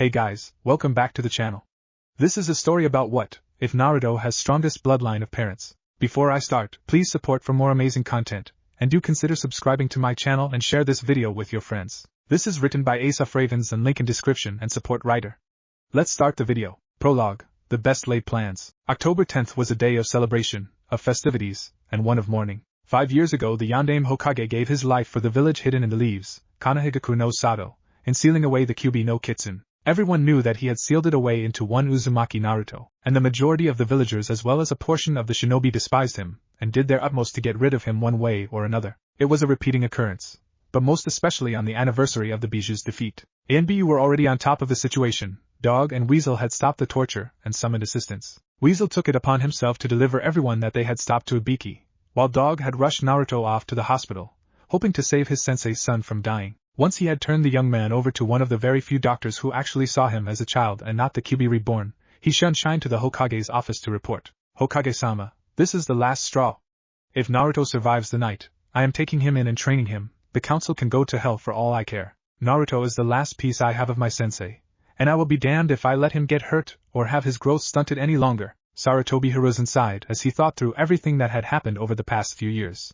Hey guys, welcome back to the channel. This is a story about what if Naruto has strongest bloodline of parents. Before I start, please support for more amazing content, and do consider subscribing to my channel and share this video with your friends. This is written by AceofRavens and link in description and support writer. Let's start the video. Prologue, the best laid plans. October 10th was a day of celebration, of festivities, and one of mourning. 5 years ago the Yondaime Hokage gave his life for the village hidden in the leaves, Konohagaku no Sato, in sealing away the Kyuubi no Kitsune. Everyone knew that he had sealed it away into one Uzumaki Naruto, and the majority of the villagers as well as a portion of the shinobi despised him, and did their utmost to get rid of him one way or another. It was a repeating occurrence, but most especially on the anniversary of the Biju's defeat. A and B were already on top of the situation. Dog and Weasel had stopped the torture and summoned assistance. Weasel took it upon himself to deliver everyone that they had stopped to Ibiki, while Dog had rushed Naruto off to the hospital, hoping to save his sensei's son from dying. Once he had turned the young man over to one of the very few doctors who actually saw him as a child and not the Kyuubi reborn, he shined to the Hokage's office to report. Hokage-sama, this is the last straw. If Naruto survives the night, I am taking him in and training him. The council can go to hell for all I care. Naruto is the last piece I have of my sensei, and I will be damned if I let him get hurt or have his growth stunted any longer. Sarutobi Hiruzen sighed as he thought through everything that had happened over the past few years.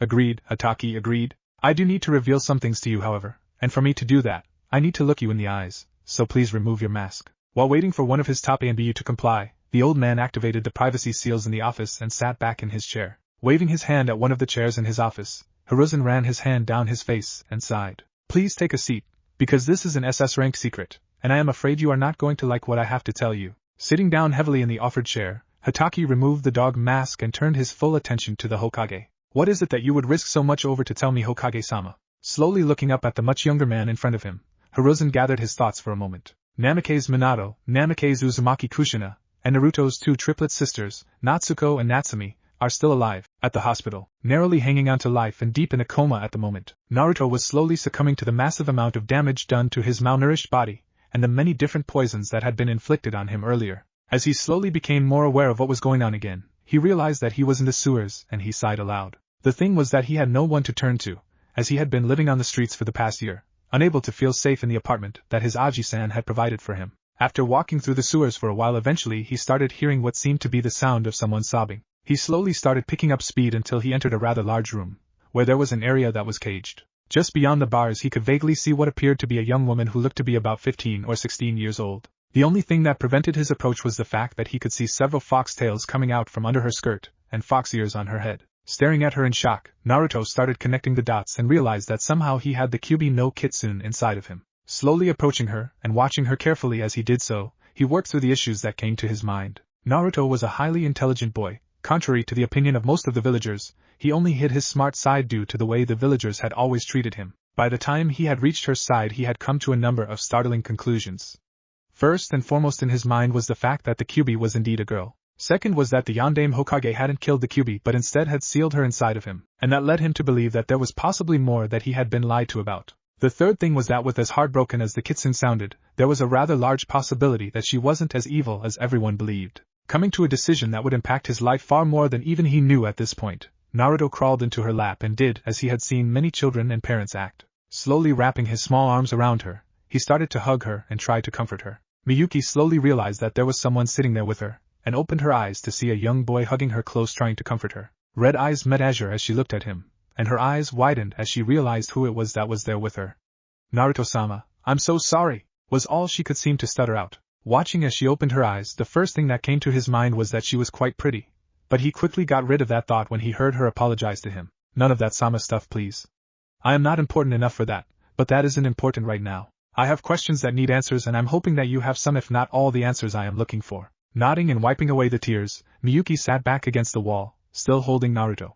Agreed, Hatake agreed. I do need to reveal some things to you, however, and for me to do that, I need to look you in the eyes, so please remove your mask. While waiting for one of his top ANBU to comply, the old man activated the privacy seals in the office and sat back in his chair. Waving his hand at one of the chairs in his office, Hiruzen ran his hand down his face and sighed. Please take a seat, because this is an SS rank secret, and I am afraid you are not going to like what I have to tell you. Sitting down heavily in the offered chair, Hatake removed the dog mask and turned his full attention to the Hokage. What is it that you would risk so much over to tell me, Hokage-sama? Slowly looking up at the much younger man in front of him, Hiruzen gathered his thoughts for a moment. Namikaze Minato, Namikaze Uzumaki Kushina, and Naruto's two triplet sisters, Natsuko and Natsumi, are still alive, at the hospital, narrowly hanging on to life and deep in a coma at the moment. Naruto was slowly succumbing to the massive amount of damage done to his malnourished body, and the many different poisons that had been inflicted on him earlier. As he slowly became more aware of what was going on again, he realized that he was in the sewers, and he sighed aloud. The thing was that he had no one to turn to, as he had been living on the streets for the past year, unable to feel safe in the apartment that his Aji-san had provided for him. After walking through the sewers for a while, eventually he started hearing what seemed to be the sound of someone sobbing. He slowly started picking up speed until he entered a rather large room, where there was an area that was caged. Just beyond the bars he could vaguely see what appeared to be a young woman who looked to be about 15 or 16 years old. The only thing that prevented his approach was the fact that he could see several foxtails coming out from under her skirt, and fox ears on her head. Staring at her in shock, Naruto started connecting the dots and realized that somehow he had the Kyuubi no Kitsune inside of him. Slowly approaching her, and watching her carefully as he did so, he worked through the issues that came to his mind. Naruto was a highly intelligent boy. Contrary to the opinion of most of the villagers, he only hid his smart side due to the way the villagers had always treated him. By the time he had reached her side he had come to a number of startling conclusions. First and foremost in his mind was the fact that the Kyuubi was indeed a girl. Second was that the Yondaime Hokage hadn't killed the Kyuubi but instead had sealed her inside of him, and that led him to believe that there was possibly more that he had been lied to about. The third thing was that with as heartbroken as the Kitsune sounded, there was a rather large possibility that she wasn't as evil as everyone believed. Coming to a decision that would impact his life far more than even he knew at this point, Naruto crawled into her lap and did as he had seen many children and parents act. Slowly wrapping his small arms around her, he started to hug her and try to comfort her. Miyuki slowly realized that there was someone sitting there with her, and opened her eyes to see a young boy hugging her close trying to comfort her. Red eyes met azure as she looked at him, and her eyes widened as she realized who it was that was there with her. Naruto-sama, I'm so sorry, was all she could seem to stutter out. Watching as she opened her eyes, the first thing that came to his mind was that she was quite pretty, but he quickly got rid of that thought when he heard her apologize to him. None of that Sama stuff, please. I am not important enough for that, but that isn't important right now. I have questions that need answers and I'm hoping that you have some if not all the answers I am looking for. Nodding and wiping away the tears, Miyuki sat back against the wall, still holding Naruto.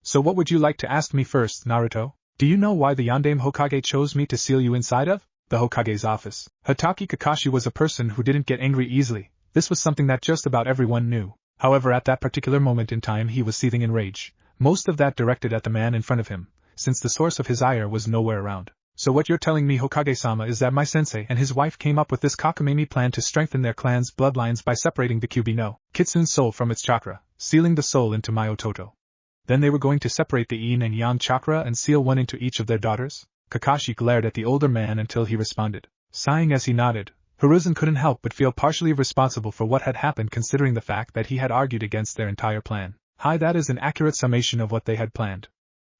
So what would you like to ask me first, Naruto? Do you know why the Yondaime Hokage chose me to seal you inside of? The Hokage's office. Hatake Kakashi was a person who didn't get angry easily. This was something that just about everyone knew. However, at that particular moment in time he was seething in rage, most of that directed at the man in front of him, since the source of his ire was nowhere around. So what you're telling me, Hokage-sama, is that my sensei and his wife came up with this cockamamie plan to strengthen their clan's bloodlines by separating the Kyuubi no Kitsune's soul from its chakra, sealing the soul into Myototo. Then they were going to separate the yin and yang chakra and seal one into each of their daughters? Kakashi glared at the older man until he responded. Sighing as he nodded, Hiruzen couldn't help but feel partially responsible for what had happened considering the fact that he had argued against their entire plan. That is an accurate summation of what they had planned.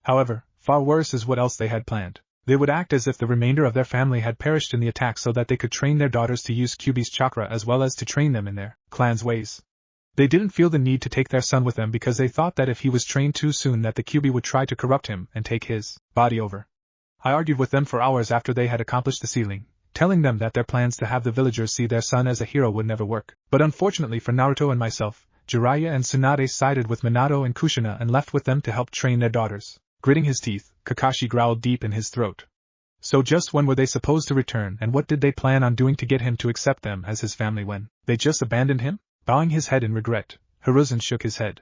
However, far worse is what else they had planned. They would act as if the remainder of their family had perished in the attack so that they could train their daughters to use Kyuubi's chakra as well as to train them in their clan's ways. They didn't feel the need to take their son with them because they thought that if he was trained too soon that the Kyuubi would try to corrupt him and take his body over. I argued with them for hours after they had accomplished the sealing, telling them that their plans to have the villagers see their son as a hero would never work. But unfortunately for Naruto and myself, Jiraiya and Tsunade sided with Minato and Kushina and left with them to help train their daughters. Gritting his teeth, Kakashi growled deep in his throat. So just when were they supposed to return and what did they plan on doing to get him to accept them as his family when they just abandoned him? Bowing his head in regret, Hiruzen shook his head.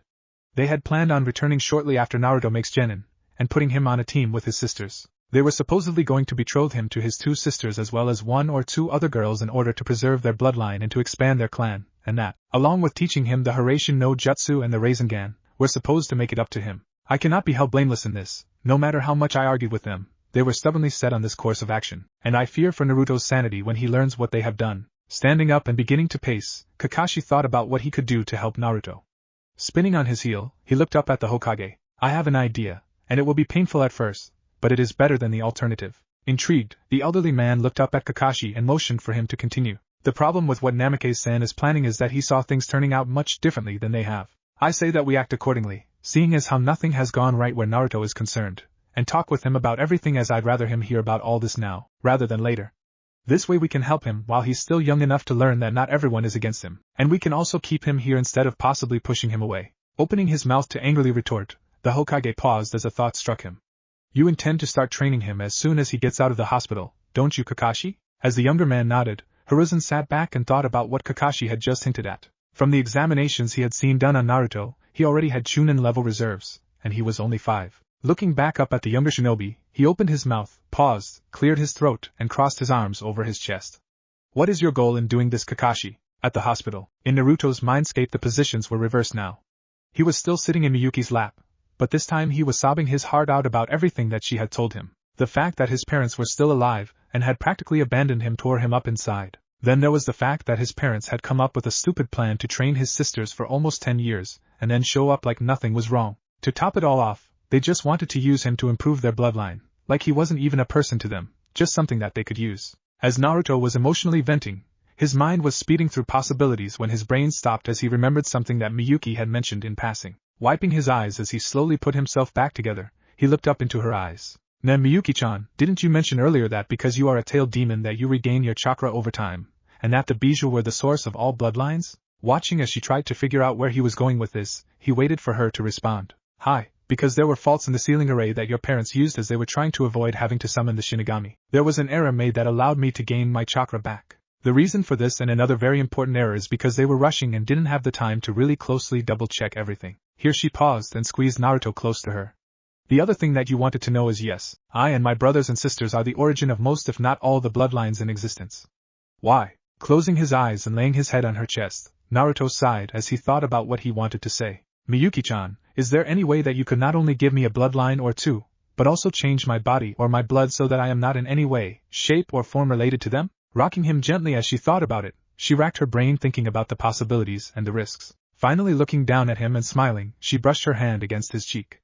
They had planned on returning shortly after Naruto makes Genin, and putting him on a team with his sisters. They were supposedly going to betroth him to his 2 sisters as well as 1 or 2 other girls in order to preserve their bloodline and to expand their clan, and that, along with teaching him the Hiraishin no Jutsu and the Rasengan, were supposed to make it up to him. I cannot be held blameless in this, no matter how much I argued with them. They were stubbornly set on this course of action, and I fear for Naruto's sanity when he learns what they have done. Standing up and beginning to pace, Kakashi thought about what he could do to help Naruto. Spinning on his heel, he looked up at the Hokage. I have an idea, and it will be painful at first, but it is better than the alternative. Intrigued, the elderly man looked up at Kakashi and motioned for him to continue. The problem with what Namikaze-san is planning is that he saw things turning out much differently than they have. I say that we act accordingly, seeing as how nothing has gone right where Naruto is concerned, and talk with him about everything as I'd rather him hear about all this now, rather than later. This way we can help him while he's still young enough to learn that not everyone is against him, and we can also keep him here instead of possibly pushing him away. Opening his mouth to angrily retort, the Hokage paused as a thought struck him. You intend to start training him as soon as he gets out of the hospital, don't you, Kakashi? As the younger man nodded, Hiruzen sat back and thought about what Kakashi had just hinted at. From the examinations he had seen done on Naruto, he already had Chunin level reserves, and he was only 5. Looking back up at the younger shinobi, he opened his mouth, paused, cleared his throat, and crossed his arms over his chest. What is your goal in doing this, Kakashi? At the hospital, in Naruto's mindscape the positions were reversed now. He was still sitting in Miyuki's lap, but this time he was sobbing his heart out about everything that she had told him. The fact that his parents were still alive, and had practically abandoned him tore him up inside. Then there was the fact that his parents had come up with a stupid plan to train his sisters for almost 10 years, and then show up like nothing was wrong. To top it all off, they just wanted to use him to improve their bloodline, like he wasn't even a person to them, just something that they could use. As Naruto was emotionally venting, his mind was speeding through possibilities when his brain stopped as he remembered something that Miyuki had mentioned in passing. Wiping his eyes as he slowly put himself back together, he looked up into her eyes. Now Miyuki-chan, didn't you mention earlier that because you are a tailed demon that you regain your chakra over time, and that the bijou were the source of all bloodlines? Watching as she tried to figure out where he was going with this, he waited for her to respond. Hi. Because there were faults in the sealing array that your parents used as they were trying to avoid having to summon the Shinigami. There was an error made that allowed me to gain my chakra back. The reason for this and another very important error is because they were rushing and didn't have the time to really closely double-check everything. Here she paused and squeezed Naruto close to her. The other thing that you wanted to know is yes, I and my brothers and sisters are the origin of most if not all the bloodlines in existence. Why? Closing his eyes and laying his head on her chest, Naruto sighed as he thought about what he wanted to say. Miyuki-chan, is there any way that you could not only give me a bloodline or 2, but also change my body or my blood so that I am not in any way, shape or form related to them? Rocking him gently as she thought about it, she racked her brain thinking about the possibilities and the risks. Finally looking down at him and smiling, she brushed her hand against his cheek.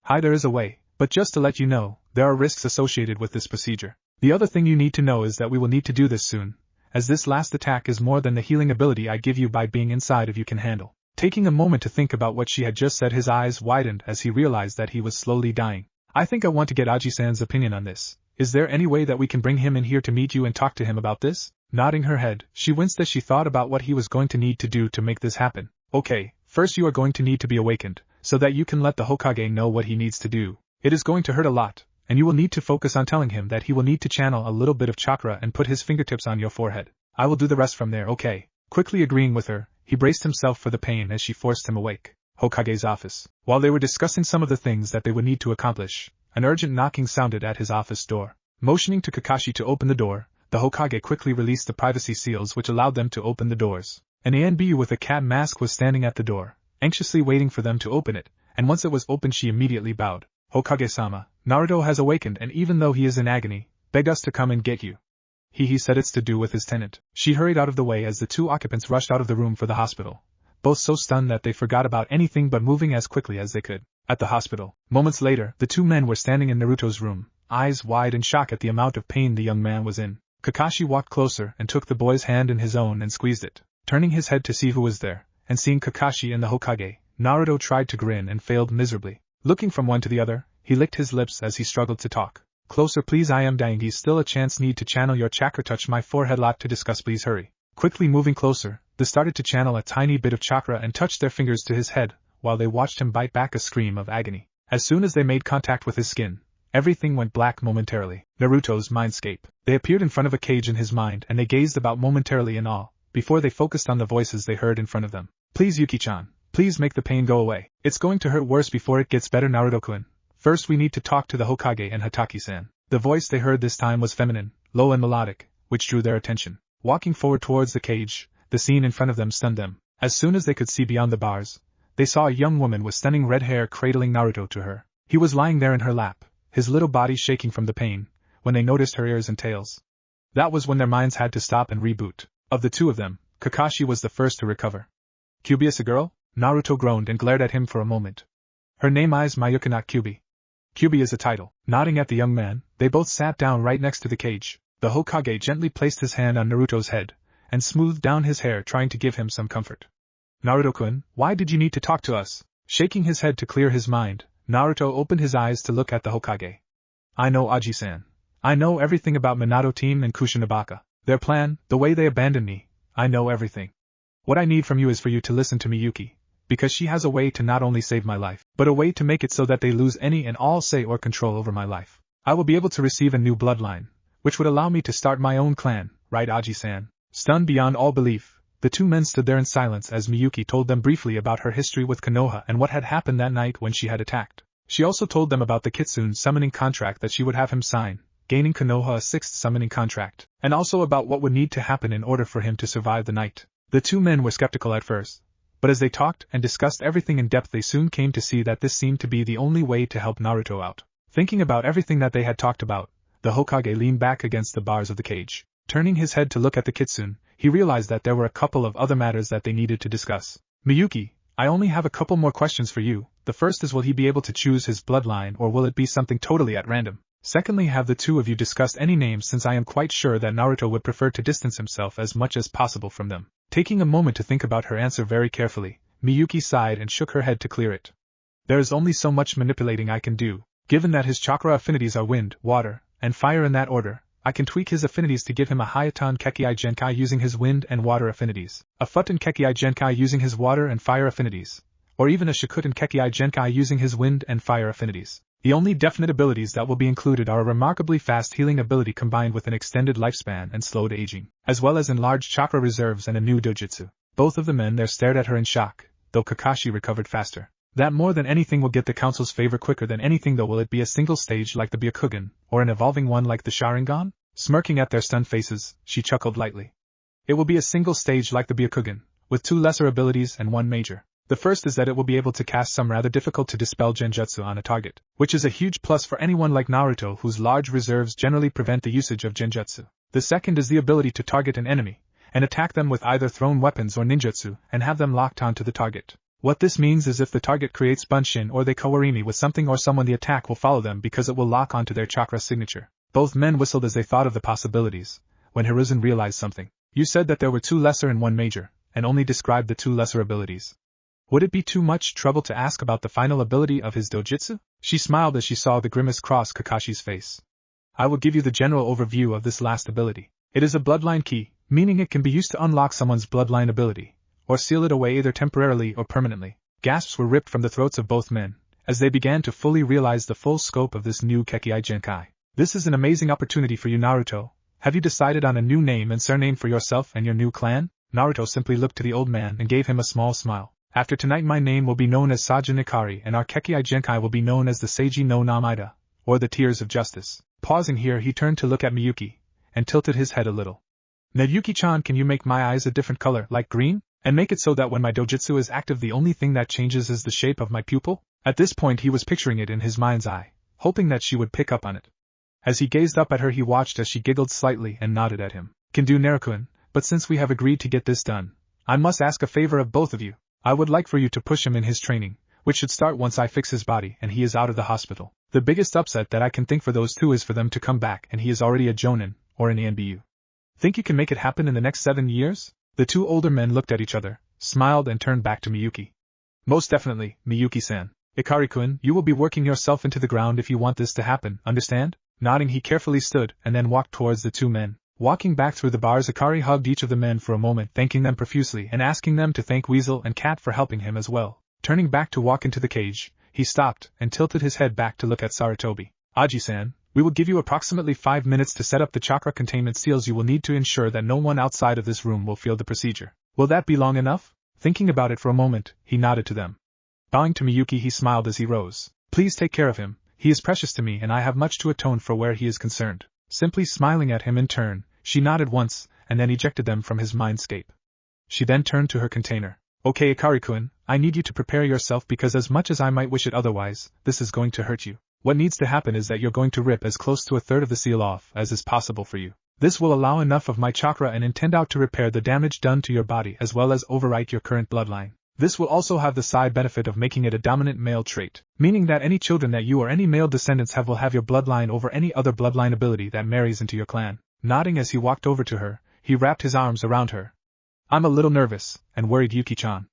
Hi, there is a way, but just to let you know, there are risks associated with this procedure. The other thing you need to know is that we will need to do this soon, as this last attack is more than the healing ability I give you by being inside of you can handle. Taking a moment to think about what she had just said, his eyes widened as he realized that he was slowly dying. I think I want to get Aji-san's opinion on this. Is there any way that we can bring him in here to meet you and talk to him about this? Nodding her head, she winced as she thought about what he was going to need to do to make this happen. Okay, first you are going to need to be awakened, so that you can let the Hokage know what he needs to do. It is going to hurt a lot, and you will need to focus on telling him that he will need to channel a little bit of chakra and put his fingertips on your forehead. I will do the rest from there, okay? Quickly agreeing with her, he braced himself for the pain as she forced him awake. Hokage's office. While they were discussing some of the things that they would need to accomplish, an urgent knocking sounded at his office door. Motioning to Kakashi to open the door, the Hokage quickly released the privacy seals which allowed them to open the doors. An ANBU with a cat mask was standing at the door, anxiously waiting for them to open it, and once it was opened she immediately bowed. Hokage-sama, Naruto has awakened and even though he is in agony, begged us to come and get you. He said it's to do with his tenant. She hurried out of the way as the two occupants rushed out of the room for the hospital, both so stunned that they forgot about anything but moving as quickly as they could. At the hospital, moments later, the two men were standing in Naruto's room, eyes wide in shock at the amount of pain the young man was in. Kakashi walked closer and took the boy's hand in his own and squeezed it. Turning his head to see who was there, and seeing Kakashi and the Hokage, Naruto tried to grin and failed miserably. Looking from one to the other, he licked his lips as he struggled to talk. Closer please, I am dying. He's still a chance, need to channel your chakra, touch my forehead, lot to discuss, please hurry. Quickly moving closer, they started to channel a tiny bit of chakra and touched their fingers to his head, while they watched him bite back a scream of agony. As soon as they made contact with his skin, everything went black momentarily. Naruto's mindscape. They appeared in front of a cage in his mind and they gazed about momentarily in awe, before they focused on the voices they heard in front of them. Please Yuki-chan, please make the pain go away. It's going to hurt worse before it gets better, Naruto-kun. First we need to talk to the Hokage and Hataki-san. The voice they heard this time was feminine, low and melodic, which drew their attention. Walking forward towards the cage, the scene in front of them stunned them. As soon as they could see beyond the bars, they saw a young woman with stunning red hair cradling Naruto to her. He was lying there in her lap, his little body shaking from the pain, when they noticed her ears and tails. That was when their minds had to stop and reboot. Of the two of them, Kakashi was the first to recover. Kyubi is a girl? Naruto groaned and glared at him for a moment. Her name is Mayuka, not Kyubi. Kyubi is a title. Nodding at the young man, they both sat down right next to the cage. The Hokage gently placed his hand on Naruto's head, and smoothed down his hair, trying to give him some comfort. Naruto-kun, why did you need to talk to us? Shaking his head to clear his mind, Naruto opened his eyes to look at the Hokage. I know Aji-san. I know everything about Minato team and Kushinobaka. Their plan, the way they abandoned me. I know everything. What I need from you is for you to listen to Miyuki, because she has a way to not only save my life, but a way to make it so that they lose any and all say or control over my life. I will be able to receive a new bloodline, which would allow me to start my own clan, right Aji-san? Stunned beyond all belief, the two men stood there in silence as Miyuki told them briefly about her history with Konoha and what had happened that night when she had attacked. She also told them about the Kitsune summoning contract that she would have him sign, gaining Konoha a 6th summoning contract, and also about what would need to happen in order for him to survive the night. The two men were skeptical at first, but as they talked and discussed everything in depth, they soon came to see that this seemed to be the only way to help Naruto out. Thinking about everything that they had talked about, the Hokage leaned back against the bars of the cage. Turning his head to look at the Kitsune, he realized that there were a couple of other matters that they needed to discuss. Miyuki, I only have a couple more questions for you. The first is, will he be able to choose his bloodline, or will it be something totally at random? Secondly, have the two of you discussed any names, since I am quite sure that Naruto would prefer to distance himself as much as possible from them. Taking a moment to think about her answer very carefully, Miyuki sighed and shook her head to clear it. There is only so much manipulating I can do. Given that his chakra affinities are wind, water, and fire in that order, I can tweak his affinities to give him a Hayatan Kekii Genkai using his wind and water affinities, a Futon Kekii Genkai using his water and fire affinities, or even a Shikutan Kekii Genkai using his wind and fire affinities. The only definite abilities that will be included are a remarkably fast healing ability combined with an extended lifespan and slowed aging, as well as enlarged chakra reserves and a new dojutsu. Both of the men there stared at her in shock, though Kakashi recovered faster. That more than anything will get the council's favor quicker than anything, though. Will it be a single stage like the Byakugan, or an evolving one like the Sharingan? Smirking at their stunned faces, she chuckled lightly. It will be a single stage like the Byakugan, with 2 lesser abilities and 1 major. The first is that it will be able to cast some rather difficult to dispel genjutsu on a target, which is a huge plus for anyone like Naruto whose large reserves generally prevent the usage of genjutsu. The second is the ability to target an enemy, and attack them with either thrown weapons or ninjutsu, and have them locked onto the target. What this means is if the target creates bunshin or they kawarimi with something or someone, the attack will follow them because it will lock onto their chakra signature. Both men whistled as they thought of the possibilities, when Hiruzen realized something. You said that there were 2 lesser and 1 major, and only described the 2 lesser abilities. Would it be too much trouble to ask about the final ability of his dojutsu? She smiled as she saw the grimace cross Kakashi's face. I will give you the general overview of this last ability. It is a bloodline key, meaning it can be used to unlock someone's bloodline ability, or seal it away either temporarily or permanently. Gasps were ripped from the throats of both men, as they began to fully realize the full scope of this new Kekii Genkai. This is an amazing opportunity for you, Naruto. Have you decided on a new name and surname for yourself and your new clan? Naruto simply looked to the old man and gave him a small smile. After tonight my name will be known as Sajin Ikari and our Kekii Genkai will be known as the Seiji no Namaida, or the Tears of Justice. Pausing here, he turned to look at Miyuki, and tilted his head a little. Miyuki-chan, can you make my eyes a different color, like green? And make it so that when my dojutsu is active the only thing that changes is the shape of my pupil? At this point he was picturing it in his mind's eye, hoping that she would pick up on it. As he gazed up at her, he watched as she giggled slightly and nodded at him. Can do, Naruto, but since we have agreed to get this done, I must ask a favor of both of you. I would like for you to push him in his training, which should start once I fix his body and he is out of the hospital. The biggest upset that I can think for those two is for them to come back and he is already a jonin, or an ENBU. Think you can make it happen in the next 7 years? The two older men looked at each other, smiled and turned back to Miyuki. Most definitely, Miyuki-san. Ikari-kun, you will be working yourself into the ground if you want this to happen, understand? Nodding, he carefully stood and then walked towards the two men. Walking back through the bars, Ikari hugged each of the men for a moment, thanking them profusely and asking them to thank Weasel and Cat for helping him as well. Turning back to walk into the cage, he stopped and tilted his head back to look at Sarutobi. Aji-san, we will give you approximately 5 minutes to set up the chakra containment seals. You will need to ensure that no one outside of this room will feel the procedure. Will that be long enough? Thinking about it for a moment, he nodded to them. Bowing to Miyuki, he smiled as he rose. Please take care of him, he is precious to me and I have much to atone for where he is concerned. Simply smiling at him in turn, she nodded once, and then ejected them from his mindscape. She then turned to her container. Okay, Ikari-kun, I need you to prepare yourself because as much as I might wish it otherwise, this is going to hurt you. What needs to happen is that you're going to rip as close to 1/3 of the seal off as is possible for you. This will allow enough of my chakra and intend out to repair the damage done to your body as well as overwrite your current bloodline. This will also have the side benefit of making it a dominant male trait, meaning that any children that you or any male descendants have will have your bloodline over any other bloodline ability that marries into your clan. Nodding as he walked over to her, he wrapped his arms around her. I'm a little nervous and worried, Yuki-chan.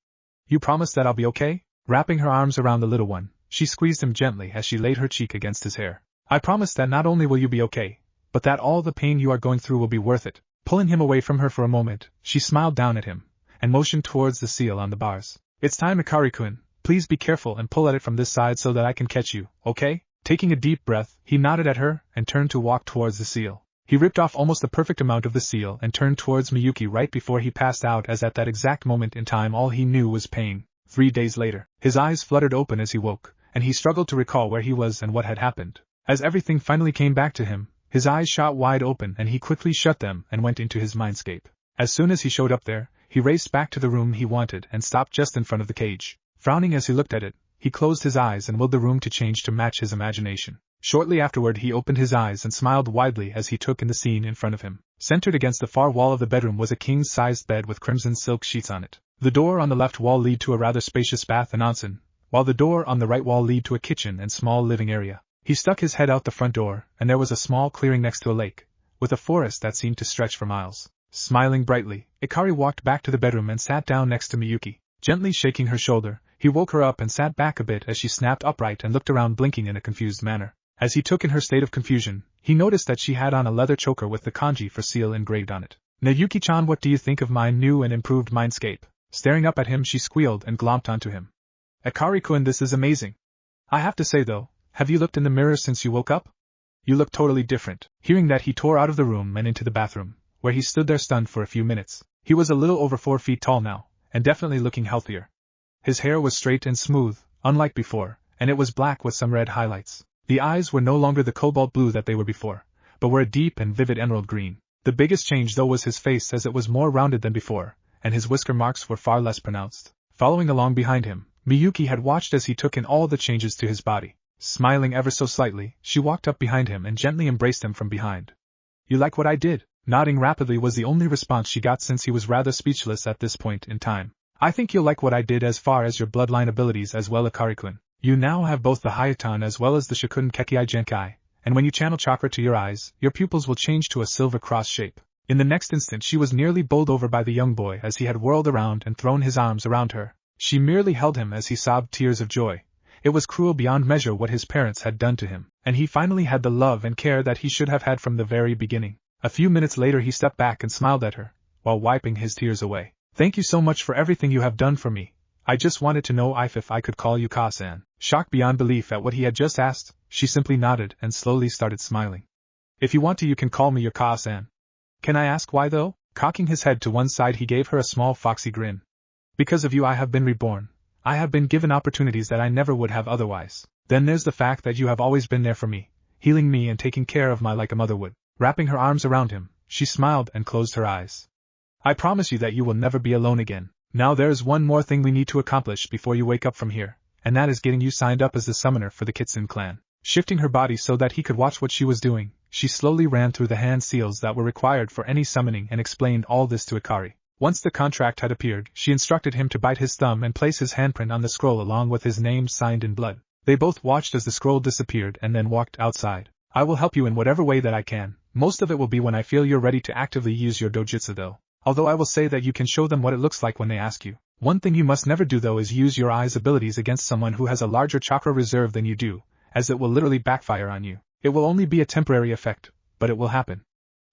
You promise that I'll be okay? Wrapping her arms around the little one, she squeezed him gently as she laid her cheek against his hair. I promise that not only will you be okay, but that all the pain you are going through will be worth it. Pulling him away from her for a moment, she smiled down at him and motioned towards the seal on the bars. It's time, Ikari-kun, please be careful and pull at it from this side so that I can catch you, okay? Taking a deep breath, he nodded at her and turned to walk towards the seal. He ripped off almost the perfect amount of the seal and turned towards Miyuki right before he passed out, as at that exact moment in time all he knew was pain. 3 days later, his eyes fluttered open as he woke, and he struggled to recall where he was and what had happened. As everything finally came back to him, his eyes shot wide open and he quickly shut them and went into his mindscape. As soon as he showed up there, he raced back to the room he wanted and stopped just in front of the cage. Frowning as he looked at it, he closed his eyes and willed the room to change to match his imagination. Shortly afterward he opened his eyes and smiled widely as he took in the scene in front of him. Centered against the far wall of the bedroom was a king-sized bed with crimson silk sheets on it. The door on the left wall led to a rather spacious bath and onsen, while the door on the right wall led to a kitchen and small living area. He stuck his head out the front door, and there was a small clearing next to a lake, with a forest that seemed to stretch for miles. Smiling brightly, Ikari walked back to the bedroom and sat down next to Miyuki. Gently shaking her shoulder, he woke her up and sat back a bit as she snapped upright and looked around, blinking in a confused manner. As he took in her state of confusion, he noticed that she had on a leather choker with the kanji for seal engraved on it. Now Yuki-chan, what do you think of my new and improved mindscape? Staring up at him, she squealed and glomped onto him. Ikari-kun, this is amazing. I have to say though, have you looked in the mirror since you woke up? You look totally different. Hearing that, he tore out of the room and into the bathroom, where he stood there stunned for a few minutes. He was a little over 4 feet tall now, and definitely looking healthier. His hair was straight and smooth, unlike before, and it was black with some red highlights. The eyes were no longer the cobalt blue that they were before, but were a deep and vivid emerald green. The biggest change though was his face, as it was more rounded than before, and his whisker marks were far less pronounced. Following along behind him, Miyuki had watched as he took in all the changes to his body. Smiling ever so slightly, she walked up behind him and gently embraced him from behind. You like what I did? Nodding rapidly was the only response she got, since he was rather speechless at this point in time. I think you'll like what I did as far as your bloodline abilities as well, Ikari-kun. You now have both the Hayatan as well as the Shikun Kekkei Genkai, and when you channel chakra to your eyes, your pupils will change to a silver cross shape. In the next instant she was nearly bowled over by the young boy as he had whirled around and thrown his arms around her. She merely held him as he sobbed tears of joy. It was cruel beyond measure what his parents had done to him, and he finally had the love and care that he should have had from the very beginning. A few minutes later he stepped back and smiled at her, while wiping his tears away. Thank you so much for everything you have done for me. I just wanted to know if I could call you Ka-san. Shocked beyond belief at what he had just asked, she simply nodded and slowly started smiling. If you want to, you can call me your Ka-san. Can I ask why though? Cocking his head to one side, he gave her a small foxy grin. Because of you I have been reborn. I have been given opportunities that I never would have otherwise. Then there's the fact that you have always been there for me, healing me and taking care of my like a mother would. Wrapping her arms around him, she smiled and closed her eyes. I promise you that you will never be alone again. Now there's one more thing we need to accomplish before you wake up from here, and that is getting you signed up as the summoner for the Kitsune clan. Shifting her body so that he could watch what she was doing, she slowly ran through the hand seals that were required for any summoning and explained all this to Ikari. Once the contract had appeared, she instructed him to bite his thumb and place his handprint on the scroll along with his name signed in blood. They both watched as the scroll disappeared and then walked outside. I will help you in whatever way that I can. Most of it will be when I feel you're ready to actively use your dojutsu though. Although I will say that you can show them what it looks like when they ask you. One thing you must never do though is use your eyes' abilities against someone who has a larger chakra reserve than you do, as it will literally backfire on you. It will only be a temporary effect, but it will happen.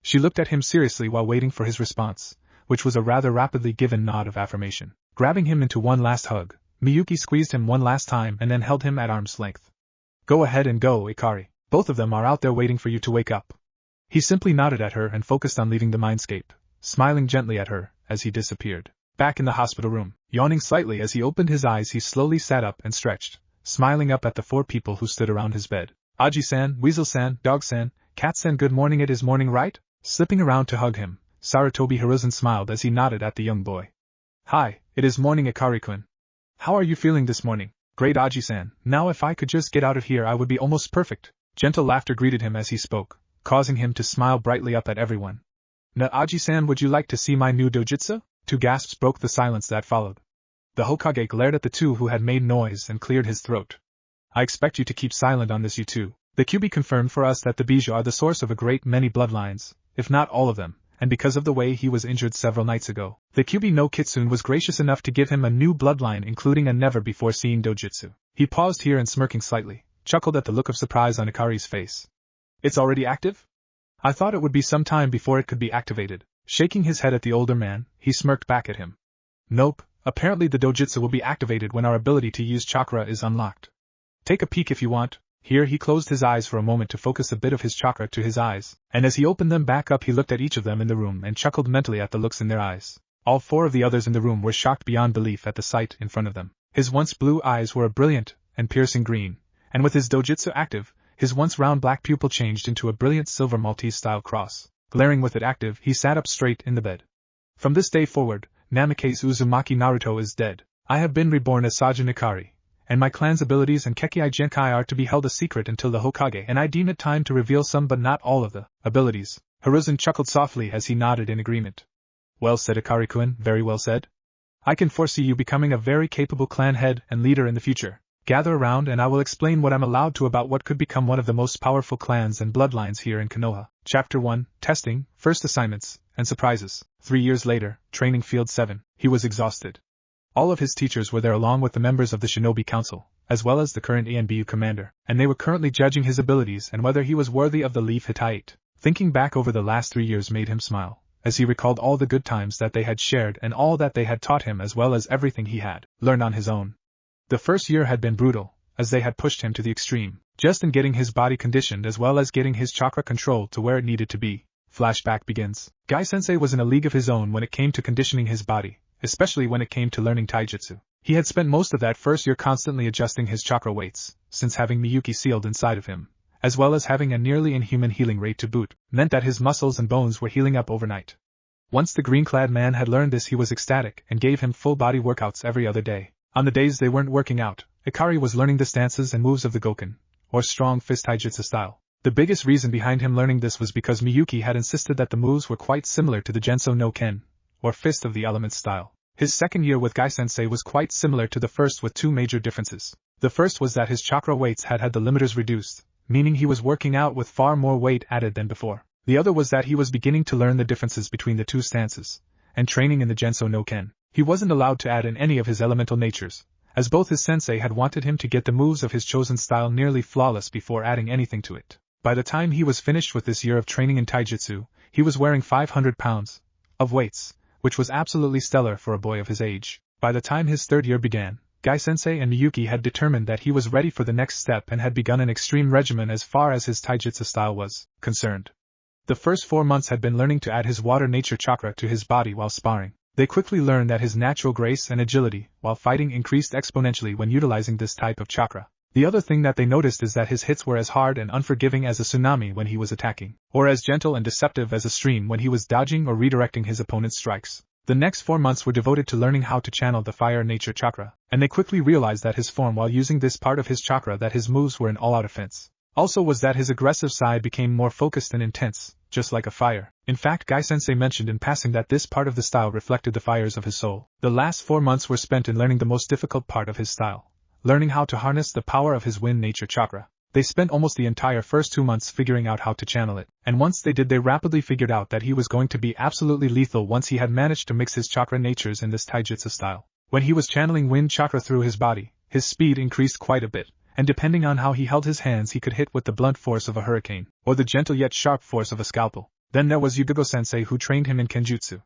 She looked at him seriously while waiting for his response, which was a rather rapidly given nod of affirmation. Grabbing him into one last hug, Miyuki squeezed him one last time and then held him at arm's length. Go ahead and go, Ikari. Both of them are out there waiting for you to wake up. He simply nodded at her and focused on leaving the mindscape, smiling gently at her as he disappeared. Back in the hospital room, yawning slightly as he opened his eyes, he slowly sat up and stretched, smiling up at the 4 people who stood around his bed. Aji-san, Weasel-san, Dog-san, Cat-san, good morning, it is morning, right? Slipping around to hug him, Sarutobi Hiruzen smiled as he nodded at the young boy. Hi, it is morning, Ikari-kun. How are you feeling this morning? Great, Aji-san. Now if I could just get out of here I would be almost perfect. Gentle laughter greeted him as he spoke, causing him to smile brightly up at everyone. Na Aji-san, would you like to see my new dojutsu? 2 gasps broke the silence that followed. The Hokage glared at the 2 who had made noise and cleared his throat. I expect you to keep silent on this, you 2. The QB confirmed for us that the Bijou are the source of a great many bloodlines, if not all of them, and because of the way he was injured several nights ago, the QB no Kitsune was gracious enough to give him a new bloodline including a never-before-seen dojutsu. He paused here and smirking slightly, chuckled at the look of surprise on Ikari's face. It's already active? I thought it would be some time before it could be activated. Shaking his head at the older man, he smirked back at him. Nope, apparently the dojutsu will be activated when our ability to use chakra is unlocked. Take a peek if you want. Here he closed his eyes for a moment to focus a bit of his chakra to his eyes, and as he opened them back up he looked at each of them in the room and chuckled mentally at the looks in their eyes. All 4 of the others in the room were shocked beyond belief at the sight in front of them. His once blue eyes were a brilliant and piercing green, and with his dojutsu active, his once round black pupil changed into a brilliant silver Maltese-style cross. Glaring with it active, he sat up straight in the bed. From this day forward, Namikaze Uzumaki Naruto is dead. I have been reborn as Sajin Ikari, and my clan's abilities and Kekkei Genkai are to be held a secret until the Hokage, and I deem it time to reveal some but not all of the abilities. Hiruzen chuckled softly as he nodded in agreement. Well said, Ikari-kun, very well said. I can foresee you becoming a very capable clan head and leader in the future. Gather around and I will explain what I'm allowed to about what could become one of the most powerful clans and bloodlines here in Konoha. Chapter 1, Testing, First Assignments, and Surprises. 3 years later, Training Field 7, he was exhausted. All of his teachers were there along with the members of the Shinobi Council, as well as the current ANBU commander, and they were currently judging his abilities and whether he was worthy of the Leaf Hittite. Thinking back over the last 3 years made him smile, as he recalled all the good times that they had shared and all that they had taught him as well as everything he had learned on his own. The first year had been brutal, as they had pushed him to the extreme, just in getting his body conditioned as well as getting his chakra controlled to where it needed to be. Flashback begins. Gai-sensei was in a league of his own when it came to conditioning his body, especially when it came to learning taijutsu. He had spent most of that first year constantly adjusting his chakra weights, since having Miyuki sealed inside of him, as well as having a nearly inhuman healing rate to boot, meant that his muscles and bones were healing up overnight. Once the green-clad man had learned this, he was ecstatic and gave him full-body workouts every other day. On the days they weren't working out, Ikari was learning the stances and moves of the Goken, or strong fist taijutsu style. The biggest reason behind him learning this was because Miyuki had insisted that the moves were quite similar to the Genso no Ken, or fist of the elements style. His second year with Gai-sensei was quite similar to the first with 2 major differences. The first was that his chakra weights had the limiters reduced, meaning he was working out with far more weight added than before. The other was that he was beginning to learn the differences between the 2 stances, and training in the Genso no Ken. He wasn't allowed to add in any of his elemental natures, as both his sensei had wanted him to get the moves of his chosen style nearly flawless before adding anything to it. By the time he was finished with this year of training in taijutsu, he was wearing 500 pounds of weights, which was absolutely stellar for a boy of his age. By the time his 3rd year began, Gai-sensei and Miyuki had determined that he was ready for the next step and had begun an extreme regimen as far as his taijutsu style was concerned. The first 4 months had been learning to add his water nature chakra to his body while sparring. They quickly learned that his natural grace and agility while fighting increased exponentially when utilizing this type of chakra. The other thing that they noticed is that his hits were as hard and unforgiving as a tsunami when he was attacking, or as gentle and deceptive as a stream when he was dodging or redirecting his opponent's strikes. The next 4 months were devoted to learning how to channel the fire nature chakra, and they quickly realized that his form while using this part of his chakra that his moves were an all-out offense. also was that his aggressive side became more focused and intense, just like a fire. In fact, Guy-sensei mentioned in passing that this part of the style reflected the fires of his soul. The last 4 months were spent in learning the most difficult part of his style, learning how to harness the power of his wind nature chakra. They spent almost the entire first 2 months figuring out how to channel it, and once they did, they rapidly figured out that he was going to be absolutely lethal once he had managed to mix his chakra natures in this taijutsu style. When he was channeling wind chakra through his body, his speed increased quite a bit, and depending on how he held his hands, he could hit with the blunt force of a hurricane, or the gentle yet sharp force of a scalpel. Then there was Yugogo-sensei, who trained him in kenjutsu.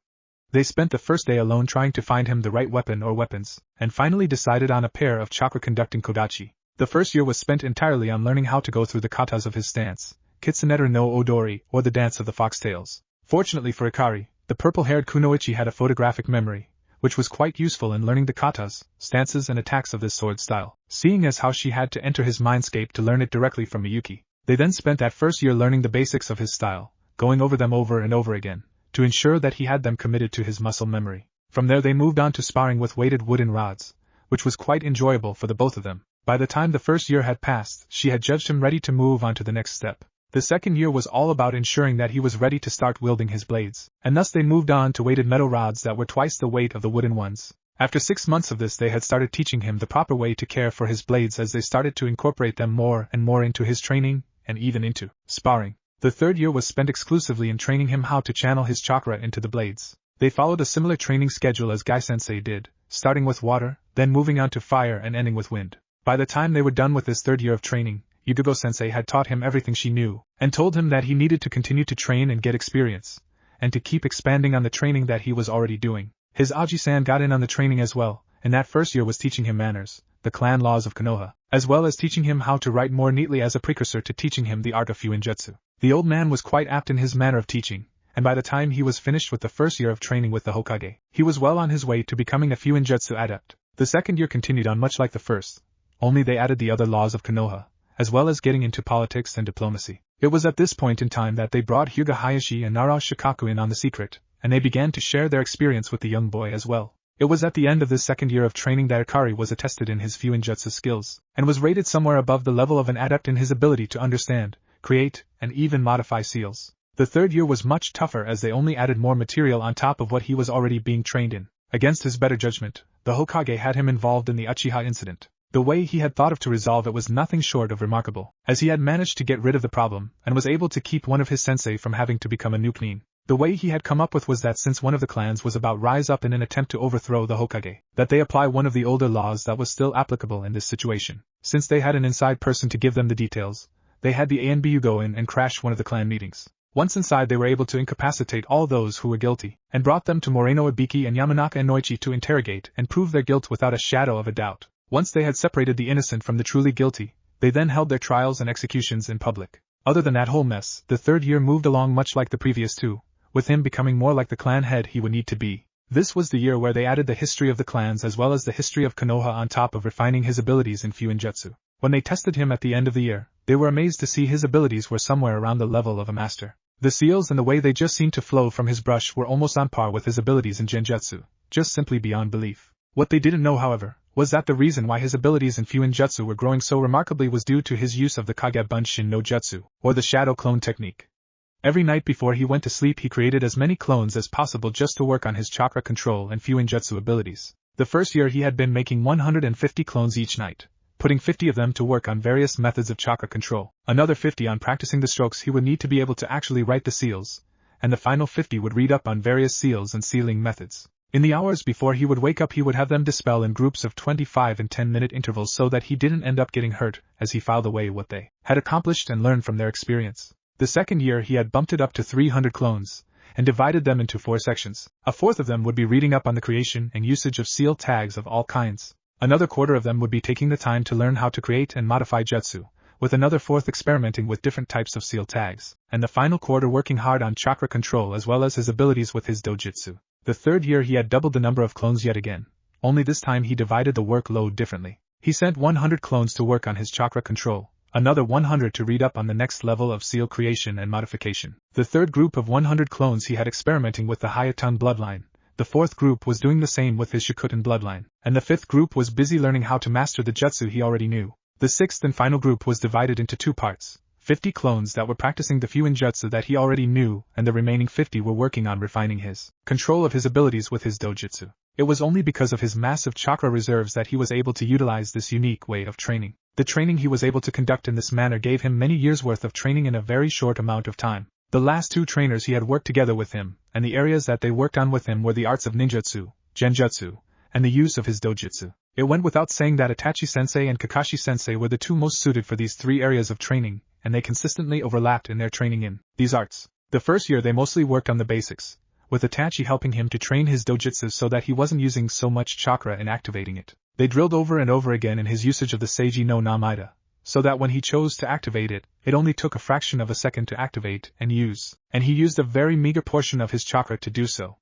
They spent the first day alone trying to find him the right weapon or weapons, and finally decided on a pair of chakra-conducting kodachi. The first year was spent entirely on learning how to go through the katas of his stance, Kitsuneter no Odori, or the dance of the foxtails. Fortunately for Ikari, the purple-haired kunoichi had a photographic memory, which was quite useful in learning the katas, stances and attacks of this sword style, seeing as how she had to enter his mindscape to learn it directly from Miyuki. They then spent that first year learning the basics of his style, going over them over and over again, to ensure that he had them committed to his muscle memory. From there they moved on to sparring with weighted wooden rods, which was quite enjoyable for the both of them. By the time the first year had passed, she had judged him ready to move on to the next step. The second year was all about ensuring that he was ready to start wielding his blades, and thus they moved on to weighted metal rods that were twice the weight of the wooden ones. After 6 months of this, they had started teaching him the proper way to care for his blades as they started to incorporate them more and more into his training, and even into sparring. The third year was spent exclusively in training him how to channel his chakra into the blades. They followed a similar training schedule as Guy-sensei did, starting with water, then moving on to fire and ending with wind. By the time they were done with this third year of training, Yugogo-sensei had taught him everything she knew, and told him that he needed to continue to train and get experience, and to keep expanding on the training that he was already doing. His Aji-san got in on the training as well, and that first year was teaching him manners, the clan laws of Konoha, as well as teaching him how to write more neatly as a precursor to teaching him the art of Fuinjutsu. The old man was quite apt in his manner of teaching, and by the time he was finished with the first year of training with the Hokage, he was well on his way to becoming a Fuinjutsu adept. The second year continued on much like the first, only they added the other laws of Konoha, as well as getting into politics and diplomacy. It was at this point in time that they brought Hyuga Hayashi and Nara Shikaku in on the secret, and they began to share their experience with the young boy as well. It was at the end of this second year of training that Ikari was attested in his Fuinjutsu skills, and was rated somewhere above the level of an adept in his ability to understand, create, and even modify seals. The third year was much tougher as they only added more material on top of what he was already being trained in. Against his better judgment, the Hokage had him involved in the Uchiha incident. The way he had thought of to resolve it was nothing short of remarkable, as he had managed to get rid of the problem, and was able to keep one of his sensei from having to become a nuke. The way he had come up with was that since one of the clans was about rise up in an attempt to overthrow the Hokage, that they apply one of the older laws that was still applicable in this situation. Since they had an inside person to give them the details, they had the ANBU go in and crash one of the clan meetings. Once inside, they were able to incapacitate all those who were guilty, and brought them to Moreno Ibiki and Yamanaka Inoichi to interrogate and prove their guilt without a shadow of a doubt. Once they had separated the innocent from the truly guilty, they then held their trials and executions in public. Other than that whole mess, the third year moved along much like the previous two, with him becoming more like the clan head he would need to be. This was the year where they added the history of the clans as well as the history of Konoha on top of refining his abilities in Fuinjutsu. When they tested him at the end of the year, they were amazed to see his abilities were somewhere around the level of a master. The seals and the way they just seemed to flow from his brush were almost on par with his abilities in Genjutsu, just simply beyond belief. What they didn't know, however, was that the reason why his abilities in Fuinjutsu were growing so remarkably was due to his use of the Kage Bunshin no Jutsu, or the shadow clone technique. Every night before he went to sleep, he created as many clones as possible just to work on his chakra control and Fuinjutsu abilities. The first year he had been making 150 clones each night, putting 50 of them to work on various methods of chakra control, another 50 on practicing the strokes he would need to be able to actually write the seals, and the final 50 would read up on various seals and sealing methods. In the hours before he would wake up, he would have them dispel in groups of 25 and 10-minute intervals so that he didn't end up getting hurt as he filed away what they had accomplished and learned from their experience. The second year he had bumped it up to 300 clones, and divided them into 4 sections. A fourth of them would be reading up on the creation and usage of seal tags of all kinds. Another quarter of them would be taking the time to learn how to create and modify jutsu, with another fourth experimenting with different types of seal tags, and the final quarter working hard on chakra control as well as his abilities with his dojutsu. The third year he had doubled the number of clones yet again, only this time he divided the workload differently. He sent 100 clones to work on his chakra control, another 100 to read up on the next level of seal creation and modification. The third group of 100 clones he had experimenting with the Hayatan bloodline, the fourth group was doing the same with his Shikutan bloodline, and the fifth group was busy learning how to master the jutsu he already knew. The sixth and final group was divided into 2 parts, 50 clones that were practicing the few ninjutsu that he already knew, and the remaining 50 were working on refining his control of his abilities with his dojutsu. It was only because of his massive chakra reserves that he was able to utilize this unique way of training. The training he was able to conduct in this manner gave him many years' worth of training in a very short amount of time. The last 2 trainers he had worked together with him, and the areas that they worked on with him were the arts of ninjutsu, genjutsu, and the use of his dojutsu. It went without saying that Itachi-sensei and Kakashi-sensei were the 2 most suited for these 3 areas of training, and they consistently overlapped in their training in these arts. The first year they mostly worked on the basics, with Itachi helping him to train his dojutsu so that he wasn't using so much chakra in activating it. They drilled over and over again in his usage of the Seiji no Namaida, so that when he chose to activate it, it only took a fraction of a second to activate and use, and he used a very meager portion of his chakra to do so.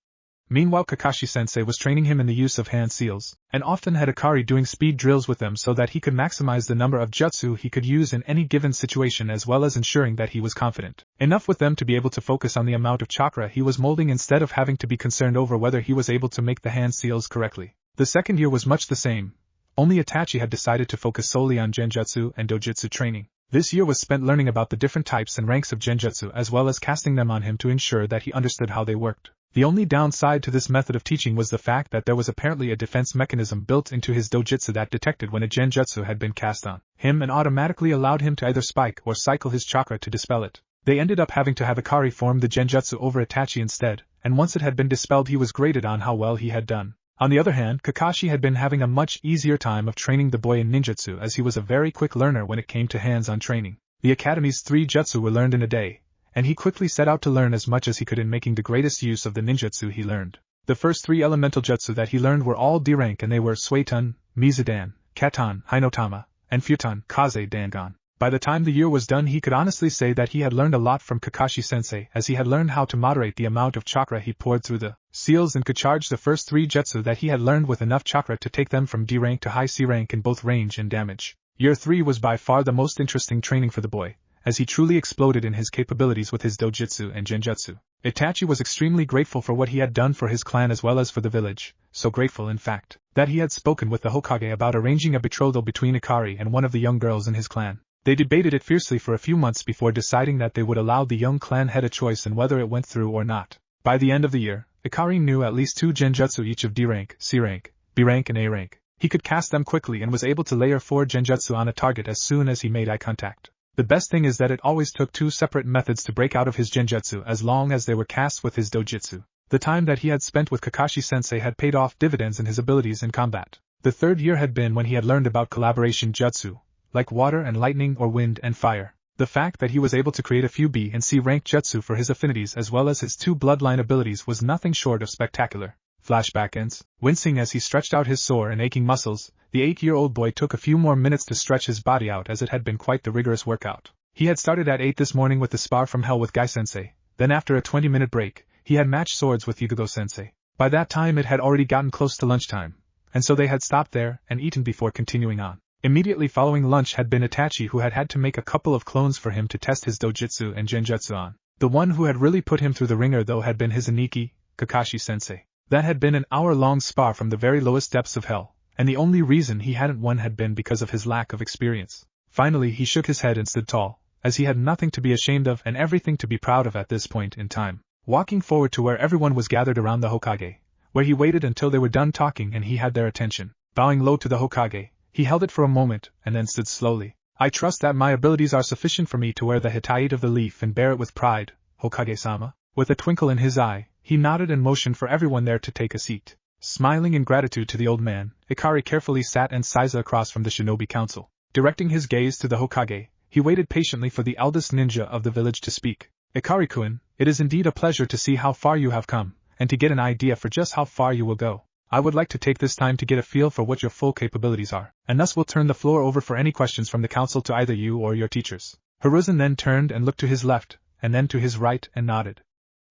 Meanwhile, Kakashi-sensei was training him in the use of hand seals, and often had Ikari doing speed drills with them so that he could maximize the number of jutsu he could use in any given situation, as well as ensuring that he was confident enough with them to be able to focus on the amount of chakra he was molding instead of having to be concerned over whether he was able to make the hand seals correctly. The second year was much the same, only Itachi had decided to focus solely on genjutsu and dojutsu training. This year was spent learning about the different types and ranks of genjutsu as well as casting them on him to ensure that he understood how they worked. The only downside to this method of teaching was the fact that there was apparently a defense mechanism built into his dojutsu that detected when a genjutsu had been cast on him and automatically allowed him to either spike or cycle his chakra to dispel it. They ended up having to have Ikari form the genjutsu over Itachi instead, and once it had been dispelled he was graded on how well he had done. On the other hand, Kakashi had been having a much easier time of training the boy in ninjutsu as he was a very quick learner when it came to hands-on training. The academy's 3 jutsu were learned in a day, and he quickly set out to learn as much as he could in making the greatest use of the ninjutsu he learned. The first 3 elemental jutsu that he learned were all D rank, and they were Suiton, Mizudan, Katan, Hinotama, and Futon, Kaze Dangon. By the time the year was done he could honestly say that he had learned a lot from Kakashi-sensei, as he had learned how to moderate the amount of chakra he poured through the seals and could charge the first 3 jutsu that he had learned with enough chakra to take them from D rank to high C rank in both range and damage. Year 3 was by far the most interesting training for the boy, as he truly exploded in his capabilities with his dojutsu and genjutsu. Itachi was extremely grateful for what he had done for his clan as well as for the village, so grateful in fact, that he had spoken with the Hokage about arranging a betrothal between Ikari and one of the young girls in his clan. They debated it fiercely for a few months before deciding that they would allow the young clan head a choice in whether it went through or not. By the end of the year, Ikari knew at least 2 genjutsu each of D rank, C rank, B rank and A rank. He could cast them quickly and was able to layer 4 genjutsu on a target as soon as he made eye contact. The best thing is that it always took 2 separate methods to break out of his genjutsu as long as they were cast with his dojutsu. The time that he had spent with Kakashi-sensei had paid off dividends in his abilities in combat. The third year had been when he had learned about collaboration jutsu, like water and lightning or wind and fire. The fact that he was able to create a few B and C rank jutsu for his affinities as well as his 2 bloodline abilities was nothing short of spectacular. Flashback ends. Wincing as he stretched out his sore and aching muscles, the 8-year-old boy took a few more minutes to stretch his body out as it had been quite the rigorous workout. He had started at 8 this morning with the spar from hell with Gai-sensei, then after a 20-minute break, he had matched swords with Yugogo-sensei. By that time it had already gotten close to lunchtime, and so they had stopped there and eaten before continuing on. Immediately following lunch had been Itachi, who had to make a couple of clones for him to test his dojutsu and genjutsu on. The one who had really put him through the ringer though had been his Aniki, Kakashi-sensei. That had been an hour-long spar from the very lowest depths of hell, and the only reason he hadn't won had been because of his lack of experience. Finally he shook his head and stood tall, as he had nothing to be ashamed of and everything to be proud of at this point in time. Walking forward to where everyone was gathered around the Hokage, where he waited until they were done talking and he had their attention. Bowing low to the Hokage, he held it for a moment, and then stood slowly. I trust that my abilities are sufficient for me to wear the Hittite of the leaf and bear it with pride, Hokage-sama. With a twinkle in his eye, he nodded and motioned for everyone there to take a seat. Smiling in gratitude to the old man, Ikari carefully sat and Saiza across from the shinobi council. Directing his gaze to the Hokage, he waited patiently for the eldest ninja of the village to speak. Ikari-kun, it is indeed a pleasure to see how far you have come, and to get an idea for just how far you will go. I would like to take this time to get a feel for what your full capabilities are, and thus will turn the floor over for any questions from the council to either you or your teachers. Hiruzen then turned and looked to his left, and then to his right and nodded.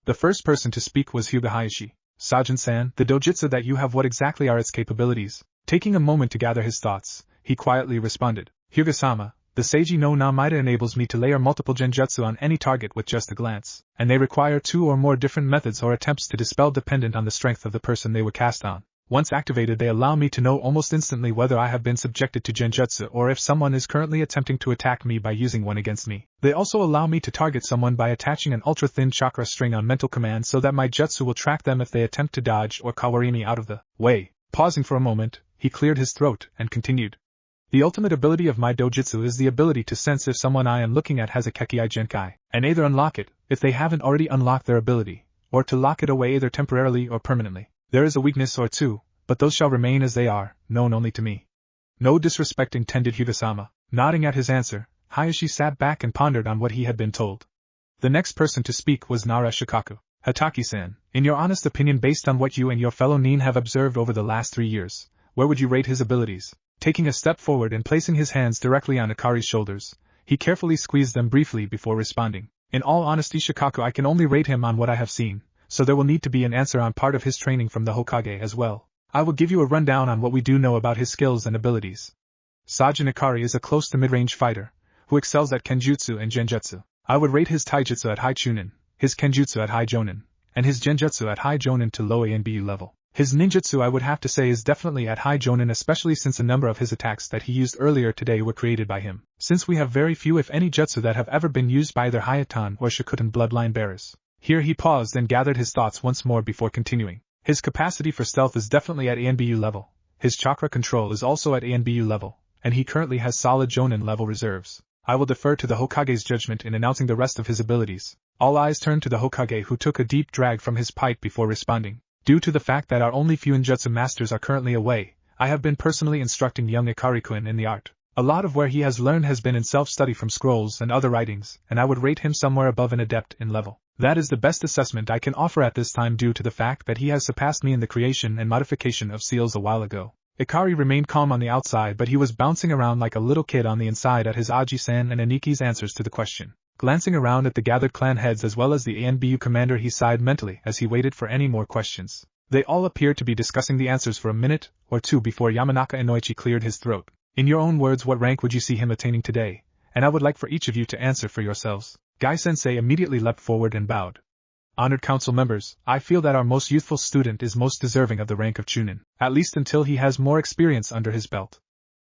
The first person to speak was Hyuga Hayashi. Sajin-san, the dojutsu that you have, what exactly are its capabilities? Taking a moment to gather his thoughts, he quietly responded. Hyuga-sama, the Seiji no Namaida enables me to layer multiple genjutsu on any target with just a glance, and they require 2 or more different methods or attempts to dispel dependent on the strength of the person they were cast on. Once activated, they allow me to know almost instantly whether I have been subjected to genjutsu or if someone is currently attempting to attack me by using one against me. They also allow me to target someone by attaching an ultra-thin chakra string on mental command so that my jutsu will track them if they attempt to dodge or kawari me out of the way. Pausing for a moment, he cleared his throat and continued. The ultimate ability of my dojutsu is the ability to sense if someone I am looking at has a Kekkei Genkai, and either unlock it, if they haven't already unlocked their ability, or to lock it away either temporarily or permanently. There is a weakness or two, but those shall remain as they are, known only to me. No disrespect intended, Hyuga-sama. Nodding at his answer, Hayashi sat back and pondered on what he had been told. The next person to speak was Nara Shikaku. Hataki-san, in your honest opinion based on what you and your fellow nin have observed over the last 3 years, where would you rate his abilities? Taking a step forward and placing his hands directly on Akari's shoulders, he carefully squeezed them briefly before responding. In all honesty, Shikaku, I can only rate him on what I have seen, so there will need to be an answer on part of his training from the Hokage as well. I will give you a rundown on what we do know about his skills and abilities. Sajin Akari is a close to mid-range fighter, who excels at Kenjutsu and Genjutsu. I would rate his Taijutsu at high Chunin, his Kenjutsu at high Jonin, and his Genjutsu at high Jonin to low ANBU level. His ninjutsu I would have to say is definitely at high Jonin, especially since a number of his attacks that he used earlier today were created by him, since we have very few if any jutsu that have ever been used by either Hayatan or Shikotan bloodline bearers. Here he paused and gathered his thoughts once more before continuing. His capacity for stealth is definitely at ANBU level, his chakra control is also at ANBU level, and he currently has solid Jonin level reserves. I will defer to the Hokage's judgment in announcing the rest of his abilities. All eyes turned to the Hokage, who took a deep drag from his pipe before responding. Due to the fact that our only few ninjutsu masters are currently away, I have been personally instructing young Ikari-kun in the art. A lot of where he has learned has been in self-study from scrolls and other writings, and I would rate him somewhere above an adept in level. That is the best assessment I can offer at this time due to the fact that he has surpassed me in the creation and modification of seals a while ago. Ikari remained calm on the outside, but he was bouncing around like a little kid on the inside at his Aji-san and Aniki's answers to the question. Glancing around at the gathered clan heads as well as the ANBU commander, he sighed mentally as he waited for any more questions. They all appeared to be discussing the answers for a minute or two before Yamanaka Inoichi cleared his throat. In your own words, what rank would you see him attaining today? And I would like for each of you to answer for yourselves. Gai-sensei immediately leapt forward and bowed. Honored council members, I feel that our most youthful student is most deserving of the rank of Chunin, at least until he has more experience under his belt.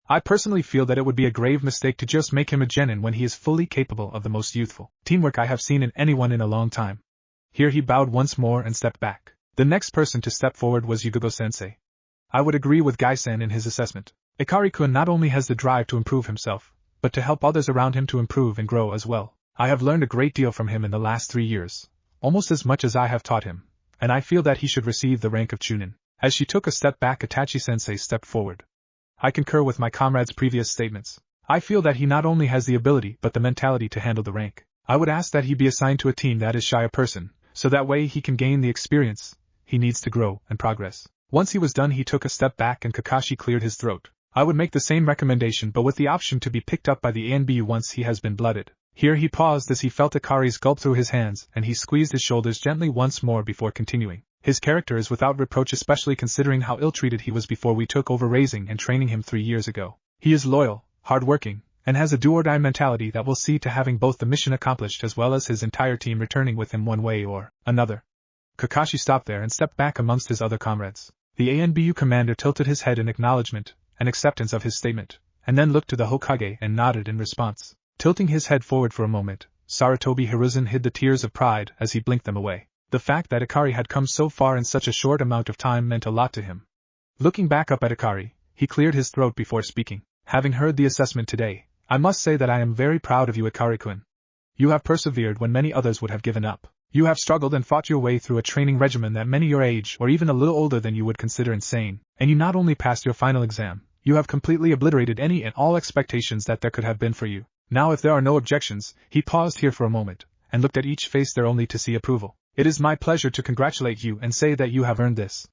I personally feel that it would be a grave mistake to just make him a genin when he is fully capable of the most youthful teamwork I have seen in anyone in a long time. Here he bowed once more and stepped back. The next person to step forward was Yugogo-sensei. I would agree with Gai-san in his assessment. Ikari-kun not only has the drive to improve himself, but to help others around him to improve and grow as well. I have learned a great deal from him in the last 3 years, almost as much as I have taught him, and I feel that he should receive the rank of Chunin. As she took a step back, Itachi-sensei stepped forward. I concur with my comrade's previous statements. I feel that he not only has the ability but the mentality to handle the rank. I would ask that he be assigned to a team that is shy a person, so that way he can gain the experience he needs to grow and progress. Once he was done, he took a step back and Kakashi cleared his throat. I would make the same recommendation, but with the option to be picked up by the ANBU once he has been blooded. Here he paused as he felt Akari's gulp through his hands, and he squeezed his shoulders gently once more before continuing. His character is without reproach, especially considering how ill-treated he was before we took over raising and training him 3 years ago. He is loyal, hard-working, and has a do-or-die mentality that will see to having both the mission accomplished as well as his entire team returning with him one way or another. Kakashi stopped there and stepped back amongst his other comrades. The ANBU commander tilted his head in acknowledgement and acceptance of his statement, and then looked to the Hokage and nodded in response. Tilting his head forward for a moment, Sarutobi Hiruzen hid the tears of pride as he blinked them away. The fact that Ikari had come so far in such a short amount of time meant a lot to him. Looking back up at Ikari, he cleared his throat before speaking. Having heard the assessment today, I must say that I am very proud of you, Ikari-kun. You have persevered when many others would have given up. You have struggled and fought your way through a training regimen that many your age or even a little older than you would consider insane, and you not only passed your final exam, you have completely obliterated any and all expectations that there could have been for you. Now, if there are no objections, he paused here for a moment, and looked at each face there only to see approval. It is my pleasure to congratulate you and say that you have earned this.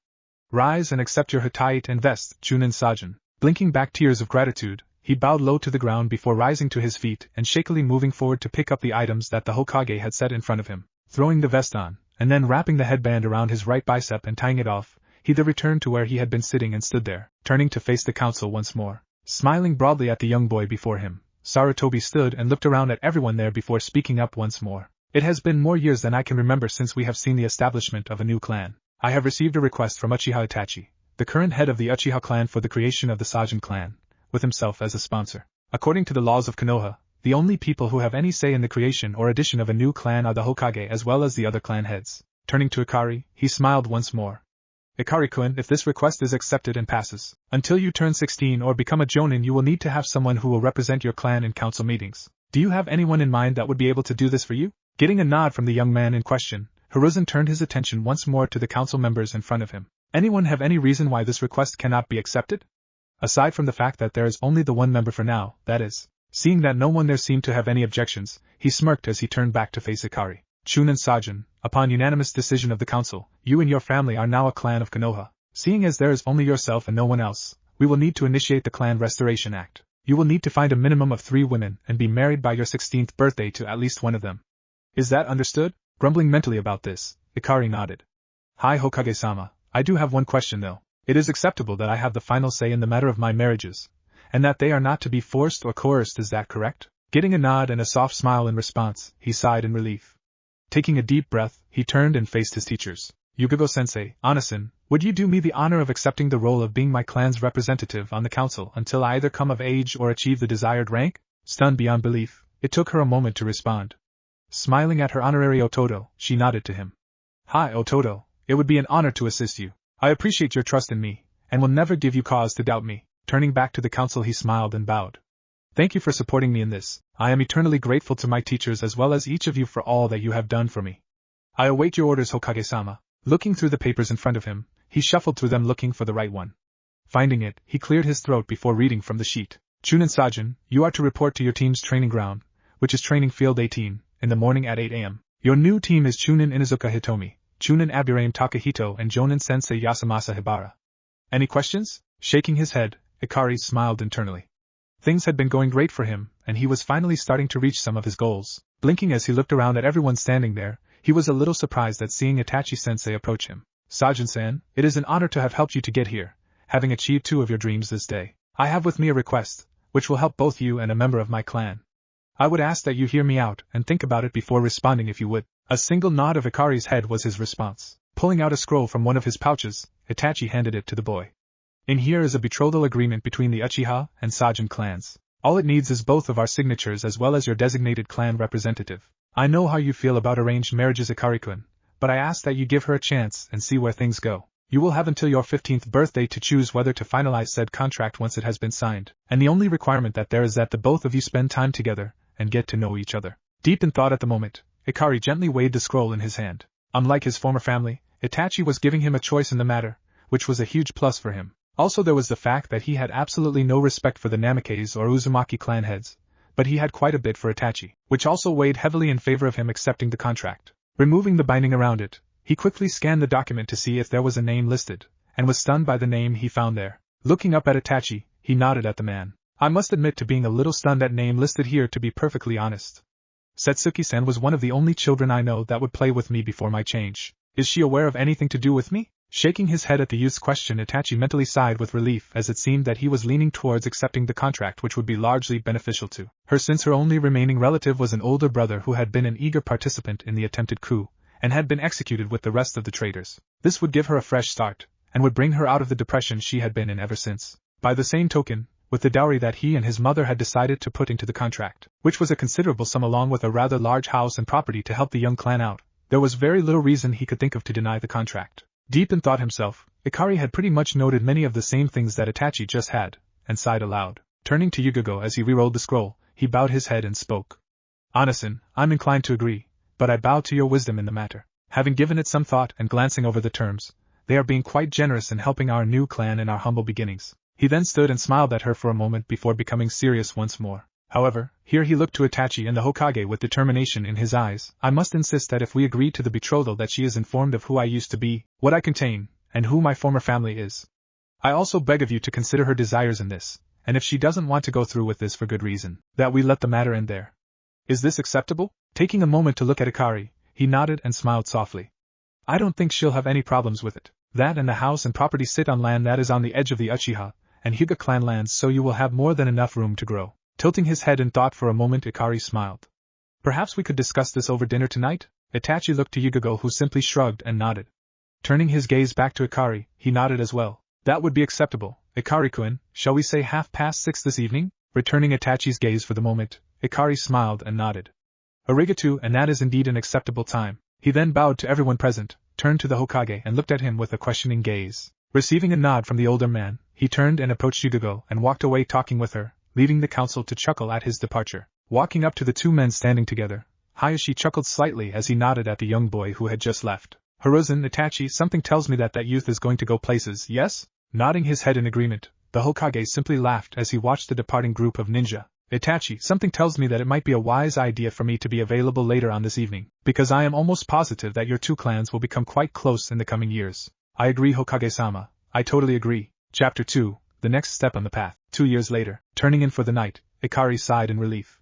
Rise and accept your hatayite and vest, Chunin Sajin. Blinking back tears of gratitude, he bowed low to the ground before rising to his feet and shakily moving forward to pick up the items that the Hokage had set in front of him. Throwing the vest on, and then wrapping the headband around his right bicep and tying it off, he then returned to where he had been sitting and stood there, turning to face the council once more. Smiling broadly at the young boy before him, Sarutobi stood and looked around at everyone there before speaking up once more. It has been more years than I can remember since we have seen the establishment of a new clan. I have received a request from Uchiha Itachi, the current head of the Uchiha clan for the creation of the Sajin clan, with himself as a sponsor. According to the laws of Konoha, the only people who have any say in the creation or addition of a new clan are the Hokage as well as the other clan heads. Turning to Ikari, he smiled once more. Ikari-kun, if this request is accepted and passes, until you turn 16 or become a jonin you will need to have someone who will represent your clan in council meetings. Do you have anyone in mind that would be able to do this for you? Getting a nod from the young man in question, Hiruzen turned his attention once more to the council members in front of him. Anyone have any reason why this request cannot be accepted? Aside from the fact that there is only the one member for now, that is. Seeing that no one there seemed to have any objections, he smirked as he turned back to face Ikari. Chunin Sajin, upon unanimous decision of the council, you and your family are now a clan of Konoha. Seeing as there is only yourself and no one else, we will need to initiate the Clan Restoration Act. You will need to find a minimum of 3 women and be married by your 16th birthday to at least one of them. Is that understood? Grumbling mentally about this, Ikari nodded. Hi Hokage-sama, I do have one question though. It is acceptable that I have the final say in the matter of my marriages, and that they are not to be forced or coerced, is that correct? Getting a nod and a soft smile in response, he sighed in relief. Taking a deep breath, he turned and faced his teachers. Yugogo-sensei, Anasan, would you do me the honor of accepting the role of being my clan's representative on the council until I either come of age or achieve the desired rank? Stunned beyond belief, it took her a moment to respond. Smiling at her honorary Ototo, she nodded to him. Hi Ototo, it would be an honor to assist you. I appreciate your trust in me, and will never give you cause to doubt me. Turning back to the council he smiled and bowed. Thank you for supporting me in this. I am eternally grateful to my teachers as well as each of you for all that you have done for me. I await your orders, Hokage-sama. Looking through the papers in front of him, he shuffled through them looking for the right one. Finding it, he cleared his throat before reading from the sheet. Chunin Sajin, you are to report to your team's training ground, which is Training Field 18, in the morning at 8 a.m. Your new team is Chunin Inuzuka Hitomi, Chunin Aburame Takahito and Jonin Sensei Yasamasa Hibara. Any questions? Shaking his head, Ikari smiled internally. Things had been going great for him, and he was finally starting to reach some of his goals. Blinking as he looked around at everyone standing there, he was a little surprised at seeing Itachi-sensei approach him. Sajin-san, it is an honor to have helped you to get here, having achieved 2 of your dreams this day. I have with me a request, which will help both you and a member of my clan. I would ask that you hear me out and think about it before responding if you would. A single nod of Ikari's head was his response. Pulling out a scroll from one of his pouches, Itachi handed it to the boy. In here is a betrothal agreement between the Uchiha and Sajin clans. All it needs is both of our signatures as well as your designated clan representative. I know how you feel about arranged marriages, Ikari-kun, but I ask that you give her a chance and see where things go. You will have until your 15th birthday to choose whether to finalize said contract once it has been signed, and the only requirement that there is that the both of you spend time together and get to know each other. Deep in thought at the moment, Ikari gently weighed the scroll in his hand. Unlike his former family, Itachi was giving him a choice in the matter, which was a huge plus for him. Also there was the fact that he had absolutely no respect for the Namikaze or Uzumaki clan heads, but he had quite a bit for Itachi, which also weighed heavily in favor of him accepting the contract. Removing the binding around it, he quickly scanned the document to see if there was a name listed, and was stunned by the name he found there. Looking up at Itachi, he nodded at the man. I must admit to being a little stunned at name listed here, to be perfectly honest. Setsuki-san was one of the only children I know that would play with me before my change. Is she aware of anything to do with me? Shaking his head at the youth's question, Itachi mentally sighed with relief as it seemed that he was leaning towards accepting the contract, which would be largely beneficial to her since her only remaining relative was an older brother who had been an eager participant in the attempted coup, and had been executed with the rest of the traitors. This would give her a fresh start, and would bring her out of the depression she had been in ever since. By the same token, with the dowry that he and his mother had decided to put into the contract, which was a considerable sum along with a rather large house and property to help the young clan out, there was very little reason he could think of to deny the contract. Deep in thought himself, Ikari had pretty much noted many of the same things that Itachi just had, and sighed aloud. Turning to Yugogo as he rerolled the scroll, he bowed his head and spoke. Anasan, I'm inclined to agree, but I bow to your wisdom in the matter. Having given it some thought and glancing over the terms, they are being quite generous in helping our new clan in our humble beginnings. He then stood and smiled at her for a moment before becoming serious once more. However, here he looked to Itachi and the Hokage with determination in his eyes. I must insist that if we agree to the betrothal that she is informed of who I used to be, what I contain, and who my former family is. I also beg of you to consider her desires in this, and if she doesn't want to go through with this for good reason, that we let the matter end there. Is this acceptable? Taking a moment to look at Ikari, he nodded and smiled softly. I don't think she'll have any problems with it. That and the house and property sit on land that is on the edge of the Uchiha and Hyuga clan lands, so you will have more than enough room to grow. Tilting his head in thought for a moment, Ikari smiled. Perhaps we could discuss this over dinner tonight? Itachi looked to Yugogo, who simply shrugged and nodded. Turning his gaze back to Ikari, he nodded as well. That would be acceptable, Ikari-kun. Shall we say 6:30 this evening? Returning Itachi's gaze for the moment, Ikari smiled and nodded. Arigato, and that is indeed an acceptable time. He then bowed to everyone present, turned to the Hokage and looked at him with a questioning gaze. Receiving a nod from the older man, he turned and approached Yugogo and walked away talking with her, leaving the council to chuckle at his departure. Walking up to the two men standing together, Hayashi chuckled slightly as he nodded at the young boy who had just left. Hiruzen, Itachi, something tells me that youth is going to go places, yes? Nodding his head in agreement, the Hokage simply laughed as he watched the departing group of ninja. Itachi, something tells me that it might be a wise idea for me to be available later on this evening, because I am almost positive that your two clans will become quite close in the coming years. I agree, Hokage-sama, I totally agree. Chapter 2, The Next Step on the Path. 2 years later, turning in for the night, Ikari sighed in relief.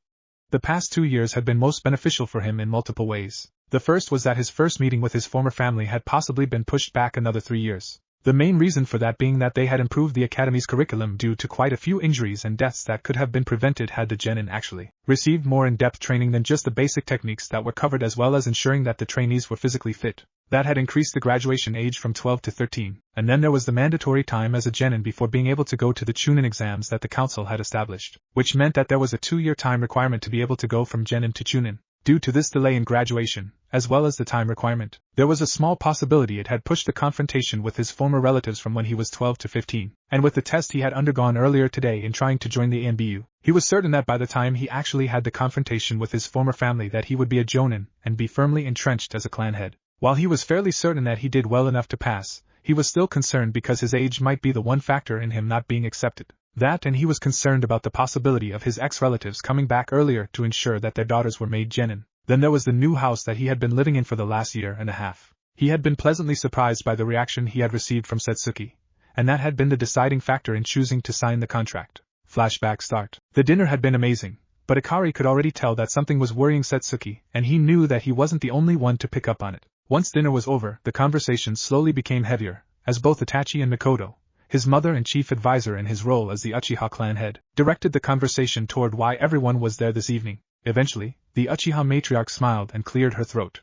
The past 2 years had been most beneficial for him in multiple ways. The first was that his first meeting with his former family had possibly been pushed back another 3 years. The main reason for that being that they had improved the academy's curriculum due to quite a few injuries and deaths that could have been prevented had the genin actually received more in-depth training than just the basic techniques that were covered, as well as ensuring that the trainees were physically fit. That had increased the graduation age from 12 to 13, and then there was the mandatory time as a genin before being able to go to the chunin exams that the council had established, which meant that there was a 2-year time requirement to be able to go from genin to chunin. Due to this delay in graduation, as well as the time requirement, there was a small possibility it had pushed the confrontation with his former relatives from when he was 12 to 15, and with the test he had undergone earlier today in trying to join the ANBU, he was certain that by the time he actually had the confrontation with his former family that he would be a jonin and be firmly entrenched as a clan head. While he was fairly certain that he did well enough to pass, he was still concerned because his age might be the one factor in him not being accepted. That, and he was concerned about the possibility of his ex-relatives coming back earlier to ensure that their daughters were made genin. Then there was the new house that he had been living in for the last year and a half. He had been pleasantly surprised by the reaction he had received from Setsuki, and that had been the deciding factor in choosing to sign the contract. Flashback start. The dinner had been amazing, but Ikari could already tell that something was worrying Setsuki, and he knew that he wasn't the only one to pick up on it. Once dinner was over, the conversation slowly became heavier, as both Itachi and Mikoto, his mother and chief advisor in his role as the Uchiha clan head, directed the conversation toward why everyone was there this evening. Eventually, the Uchiha matriarch smiled and cleared her throat.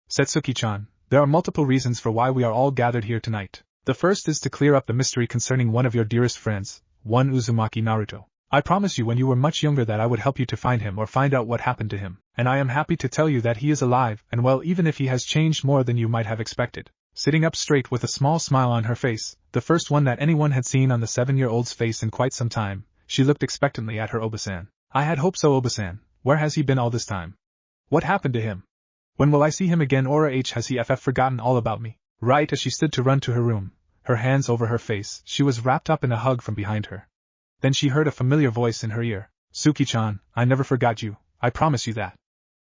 Setsuki-chan, there are multiple reasons for why we are all gathered here tonight. The first is to clear up the mystery concerning one of your dearest friends, one Uzumaki Naruto. I promised you when you were much younger that I would help you to find him or find out what happened to him, and I am happy to tell you that he is alive and well, even if he has changed more than you might have expected. Sitting up straight with a small smile on her face, the first one that anyone had seen on the 7-year-old's face in quite some time, she looked expectantly at her Oba-san. I had hoped so, Oba-san. Where has he been all this time? What happened to him? When will I see him again, or has he forgotten all about me? Right as she stood to run to her room, her hands over her face, she was wrapped up in a hug from behind her. Then she heard a familiar voice in her ear. Suki-chan, I never forgot you, I promise you that.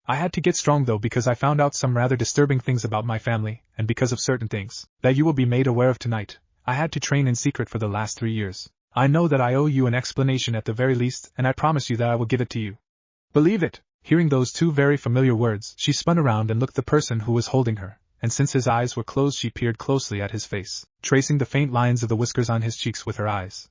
I had to get strong though because I found out some rather disturbing things about my family, and because of certain things that you will be made aware of tonight, I had to train in secret for the last 3 years. I know that I owe you an explanation at the very least, and I promise you that I will give it to you. Believe it. Hearing those two very familiar words, she spun around and looked at the person who was holding her, and since his eyes were closed she peered closely at his face, tracing the faint lines of the whiskers on his cheeks with her eyes.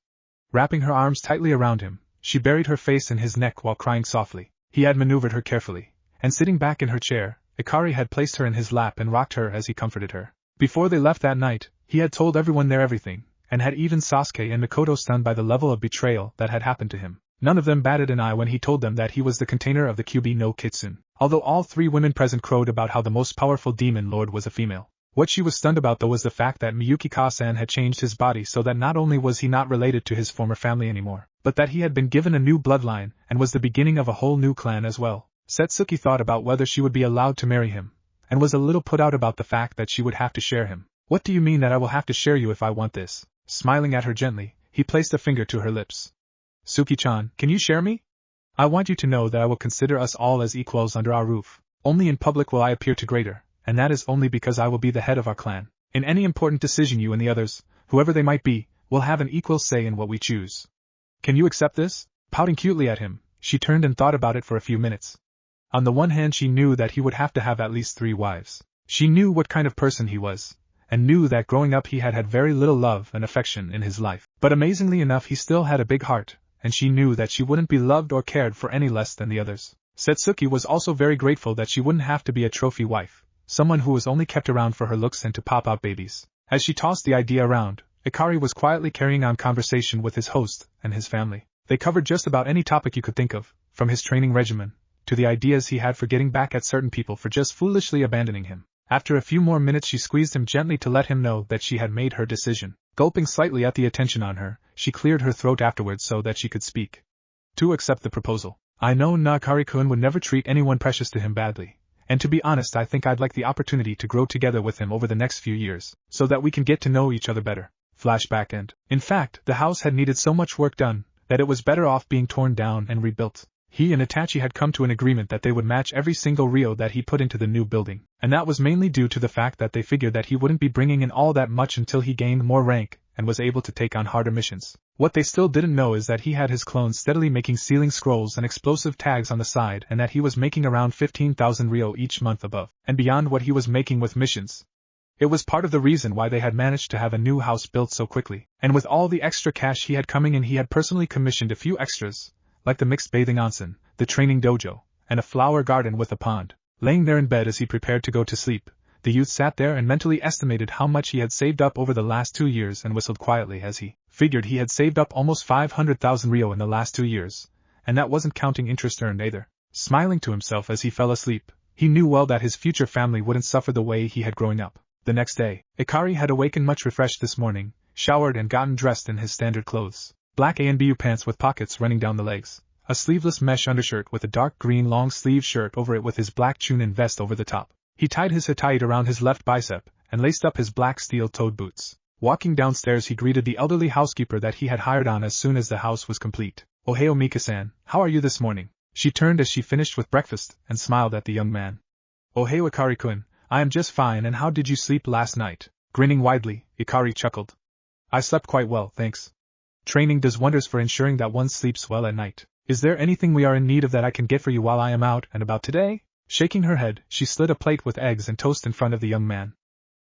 Wrapping her arms tightly around him, she buried her face in his neck while crying softly. He had maneuvered her carefully, and sitting back in her chair, Ikari had placed her in his lap and rocked her as he comforted her. Before they left that night, he had told everyone there everything, and had even Sasuke and Mikoto stunned by the level of betrayal that had happened to him. None of them batted an eye when he told them that he was the container of the Kyuubi no Kitsune, although all 3 women present crowed about how the most powerful demon lord was a female. What she was stunned about though was the fact that Miyuki-san had changed his body so that not only was he not related to his former family anymore, but that he had been given a new bloodline and was the beginning of a whole new clan as well. Setsuki thought about whether she would be allowed to marry him, and was a little put out about the fact that she would have to share him. What do you mean that I will have to share you if I want this? Smiling at her gently, he placed a finger to her lips. Suki-chan, can you share me? I want you to know that I will consider us all as equals under our roof. Only in public will I appear to greater, and that is only because I will be the head of our clan. In any important decision you and the others, whoever they might be, will have an equal say in what we choose. Can you accept this? Pouting cutely at him, she turned and thought about it for a few minutes. On the one hand she knew that he would have to have at least 3 wives. She knew what kind of person he was, and knew that growing up he had had very little love and affection in his life. But amazingly enough he still had a big heart, and she knew that she wouldn't be loved or cared for any less than the others. Setsuki was also very grateful that she wouldn't have to be a trophy wife, someone who was only kept around for her looks and to pop out babies. As she tossed the idea around, Ikari was quietly carrying on conversation with his host and his family. They covered just about any topic you could think of, from his training regimen, to the ideas he had for getting back at certain people for just foolishly abandoning him. After a few more minutes she squeezed him gently to let him know that she had made her decision. Gulping slightly at the attention on her, she cleared her throat afterwards so that she could speak. To accept the proposal. I know Nakari-kun would never treat anyone precious to him badly, and to be honest I think I'd like the opportunity to grow together with him over the next few years, so that we can get to know each other better. Flashback end. In fact, the house had needed so much work done, that it was better off being torn down and rebuilt. He and Itachi had come to an agreement that they would match every single Rio that he put into the new building, and that was mainly due to the fact that they figured that he wouldn't be bringing in all that much until he gained more rank and was able to take on harder missions. What they still didn't know is that he had his clones steadily making sealing scrolls and explosive tags on the side, and that he was making around 15,000 Rio each month above and beyond what he was making with missions. It was part of the reason why they had managed to have a new house built so quickly, and with all the extra cash he had coming in he had personally commissioned a few extras, like the mixed bathing onsen, the training dojo, and a flower garden with a pond. Laying there in bed as he prepared to go to sleep, the youth sat there and mentally estimated how much he had saved up over the last 2 years and whistled quietly as he figured he had saved up almost 500,000 Rio in the last 2 years, and that wasn't counting interest earned either. Smiling to himself as he fell asleep, he knew well that his future family wouldn't suffer the way he had growing up. The next day, Ikari had awakened much refreshed this morning, showered and gotten dressed in his standard clothes. Black ANBU pants with pockets running down the legs, a sleeveless mesh undershirt with a dark green long-sleeve shirt over it with his black chunin vest over the top. He tied his hataite around his left bicep and laced up his black steel-toed boots. Walking downstairs he greeted the elderly housekeeper that he had hired on as soon as the house was complete. "Ohio Mika-san, how are you this morning?" She turned as she finished with breakfast and smiled at the young man. "Ohio Ikari-kun, I am just fine, and how did you sleep last night?" Grinning widely, Ikari chuckled. "I slept quite well, thanks. Training does wonders for ensuring that one sleeps well at night. Is there anything we are in need of that I can get for you while I am out and about today?" Shaking her head, she slid a plate with eggs and toast in front of the young man.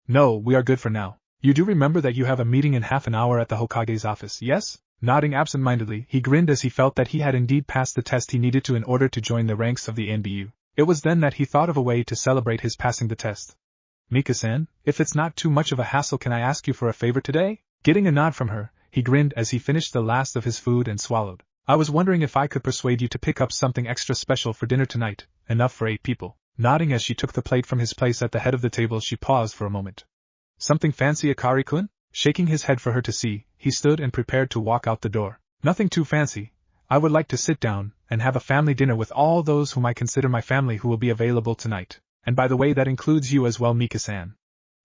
"No, we are good for now. You do remember that you have a meeting in half an hour at the Hokage's office, yes?" Nodding absent-mindedly, he grinned as he felt that he had indeed passed the test he needed to in order to join the ranks of the NBU. It was then that he thought of a way to celebrate his passing the test. "Mika-san, if it's not too much of a hassle, can I ask you for a favor today?" Getting a nod from her, he grinned as he finished the last of his food and swallowed. "I was wondering if I could persuade you to pick up something extra special for dinner tonight, enough for 8 people. Nodding as she took the plate from his place at the head of the table, she paused for a moment. "Something fancy, Ikari-kun?" Shaking his head for her to see, he stood and prepared to walk out the door. "Nothing too fancy. I would like to sit down and have a family dinner with all those whom I consider my family who will be available tonight. And by the way, that includes you as well, Mika-san."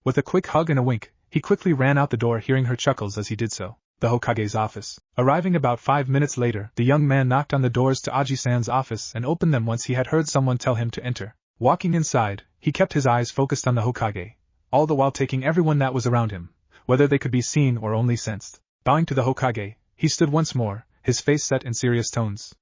With a quick hug and a wink, he quickly ran out the door, hearing her chuckles as he did so. The Hokage's office. Arriving about 5 minutes later, the young man knocked on the doors to Aji-san's office and opened them once he had heard someone tell him to enter. Walking inside, he kept his eyes focused on the Hokage, all the while taking everyone that was around him, whether they could be seen or only sensed. Bowing to the Hokage, he stood once more, his face set in serious tones.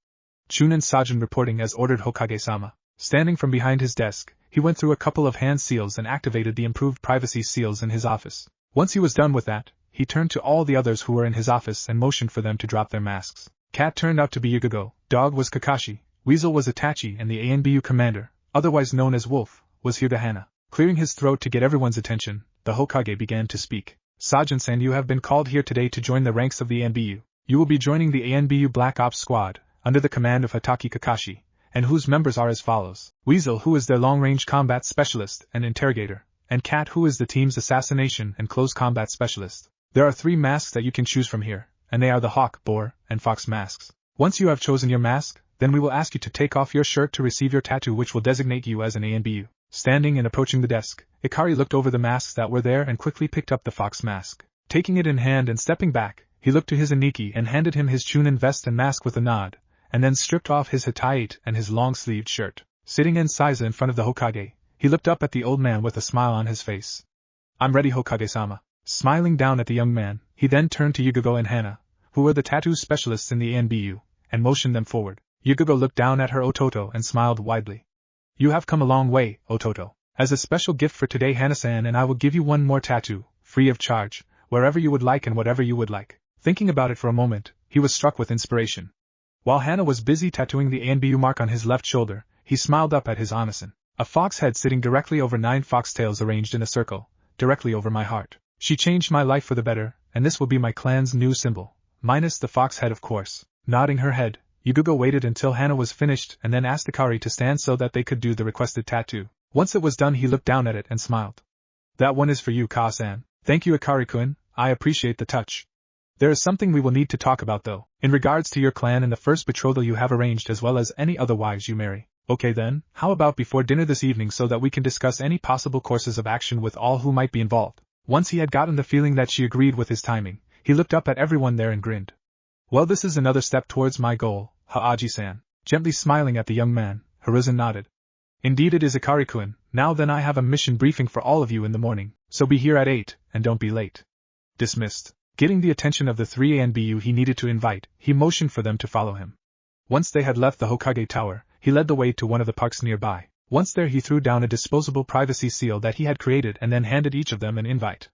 "Chunin Sajin reporting as ordered, Hokage-sama." Standing from behind his desk, he went through a couple of hand seals and activated the improved privacy seals in his office. Once he was done with that, he turned to all the others who were in his office and motioned for them to drop their masks. Cat turned out to be Yugogo, dog was Kakashi, weasel was Itachi, and the ANBU commander, otherwise known as Wolf, was Hirahana. Clearing his throat to get everyone's attention, the Hokage began to speak. "Sajin-san, you have been called here today to join the ranks of the ANBU. You will be joining the ANBU Black Ops Squad, under the command of Hataki Kakashi, and whose members are as follows. Weasel, who is their long-range combat specialist and interrogator, and Cat, who is the team's assassination and close combat specialist. There are 3 masks that you can choose from here, and they are the Hawk, Boar, and Fox masks. Once you have chosen your mask, then we will ask you to take off your shirt to receive your tattoo, which will designate you as an ANBU." Standing and approaching the desk, Ikari looked over the masks that were there and quickly picked up the Fox mask. Taking it in hand and stepping back, he looked to his Aniki and handed him his Chunin vest and mask with a nod, and then stripped off his hataite and his long-sleeved shirt. Sitting in Saiza in front of the Hokage, he looked up at the old man with a smile on his face. "I'm ready, Hokage-sama." Smiling down at the young man, he then turned to Yugogo and Hana, who were the tattoo specialists in the ANBU, and motioned them forward. Yugogo looked down at her Ototo and smiled widely. "You have come a long way, Ototo. As a special gift for today, Hana-san and I will give you one more tattoo, free of charge, wherever you would like and whatever you would like." Thinking about it for a moment, he was struck with inspiration. While Hana was busy tattooing the ANBU mark on his left shoulder, he smiled up at his Onasan. "A fox head sitting directly over 9 foxtails arranged in a circle, directly over my heart. She changed my life for the better, and this will be my clan's new symbol. Minus the fox head, of course. Nodding her head, Yugugo waited until Hana was finished and then asked Akari to stand so that they could do the requested tattoo. Once it was done, he looked down at it and smiled. That one is for you, Ka-san. Thank you, Akari-kun, I appreciate the touch. There is something we will need to talk about though, in regards to your clan and the first betrothal you have arranged as well as any other wives you marry. Okay then, how about before dinner this evening so that we can discuss any possible courses of action with all who might be involved? Once he had gotten the feeling that she agreed with his timing, he looked up at everyone there and grinned. Well, this is another step towards my goal, Haaji-san. Gently smiling at the young man, Hiruzen nodded. Indeed it is, Akari-kun. Now then, I have a mission briefing for all of you in the morning, so be here at 8, and don't be late. Dismissed. Getting the attention of the 3 ANBU he needed to invite, he motioned for them to follow him. Once they had left the Hokage Tower, he led the way to one of the parks nearby. Once there, he threw down a disposable privacy seal that he had created and then handed each of them an invite.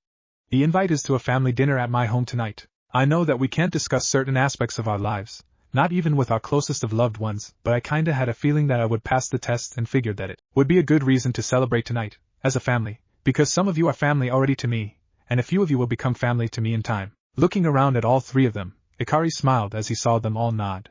The invite is to a family dinner at my home tonight. I know that we can't discuss certain aspects of our lives, not even with our closest of loved ones, but I kinda had a feeling that I would pass the test and figured that it would be a good reason to celebrate tonight, as a family, because some of you are family already to me, and a few of you will become family to me in time. Looking around at all 3 of them, Ikari smiled as he saw them all nod.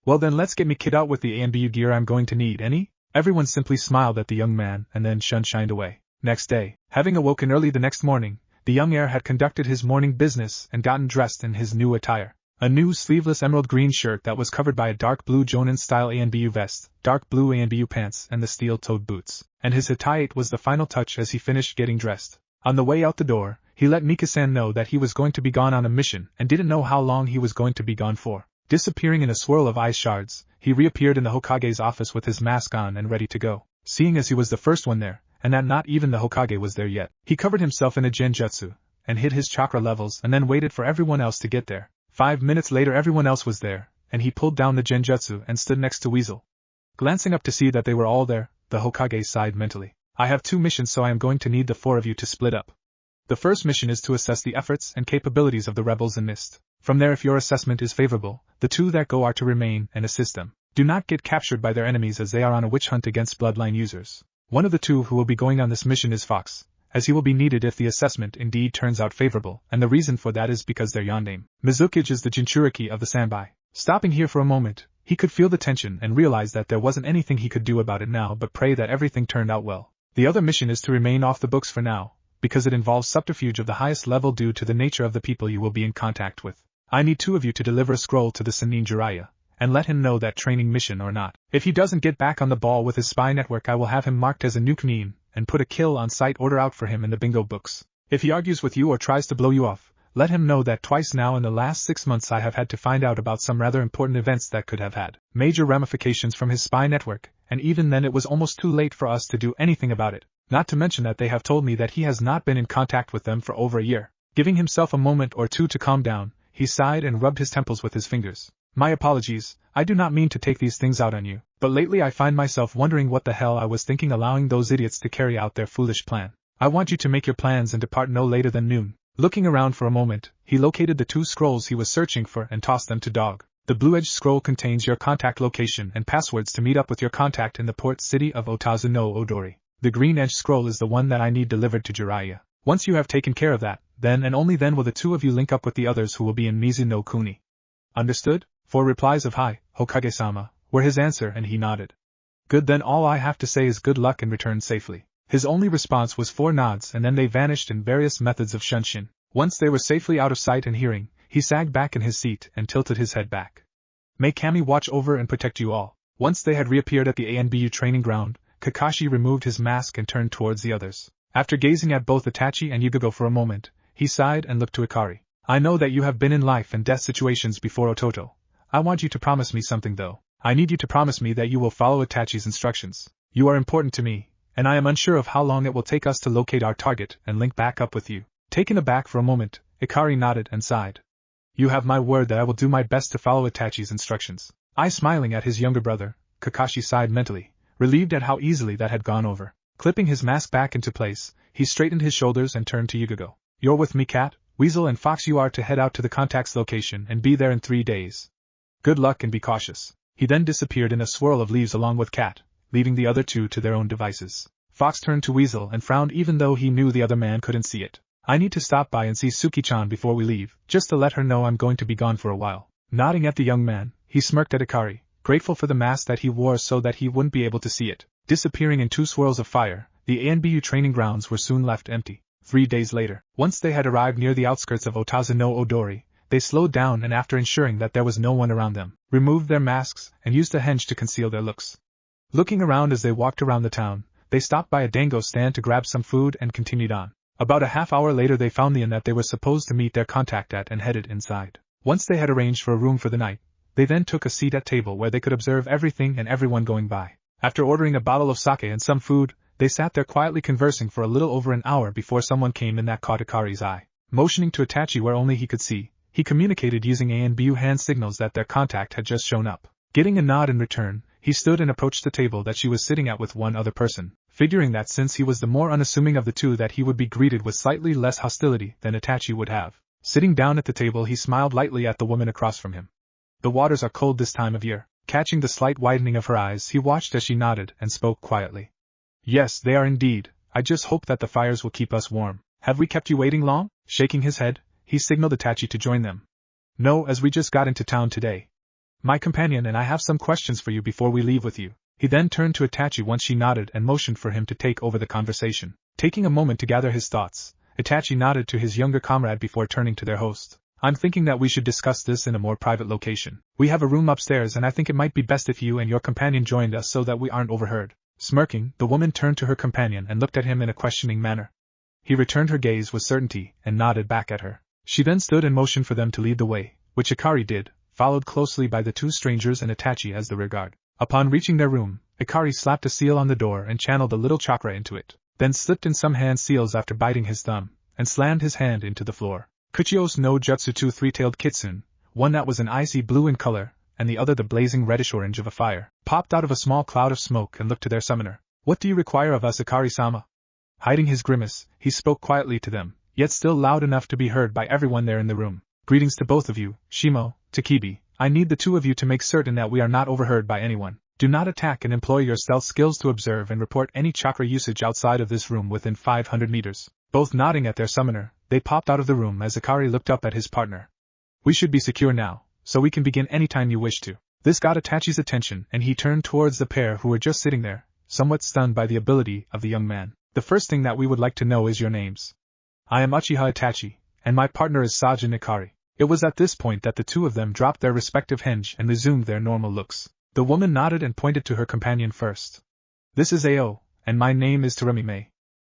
Well then, let's get me kit out with the ANBU gear I'm going to need, any? Everyone simply smiled at the young man and then shined away. Next day, having awoken early the next morning, the young heir had conducted his morning business and gotten dressed in his new attire. A new sleeveless emerald green shirt that was covered by a dark blue Jonin-style ANBU vest, dark blue ANBU pants and the steel-toed boots. And his hatayate was the final touch as he finished getting dressed. On the way out the door, he let Mika-san know that he was going to be gone on a mission and didn't know how long he was going to be gone for. Disappearing in a swirl of ice shards, he reappeared in the Hokage's office with his mask on and ready to go. Seeing as he was the first one there, and that not even the Hokage was there yet, he covered himself in a genjutsu, and hid his chakra levels and then waited for everyone else to get there. 5 minutes later everyone else was there, and he pulled down the genjutsu and stood next to Weasel. Glancing up to see that they were all there, the Hokage sighed mentally. I have 2 missions, so I am going to need the 4 of you to split up. The first mission is to assess the efforts and capabilities of the rebels in Mist. From there, if your assessment is favorable, the 2 that go are to remain and assist them. Do not get captured by their enemies as they are on a witch hunt against bloodline users. One of the 2 who will be going on this mission is Fox, as he will be needed if the assessment indeed turns out favorable, and the reason for that is because their yoname, Mizukage, is the Jinchuriki of the Sanbai. Stopping here for a moment, he could feel the tension and realize that there wasn't anything he could do about it now but pray that everything turned out well. The other mission is to remain off the books for now, because it involves subterfuge of the highest level due to the nature of the people you will be in contact with. I need 2 of you to deliver a scroll to the Sannin Jiraiya, and let him know that training mission or not. If he doesn't get back on the ball with his spy network, I will have him marked as a nuke and put a kill-on-sight order out for him in the bingo books. If he argues with you or tries to blow you off, let him know that twice now in the last 6 months I have had to find out about some rather important events that could have had major ramifications from his spy network, and even then it was almost too late for us to do anything about it. Not to mention that they have told me that he has not been in contact with them for over a year. Giving himself a moment or 2 to calm down, he sighed and rubbed his temples with his fingers. My apologies, I do not mean to take these things out on you, but lately I find myself wondering what the hell I was thinking allowing those idiots to carry out their foolish plan. I want you to make your plans and depart no later than noon. Looking around for a moment, he located the 2 scrolls he was searching for and tossed them to Dog. The blue-edged scroll contains your contact location and passwords to meet up with your contact in the port city of Otazu no Odori. The green-edged scroll is the one that I need delivered to Jiraiya. Once you have taken care of that, then and only then will the 2 of you link up with the others who will be in Mizu no Kuni. Understood? 4 replies of "Hi, Hokage-sama," were his answer, and he nodded. Good, then all I have to say is good luck and return safely. His only response was 4 nods, and then they vanished in various methods of shunshin. Once they were safely out of sight and hearing, he sagged back in his seat and tilted his head back. May Kami watch over and protect you all. Once they had reappeared at the ANBU training ground, Kakashi removed his mask and turned towards the others. After gazing at both Itachi and Yugogo for a moment, he sighed and looked to Ikari. I know that you have been in life and death situations before, Ototo. I want you to promise me something though. I need you to promise me that you will follow Itachi's instructions. You are important to me, and I am unsure of how long it will take us to locate our target and link back up with you. Taken aback for a moment, Ikari nodded and sighed. You have my word that I will do my best to follow Itachi's instructions. Smiling at his younger brother, Kakashi sighed mentally, relieved at how easily that had gone over. Clipping his mask back into place, he straightened his shoulders and turned to Yugogo. You're with me, Cat, Weasel and Fox. You are to head out to the contact's location and be there in 3 days. Good luck and be cautious. He then disappeared in a swirl of leaves along with Cat, leaving the other 2 to their own devices. Fox turned to Weasel and frowned even though he knew the other man couldn't see it. I need to stop by and see Suki-chan before we leave, just to let her know I'm going to be gone for a while. Nodding at the young man, he smirked at Ikari, grateful for the mask that he wore so that he wouldn't be able to see it. Disappearing in 2 swirls of fire, the ANBU training grounds were soon left empty. 3 days later, once they had arrived near the outskirts of Otazu no Odori, they slowed down and after ensuring that there was no one around them, removed their masks and used a henge to conceal their looks. Looking around as they walked around the town, they stopped by a dango stand to grab some food and continued on. About a half hour later they found the inn that they were supposed to meet their contact at and headed inside. Once they had arranged for a room for the night, they then took a seat at table where they could observe everything and everyone going by. After ordering a bottle of sake and some food, they sat there quietly conversing for a little over an hour before someone came in that caught Ikari's eye. Motioning to Itachi where only he could see, he communicated using ANBU hand signals that their contact had just shown up. Getting a nod in return, he stood and approached the table that she was sitting at with one other person, figuring that since he was the more unassuming of the two that he would be greeted with slightly less hostility than Itachi would have. Sitting down at the table he smiled lightly at the woman across from him. The waters are cold this time of year. Catching the slight widening of her eyes he watched as she nodded and spoke quietly. Yes, they are indeed. I just hope that the fires will keep us warm. Have we kept you waiting long? Shaking his head, he signaled Itachi to join them. No, as we just got into town today. My companion and I have some questions for you before we leave with you. He then turned to Itachi once she nodded and motioned for him to take over the conversation. Taking a moment to gather his thoughts, Itachi nodded to his younger comrade before turning to their host. I'm thinking that we should discuss this in a more private location. We have a room upstairs and I think it might be best if you and your companion joined us so that we aren't overheard. Smirking, the woman turned to her companion and looked at him in a questioning manner. He returned her gaze with certainty and nodded back at her. She then stood and motioned for them to lead the way, which Ikari did, followed closely by the 2 strangers and Itachi as the rear guard. Upon reaching their room, Ikari slapped a seal on the door and channeled a little chakra into it, then slipped in some hand seals after biting his thumb, and slammed his hand into the floor. Kuchios no Jutsu 2 three-tailed kitsune, one that was an icy blue in color, and the other the blazing reddish-orange of a fire, popped out of a small cloud of smoke and looked to their summoner. What do you require of us, Ikari-sama? Hiding his grimace, he spoke quietly to them, yet still loud enough to be heard by everyone there in the room. Greetings to both of you, Shimo, Takibi. I need the 2 of you to make certain that we are not overheard by anyone. Do not attack and employ your stealth skills to observe and report any chakra usage outside of this room within 500 meters. Both nodding at their summoner, they popped out of the room as Ikari looked up at his partner. We should be secure now, so we can begin anytime you wish to. This got Itachi's attention and he turned towards the pair who were just sitting there, somewhat stunned by the ability of the young man. The first thing that we would like to know is your names. I am Uchiha Itachi, and my partner is Sajin Ikari. It was at this point that the 2 of them dropped their respective henge and resumed their normal looks. The woman nodded and pointed to her companion first. This is Ao, and my name is Terumi.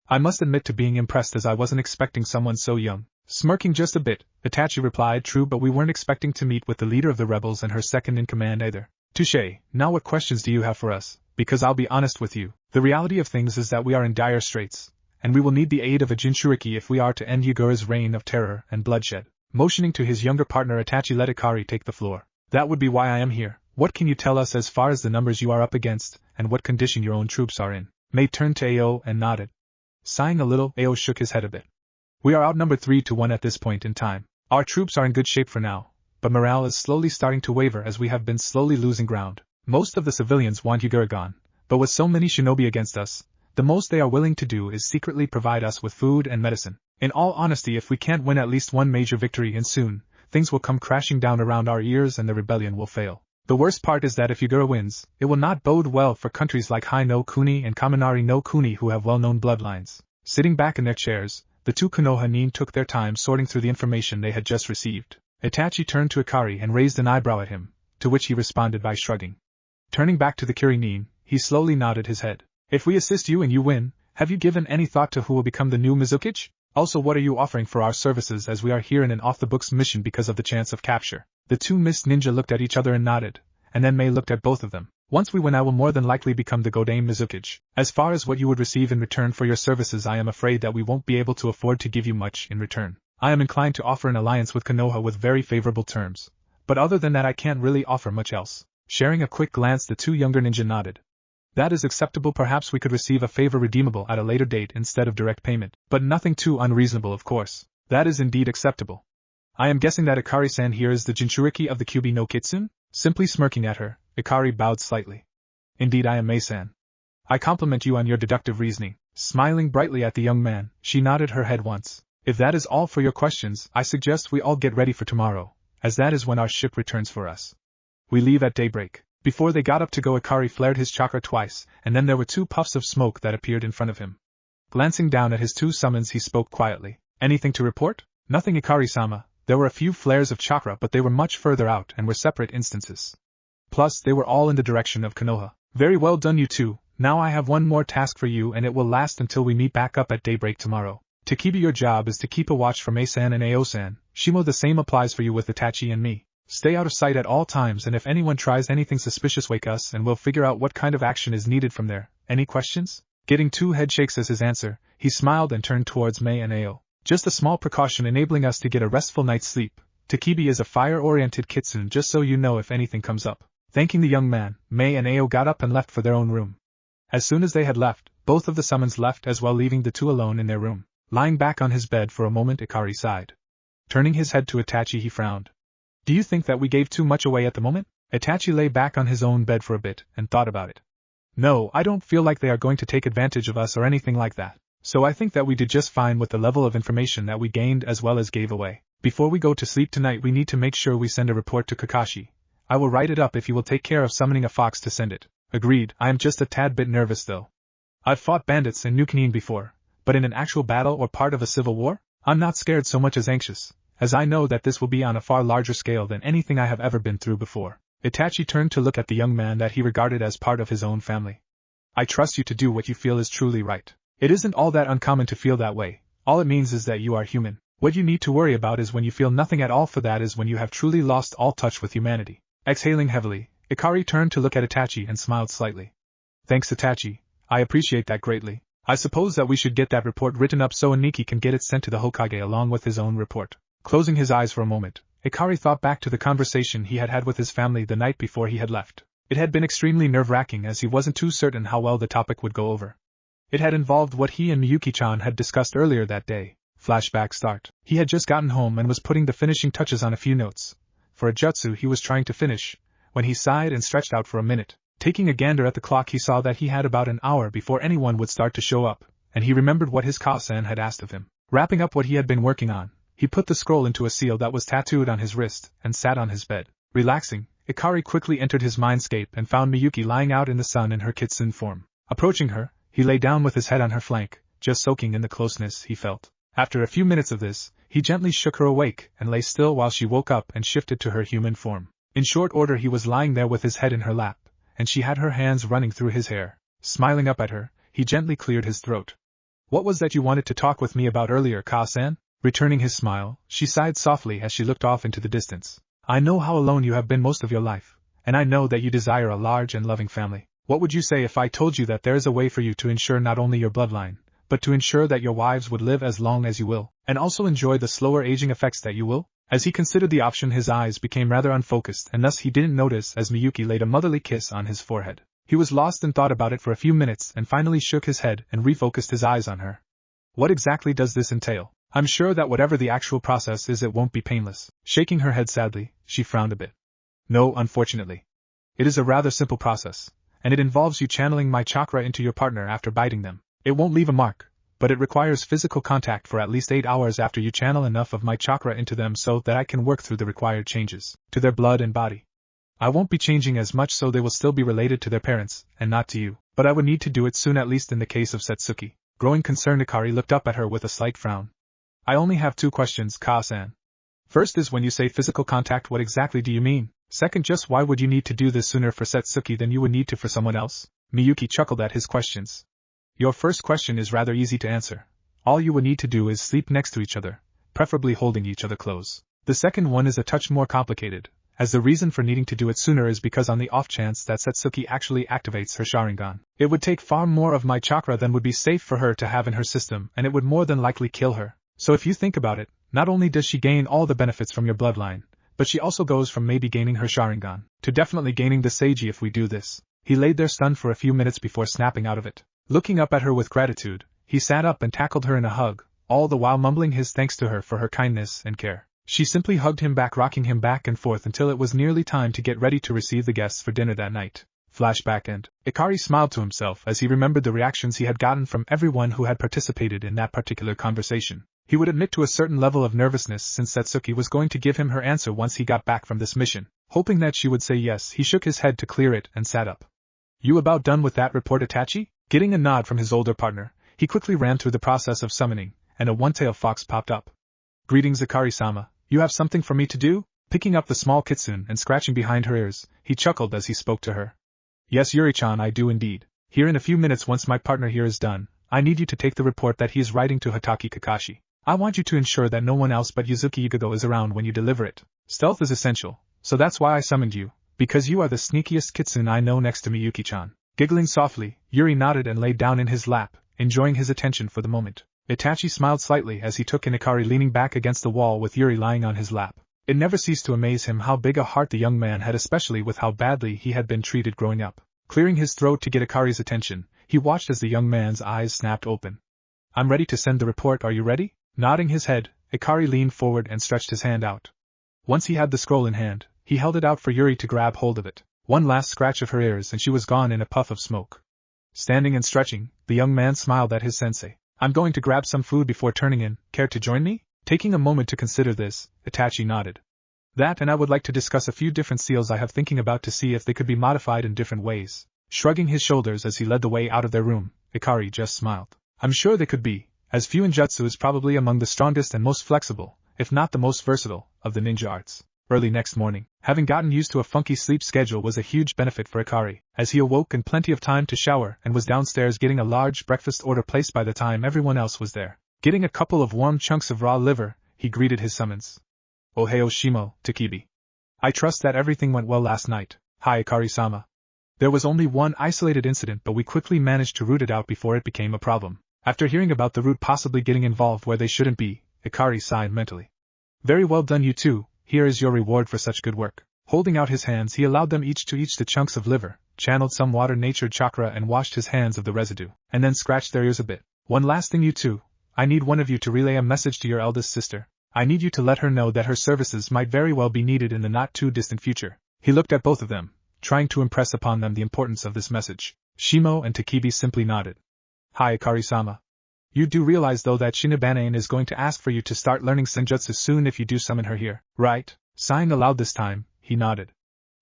I must admit to being impressed as I wasn't expecting someone so young. Smirking just a bit, Itachi replied, true, but we weren't expecting to meet with the leader of the rebels and her second-in-command either. Touché, now what questions do you have for us? Because I'll be honest with you, the reality of things is that we are in dire straits, and we will need the aid of a Jinchuriki if we are to end Yagura's reign of terror and bloodshed. Motioning to his younger partner, Itachi let Ikari take the floor. That would be why I am here. What can you tell us as far as the numbers you are up against, and what condition your own troops are in? Mei turned to Ao and nodded. Sighing a little, Ao shook his head a bit. We are outnumbered 3-1 at this point in time. Our troops are in good shape for now, but morale is slowly starting to waver as we have been slowly losing ground. Most of the civilians want Yagura gone, but with so many shinobi against us, the most they are willing to do is secretly provide us with food and medicine. In all honesty, if we can't win at least one major victory and soon, things will come crashing down around our ears and the rebellion will fail. The worst part is that if Yagura wins, it will not bode well for countries like Hai no Kuni and Kaminari no Kuni who have well-known bloodlines. Sitting back in their chairs, the 2 Konoha nin took their time sorting through the information they had just received. Itachi turned to Ikari and raised an eyebrow at him, to which he responded by shrugging. Turning back to the Kiri nin, he slowly nodded his head. If we assist you and you win, have you given any thought to who will become the new Mizukichi? Also, what are you offering for our services as we are here in an off-the-books mission because of the chance of capture? The 2 mist ninja looked at each other and nodded, and then Mei looked at both of them. Once we win, I will more than likely become the Godame Mizukichi. As far as what you would receive in return for your services, I am afraid that we won't be able to afford to give you much in return. I am inclined to offer an alliance with Konoha with very favorable terms, but other than that I can't really offer much else. Sharing a quick glance, the 2 younger ninja nodded. That is acceptable. Perhaps we could receive a favor redeemable at a later date instead of direct payment, but nothing too unreasonable, of course. That is indeed acceptable. I am guessing that Ikari-san here is the Jinchuriki of the Kyubi no Kitsune? Simply smirking at her, Ikari bowed slightly. Indeed, I am Mei-san. I compliment you on your deductive reasoning. Smiling brightly at the young man, she nodded her head once. If that is all for your questions, I suggest we all get ready for tomorrow, as that is when our ship returns for us. We leave at daybreak. Before they got up to go, Ikari flared his chakra twice, and then there were 2 puffs of smoke that appeared in front of him. Glancing down at his 2 summons, he spoke quietly. Anything to report? Nothing, Ikari-sama. There were a few flares of chakra, but they were much further out and were separate instances. Plus, they were all in the direction of Konoha. Very well done, you two. Now I have one more task for you, and it will last until we meet back up at daybreak tomorrow. Takibi, your job is to keep a watch for Mei-san and Ao-san. Shimo, the same applies for you with Itachi and me. Stay out of sight at all times, and if anyone tries anything suspicious, wake us and we'll figure out what kind of action is needed from there. Any questions? Getting 2 head shakes as his answer, he smiled and turned towards Mei and Ao. Just a small precaution enabling us to get a restful night's sleep. Takibi is a fire-oriented kitsune, just so you know if anything comes up. Thanking the young man, Mei and Ao got up and left for their own room. As soon as they had left, both of the summons left as well, leaving the 2 alone in their room. Lying back on his bed for a moment, Ikari sighed. Turning his head to Itachi, he frowned. Do you think that we gave too much away at the moment? Itachi lay back on his own bed for a bit and thought about it. No, I don't feel like they are going to take advantage of us or anything like that. So I think that we did just fine with the level of information that we gained as well as gave away. Before we go to sleep tonight, we need to make sure we send a report to Kakashi. I will write it up if you will take care of summoning a fox to send it. Agreed. I am just a tad bit nervous though. I've fought bandits in New Canaan before, but in an actual battle or part of a civil war, I'm not scared so much as anxious, as I know that this will be on a far larger scale than anything I have ever been through before. Itachi turned to look at the young man that he regarded as part of his own family. I trust you to do what you feel is truly right. It isn't all that uncommon to feel that way. All it means is that you are human. What you need to worry about is when you feel nothing at all, for that is when you have truly lost all touch with humanity. Exhaling heavily, Ikari turned to look at Itachi and smiled slightly. Thanks, Itachi. I appreciate that greatly. I suppose that we should get that report written up so Aniki can get it sent to the Hokage along with his own report. Closing his eyes for a moment, Ikari thought back to the conversation he had had with his family the night before he had left. It had been extremely nerve-wracking as he wasn't too certain how well the topic would go over. It had involved what he and Miyuki-chan had discussed earlier that day. Flashback start. He had just gotten home and was putting the finishing touches on a few notes for a jutsu he was trying to finish, when he sighed and stretched out for a minute. Taking a gander at the clock, he saw that he had about an hour before anyone would start to show up, and he remembered what his Ka-san had asked of him. Wrapping up what he had been working on, he put the scroll into a seal that was tattooed on his wrist and sat on his bed. Relaxing, Ikari quickly entered his mindscape and found Miyuki lying out in the sun in her kitsune form. Approaching her, he lay down with his head on her flank, just soaking in the closeness he felt. After a few minutes of this, he gently shook her awake and lay still while she woke up and shifted to her human form. In short order, he was lying there with his head in her lap, and she had her hands running through his hair. Smiling up at her, he gently cleared his throat. What was that you wanted to talk with me about earlier, Ka-san? Returning his smile, she sighed softly as she looked off into the distance. I know how alone you have been most of your life, and I know that you desire a large and loving family. What would you say if I told you that there is a way for you to ensure not only your bloodline, but to ensure that your wives would live as long as you will, and also enjoy the slower aging effects that you will? As he considered the option, his eyes became rather unfocused, and thus he didn't notice as Miyuki laid a motherly kiss on his forehead. He was lost in thought about it for a few minutes and finally shook his head and refocused his eyes on her. What exactly does this entail? I'm sure that whatever the actual process is, it won't be painless. Shaking her head sadly, she frowned a bit. No, unfortunately. It is a rather simple process, and it involves you channeling my chakra into your partner after biting them. It won't leave a mark, but it requires physical contact for at least 8 hours after you channel enough of my chakra into them so that I can work through the required changes to their blood and body. I won't be changing as much, so they will still be related to their parents, and not to you, but I would need to do it soon, at least in the case of Setsuki. Growing concerned, Ikari looked up at her with a slight frown. I only have 2 questions, Ka-san. First is, when you say physical contact, what exactly do you mean? Second, just why would you need to do this sooner for Setsuki than you would need to for someone else? Miyuki chuckled at his questions. Your first question is rather easy to answer. All you would need to do is sleep next to each other, preferably holding each other close. The second one is a touch more complicated, as the reason for needing to do it sooner is because on the off chance that Setsuki actually activates her Sharingan, it would take far more of my chakra than would be safe for her to have in her system, and it would more than likely kill her. So if you think about it, not only does she gain all the benefits from your bloodline, but she also goes from maybe gaining her Sharingan to definitely gaining the Seiji if we do this. He laid there stunned for a few minutes before snapping out of it. Looking up at her with gratitude, he sat up and tackled her in a hug, all the while mumbling his thanks to her for her kindness and care. She simply hugged him back, rocking him back and forth until it was nearly time to get ready to receive the guests for dinner that night. Flashback end. Ikari smiled to himself as he remembered the reactions he had gotten from everyone who had participated in that particular conversation. He would admit to a certain level of nervousness since Satsuki was going to give him her answer once he got back from this mission. Hoping that she would say yes, he shook his head to clear it and sat up. You about done with that report, Itachi? Getting a nod from his older partner, he quickly ran through the process of summoning, and a one-tailed fox popped up. Greetings, Akari-sama. You have something for me to do? Picking up the small kitsune and scratching behind her ears, he chuckled as he spoke to her. Yes, Yuri-chan, I do indeed. Here in a few minutes, once my partner here is done, I need you to take the report that he is writing to Hataki Kakashi. I want you to ensure that no one else but Yuzuki Yugago is around when you deliver it. Stealth is essential, so that's why I summoned you, because you are the sneakiest kitsune I know next to Miyuki-chan. Giggling softly, Yuri nodded and laid down in his lap, enjoying his attention for the moment. Itachi smiled slightly as he took in Ikari leaning back against the wall with Yuri lying on his lap. It never ceased to amaze him how big a heart the young man had, especially with how badly he had been treated growing up. Clearing his throat to get Ikari's attention, he watched as the young man's eyes snapped open. I'm ready to send the report, are you ready? Nodding his head, Ikari leaned forward and stretched his hand out. Once he had the scroll in hand, he held it out for Yuri to grab hold of it. One last scratch of her ears and she was gone in a puff of smoke. Standing and stretching, the young man smiled at his sensei. I'm going to grab some food before turning in, care to join me? Taking a moment to consider this, Itachi nodded. That, and I would like to discuss a few different seals I have thinking about to see if they could be modified in different ways. Shrugging his shoulders as he led the way out of their room, Ikari just smiled. I'm sure they could be, as Fuinjutsu is probably among the strongest and most flexible, if not the most versatile, of the ninja arts. Early next morning, having gotten used to a funky sleep schedule was a huge benefit for Ikari, as he awoke in plenty of time to shower and was downstairs getting a large breakfast order placed by the time everyone else was there. Getting a couple of warm chunks of raw liver, he greeted his summons. Ohio Shimo, Takibi. I trust that everything went well last night. Hi Ikari-sama. There was only one isolated incident, but we quickly managed to root it out before it became a problem. After hearing about the root possibly getting involved where they shouldn't be, Ikari sighed mentally. Very well done you two, here is your reward for such good work. Holding out his hands, he allowed them each to eat the chunks of liver, channeled some water-natured chakra and washed his hands of the residue, and then scratched their ears a bit. One last thing you two, I need one of you to relay a message to your eldest sister. I need you to let her know that her services might very well be needed in the not-too-distant future. He looked at both of them, trying to impress upon them the importance of this message. Shimo and Takibi simply nodded. Hi Ikari-sama. You do realize though that Shinobane is going to ask for you to start learning senjutsu soon if you do summon her here, right? Sighing aloud this time, he nodded.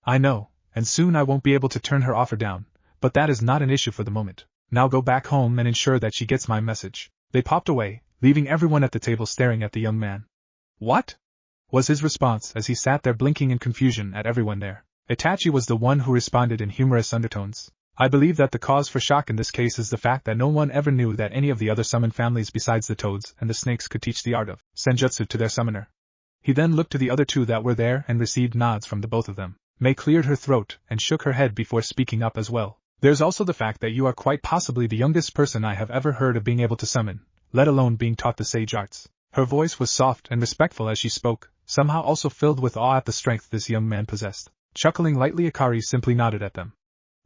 I know, and soon I won't be able to turn her offer down, but that is not an issue for the moment. Now go back home and ensure that she gets my message. They popped away, leaving everyone at the table staring at the young man. What? Was his response as he sat there blinking in confusion at everyone there. Itachi was the one who responded in humorous undertones. I believe that the cause for shock in this case is the fact that no one ever knew that any of the other summon families besides the toads and the snakes could teach the art of senjutsu to their summoner. He then looked to the other two that were there and received nods from the both of them. Mei cleared her throat and shook her head before speaking up as well. There's also the fact that you are quite possibly the youngest person I have ever heard of being able to summon, let alone being taught the sage arts. Her voice was soft and respectful as she spoke, somehow also filled with awe at the strength this young man possessed. Chuckling lightly, Ikari simply nodded at them.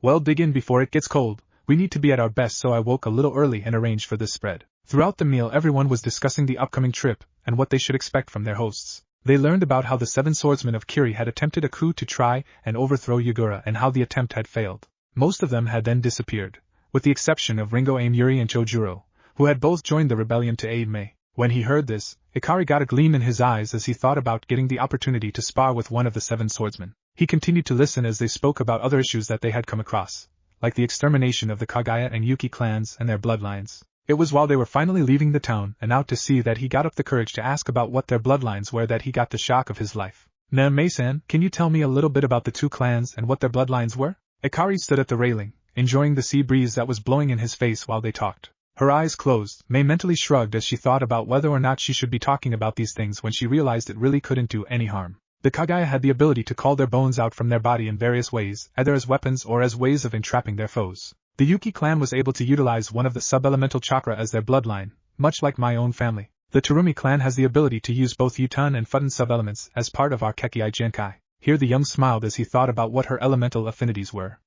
Well, dig in before it gets cold. We need to be at our best, so I woke a little early and arranged for this spread. Throughout the meal everyone was discussing the upcoming trip and what they should expect from their hosts. They learned about how the 7 swordsmen of Kiri had attempted a coup to try and overthrow Yagura and how the attempt had failed. Most of them had then disappeared, with the exception of Ringo Aim Yuri and Chojuro, who had both joined the rebellion to aid Mei. When he heard this, Ikari got a gleam in his eyes as he thought about getting the opportunity to spar with one of the 7 swordsmen. He continued to listen as they spoke about other issues that they had come across, like the extermination of the Kagaya and Yuki clans and their bloodlines. It was while they were finally leaving the town and out to sea that he got up the courage to ask about what their bloodlines were that he got the shock of his life. Now Mei-san, can you tell me a little bit about the 2 clans and what their bloodlines were? Ikari stood at the railing, enjoying the sea breeze that was blowing in his face while they talked. Her eyes closed, Mei mentally shrugged as she thought about whether or not she should be talking about these things when she realized it really couldn't do any harm. The Kagaya had the ability to call their bones out from their body in various ways, either as weapons or as ways of entrapping their foes. The Yuki clan was able to utilize one of the sub-elemental chakra as their bloodline, much like my own family. The Terumi clan has the ability to use both Yutan and Futon sub-elements as part of our Kekii Genkai. Here the young smiled as he thought about what her elemental affinities were.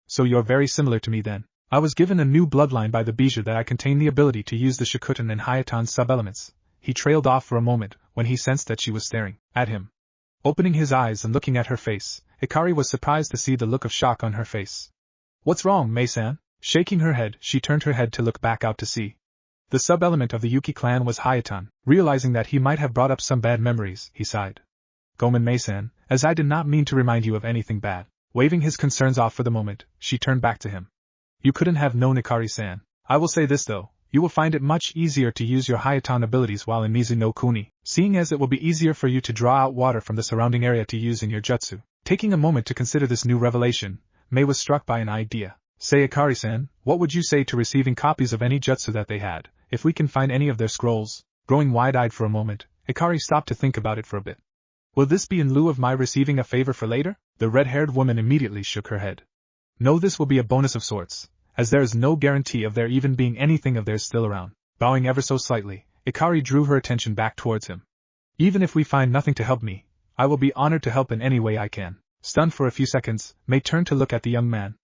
So you're very similar to me then. I was given a new bloodline by the Bijou that I contain the ability to use the Shikutan and Hayatan sub-elements. He trailed off for a moment when he sensed that she was staring at him. Opening his eyes and looking at her face, Ikari was surprised to see the look of shock on her face. What's wrong, Mei-san? Shaking her head, she turned her head to look back out to sea. The sub-element of the Yuki clan was Hayaton. Realizing that he might have brought up some bad memories, he sighed. Gomen Mei-san, as I did not mean to remind you of anything bad. Waving his concerns off for the moment, she turned back to him. You couldn't have known Ikari-san. I will say this though, you will find it much easier to use your Hayaton abilities while in Mizu no Kuni, seeing as it will be easier for you to draw out water from the surrounding area to use in your jutsu. Taking a moment to consider this new revelation, Mei was struck by an idea. Say Ikari-san, what would you say to receiving copies of any jutsu that they had, if we can find any of their scrolls? Growing wide-eyed for a moment, Ikari stopped to think about it for a bit. Will this be in lieu of my receiving a favor for later? The red-haired woman immediately shook her head. No, this will be a bonus of sorts, as there is no guarantee of there even being anything of theirs still around. Bowing ever so slightly, Ikari drew her attention back towards him. Even if we find nothing to help me, I will be honored to help in any way I can. Stunned for a few seconds, Mei turned to look at the young man.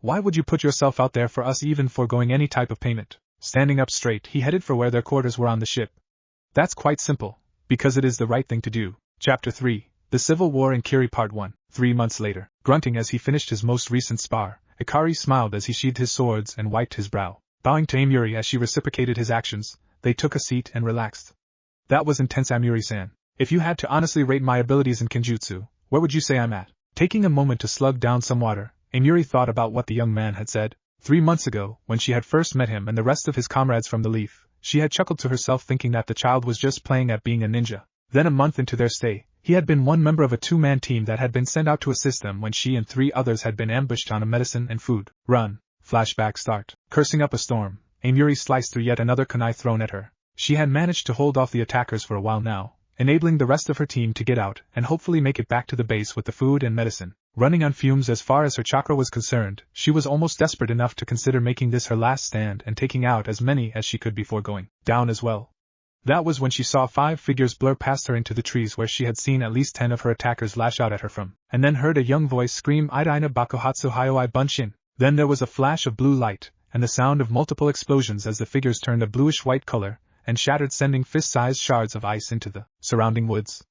Why would you put yourself out there for us even foregoing any type of payment? Standing up straight, he headed for where their quarters were on the ship. That's quite simple, because it is the right thing to do. Chapter 3, The Civil War in Kiri Part 1. 3 months later, grunting as he finished his most recent spar, Ikari smiled as he sheathed his swords and wiped his brow. Bowing to Amuri as she reciprocated his actions, they took a seat and relaxed. That was intense, Amuri-san. If you had to honestly rate my abilities in Kenjutsu, where would you say I'm at? Taking a moment to slug down some water, Amuri thought about what the young man had said. 3 months ago, when she had first met him and the rest of his comrades from the Leaf, she had chuckled to herself thinking that the child was just playing at being a ninja. Then a month into their stay, he had been one member of a 2-man team that had been sent out to assist them when she and 3 others had been ambushed on a medicine and food run. Flashback start. Cursing up a storm, Amuri sliced through yet another kunai thrown at her. She had managed to hold off the attackers for a while now, enabling the rest of her team to get out and hopefully make it back to the base with the food and medicine. Running on fumes as far as her chakra was concerned, she was almost desperate enough to consider making this her last stand and taking out as many as she could before going down as well. That was when she saw 5 figures blur past her into the trees where she had seen at least 10 of her attackers lash out at her from, and then heard a young voice scream Idaina Bakuhatsu Hayoi Bunshin. Then there was a flash of blue light, and the sound of multiple explosions as the figures turned a bluish-white color, and shattered, sending fist-sized shards of ice into the surrounding woods.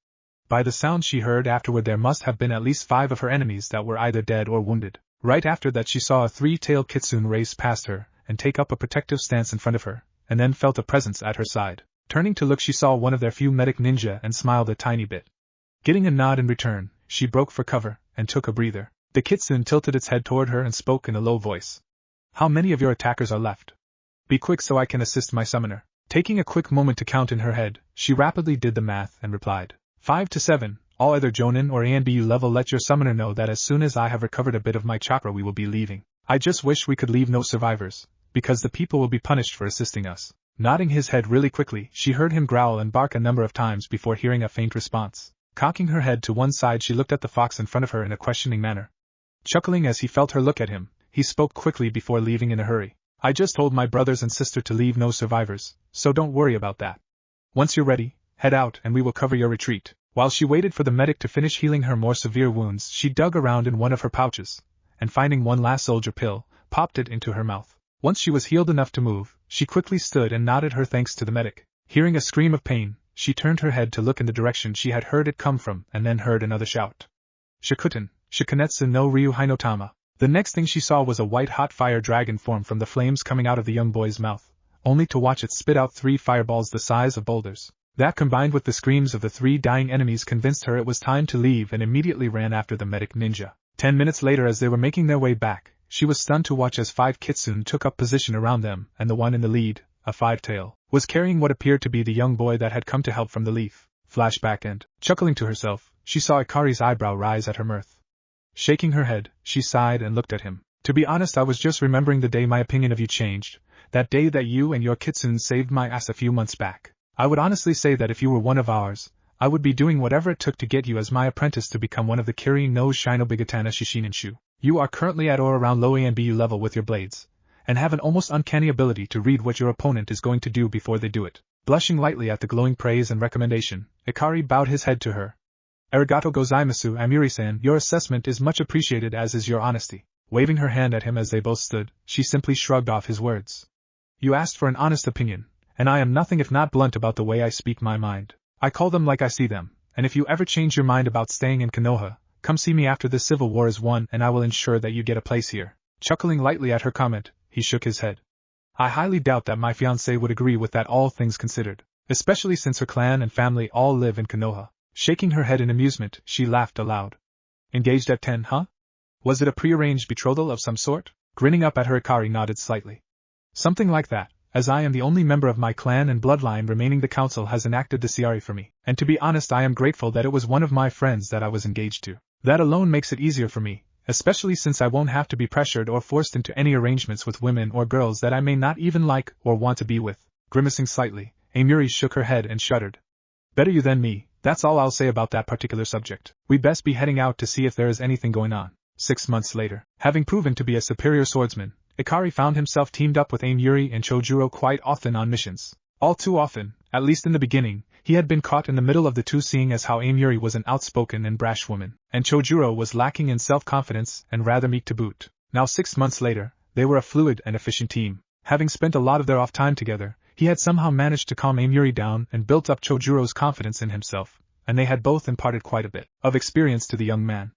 By the sound she heard afterward, there must have been at least 5 of her enemies that were either dead or wounded. Right after that she saw a 3-tailed kitsune race past her, and take up a protective stance in front of her, and then felt a presence at her side. Turning to look, she saw one of their few medic ninja and smiled a tiny bit. Getting a nod in return, she broke for cover, and took a breather. The kitsune tilted its head toward her and spoke in a low voice. How many of your attackers are left? Be quick so I can assist my summoner. Taking a quick moment to count in her head, she rapidly did the math and replied. 5 to 7, all either Jonin or ANBU level. Let your summoner know that as soon as I have recovered a bit of my chakra we will be leaving. I just wish we could leave no survivors, because the people will be punished for assisting us. Nodding his head really quickly, she heard him growl and bark a number of times before hearing a faint response. Cocking her head to one side, she looked at the fox in front of her in a questioning manner. Chuckling as he felt her look at him, he spoke quickly before leaving in a hurry. I just told my brothers and sister to leave no survivors, so don't worry about that. Once you're ready, head out and we will cover your retreat. While she waited for the medic to finish healing her more severe wounds, she dug around in one of her pouches, and finding one last soldier pill, popped it into her mouth. Once she was healed enough to move, she quickly stood and nodded her thanks to the medic. Hearing a scream of pain, she turned her head to look in the direction she had heard it come from and then heard another shout. Shikuten, Shikanetsu no Ryu Hinotama. The next thing she saw was a white-hot fire dragon form from the flames coming out of the young boy's mouth, only to watch it spit out 3 fireballs the size of boulders. That combined with the screams of the 3 dying enemies convinced her it was time to leave and immediately ran after the medic ninja. 10 minutes later, as they were making their way back, she was stunned to watch as 5 kitsune took up position around them, and the one in the lead, a 5-tail, was carrying what appeared to be the young boy that had come to help from the Leaf. Flashback and, chuckling to herself, she saw Ikari's eyebrow rise at her mirth. Shaking her head, she sighed and looked at him. To be honest, I was just remembering the day my opinion of you changed, that day that you and your kitsune saved my ass a few months back. I would honestly say that if you were one of ours, I would be doing whatever it took to get you as my apprentice to become one of the Kiri no Shinobigatana Shishininshu. You are currently at or around low ANBU level with your blades, and have an almost uncanny ability to read what your opponent is going to do before they do it. Blushing lightly at the glowing praise and recommendation, Ikari bowed his head to her. Arigato gozaimasu, Amuri-san, your assessment is much appreciated, as is your honesty. Waving her hand at him as they both stood, she simply shrugged off his words. You asked for an honest opinion, and I am nothing if not blunt about the way I speak my mind. I call them like I see them, and if you ever change your mind about staying in Konoha, come see me after this civil war is won and I will ensure that you get a place here. Chuckling lightly at her comment, he shook his head. I highly doubt that my fiancée would agree with that, all things considered, especially since her clan and family all live in Konoha. Shaking her head in amusement, she laughed aloud. Engaged at 10, huh? Was it a prearranged betrothal of some sort? Grinning up at her, Kiri nodded slightly. Something like that. As I am the only member of my clan and bloodline remaining, the council has enacted the Ciari for me, and to be honest, I am grateful that it was one of my friends that I was engaged to. That alone makes it easier for me, especially since I won't have to be pressured or forced into any arrangements with women or girls that I may not even like or want to be with. Grimacing slightly, Amiri shook her head and shuddered. Better you than me, that's all I'll say about that particular subject. We'd best be heading out to see if there is anything going on. 6 months later, having proven to be a superior swordsman, Ikari found himself teamed up with Yuri and Chojuro quite often on missions. All too often, at least in the beginning, he had been caught in the middle of the two, seeing as how Yuri was an outspoken and brash woman, and Chojuro was lacking in self-confidence and rather meek to boot. Now 6 months later, they were a fluid and efficient team. Having spent a lot of their off time together, he had somehow managed to calm Yuri down and built up Chojuro's confidence in himself, and they had both imparted quite a bit of experience to the young man.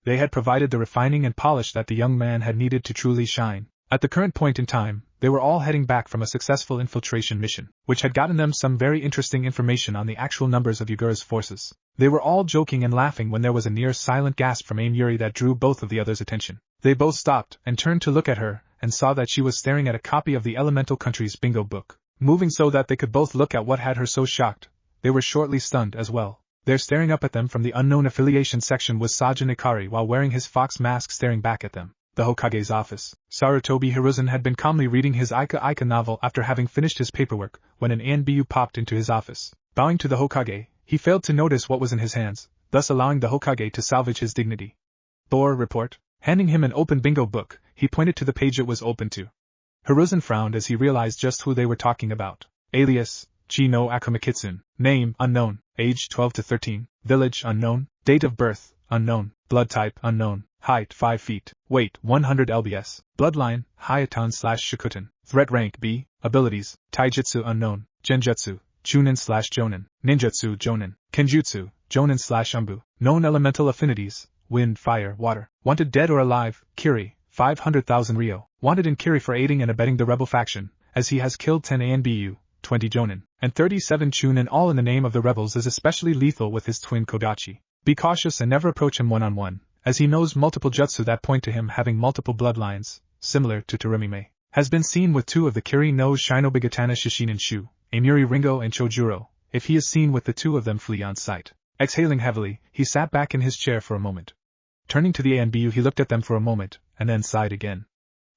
They had provided the refining and polish that the young man had needed to truly shine. At the current point in time, they were all heading back from a successful infiltration mission, which had gotten them some very interesting information on the actual numbers of Yugura's forces. They were all joking and laughing when there was a near silent gasp from Yuri that drew both of the others' attention. They both stopped and turned to look at her, and saw that she was staring at a copy of the Elemental Country's bingo book. Moving so that they could both look at what had her so shocked, they were shortly stunned as well. There, staring up at them from the unknown affiliation section, was Sajin Ikari while wearing his fox mask, staring back at them. The Hokage's office. Sarutobi Hiruzen had been calmly reading his Ika novel after having finished his paperwork, when an ANBU popped into his office. Bowing to the Hokage, he failed to notice what was in his hands, thus allowing the Hokage to salvage his dignity. Thor, report. Handing him an open bingo book, he pointed to the page it was open to. Hiruzen frowned as he realized just who they were talking about. Alias, Chi no Akumakitsune. Name, unknown. Age, 12 to 13. Village, unknown. Date of birth, unknown. Blood type, unknown. Height, 5 feet. Weight, 100 lbs. Bloodline, Hayatan/Shikutan. Threat rank B. Abilities, Taijutsu unknown. Genjutsu, Chunin/Jonin. Ninjutsu Jonin. Kenjutsu, Jonin/Umbu. Known elemental affinities, wind, fire, water. Wanted dead or alive, Kiri, 500,000 Ryo. Wanted in Kiri for aiding and abetting the rebel faction, as he has killed 10 ANBU, 20 Jonin, and 37 Chunin, all in the name of the rebels, is especially lethal with his twin Kodachi. Be cautious and never approach him one-on-one, as he knows multiple jutsu that point to him having multiple bloodlines, similar to Terumime. Has been seen with 2 of the Kiri no Shinobigatana Shishinin Shu, Amiri Ringo and Chojuro. If he is seen with the 2 of them, flee on sight. Exhaling heavily, he sat back in his chair for a moment. Turning to the ANBU, he looked at them for a moment, and then sighed again.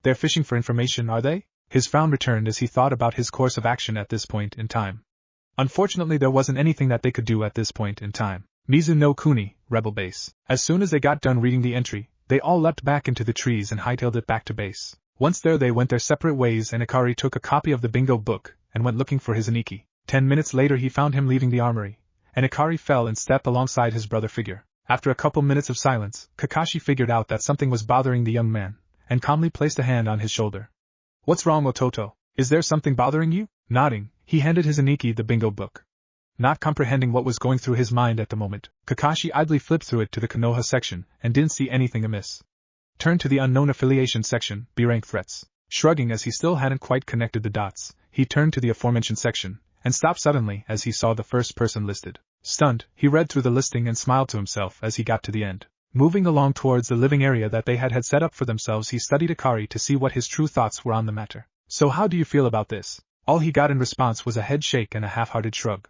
They're fishing for information, are they? His frown returned as he thought about his course of action at this point in time. Unfortunately, there wasn't anything that they could do at this point in time. Mizu no Kuni, Rebel Base. As soon as they got done reading the entry, they all leapt back into the trees and hightailed it back to base. Once there, they went their separate ways, and Ikari took a copy of the bingo book and went looking for his Aniki. 10 minutes later, he found him leaving the armory, and Ikari fell in step alongside his brother figure. After a couple minutes of silence, Kakashi figured out that something was bothering the young man, and calmly placed a hand on his shoulder. What's wrong, Ototo? Is there something bothering you? Nodding, he handed his Aniki the bingo book. Not comprehending what was going through his mind at the moment, Kakashi idly flipped through it to the Konoha section, and didn't see anything amiss. Turned to the unknown affiliation section, B-rank threats. Shrugging as he still hadn't quite connected the dots, he turned to the aforementioned section, and stopped suddenly as he saw the first person listed. Stunned, he read through the listing and smiled to himself as he got to the end. Moving along towards the living area that they had set up for themselves, he studied Ikari to see what his true thoughts were on the matter. So how do you feel about this? All he got in response was a head shake and a half-hearted shrug.